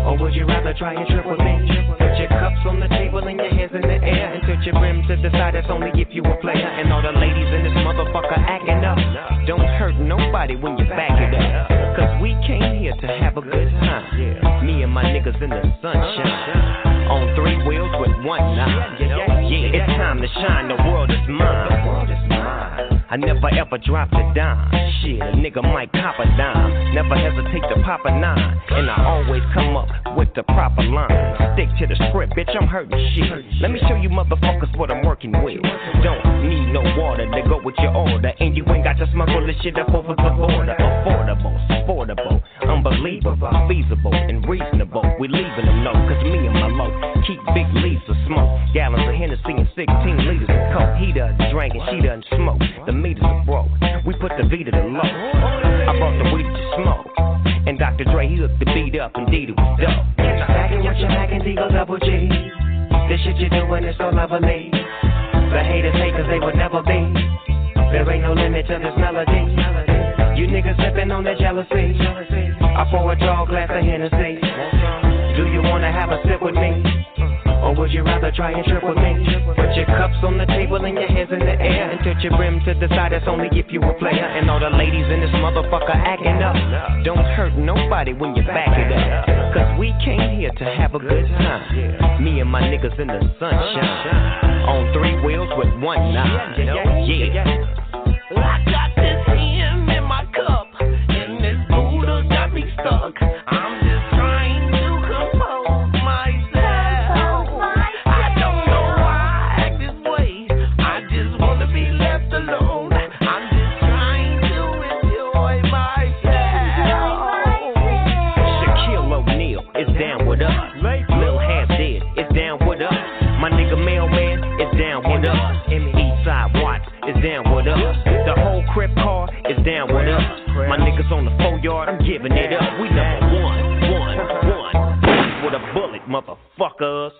Or would you rather try and trip with me? Put your cups on the table and your hands in the air and tilt your brim to the side, that's only if you a player. And all the ladies in this motherfucker acting up. Don't hurt nobody when you back it up. Cause we came here to have a good time. Me and my niggas in the sunshine. On 3 wheels with 1 9. Yeah, it's time to shine, the world is mine. I never ever dropped a dime. Shit, a nigga might cop a dime. Never hesitate to pop a 9. And I always come up with the proper line. Stick to the script, bitch, I'm hurting shit. Let me show you motherfuckers what I'm working with. Don't need no water to go with your order. And you ain't got to smuggle this shit up over the border. Affordable, sportable, unbelievable, feasible, and reasonable. We leaving them low, cause me and my low keep big leaves of smoke. Gallons of Hennessy and 16 liters of coke. He done drank and she done smoked. The meters are broke. We put the V to the low. I brought the weed to smoke. And Dr. Dre, he hooked the beat up. Indeed, it was dope. Stacking with your Mac and Deagle double G. This shit you're doing is so lovely. The haters hate cause they would never be. There ain't no limit to this melody. You niggas sipping on that jealousy. I pour a tall glass of Hennessy. Do you wanna have a sip with me? Or would you rather try and trip with me? Put your cups on the table and your hands in the air and tilt your brim to the side, that's only if you a player. And all the ladies in this motherfucker acting up. Don't hurt nobody when you back it up. Cause we came here to have a good time. Me and my niggas in the sunshine. On 3 wheels with 1 9. Yeah. I got this hymn in my cup, and this Buddha got me stuck. I'm just trying to compose myself. I don't know why I act this way. I just want to be left alone. I'm just trying to enjoy myself. Shaquille O'Neal is down with us. Lil Half-Dead is down with us. My nigga Mailman is down with us. Eastside Watts is down with us. The whole Crip car is down with us. My niggas on the 4 yard, I'm giving it up. We number one. With a bullet, motherfuckers.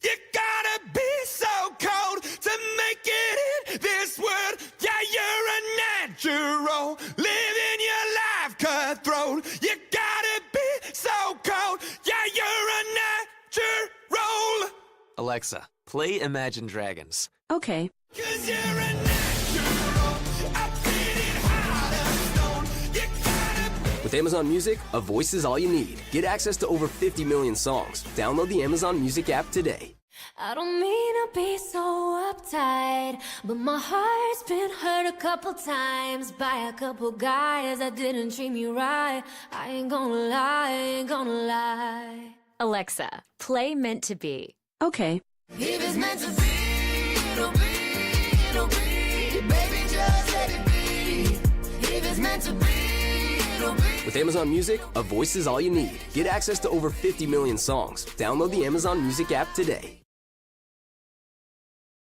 You gotta be so cold to make it in this world. Yeah, you're a natural, living your life cutthroat. You gotta be so cold. Yeah, you're a natural. Alexa, play Imagine Dragons. Okay. 'Cause you're a natural, I'm feeling hot as stone. You gotta. With Amazon Music, a voice is all you need. Get access to over 50 million songs. Download the Amazon Music app today. I don't mean to be so uptight, but my heart's been hurt a couple times by a couple guys that didn't treat me right. I ain't gonna lie. Alexa, play Meant to Be. Okay. If it's meant to be, it'll be. Baby, just let it be. If it's meant to be, it'll be. With Amazon Music, a voice is all you need. Get access to over 50 million songs. Download the Amazon Music app today.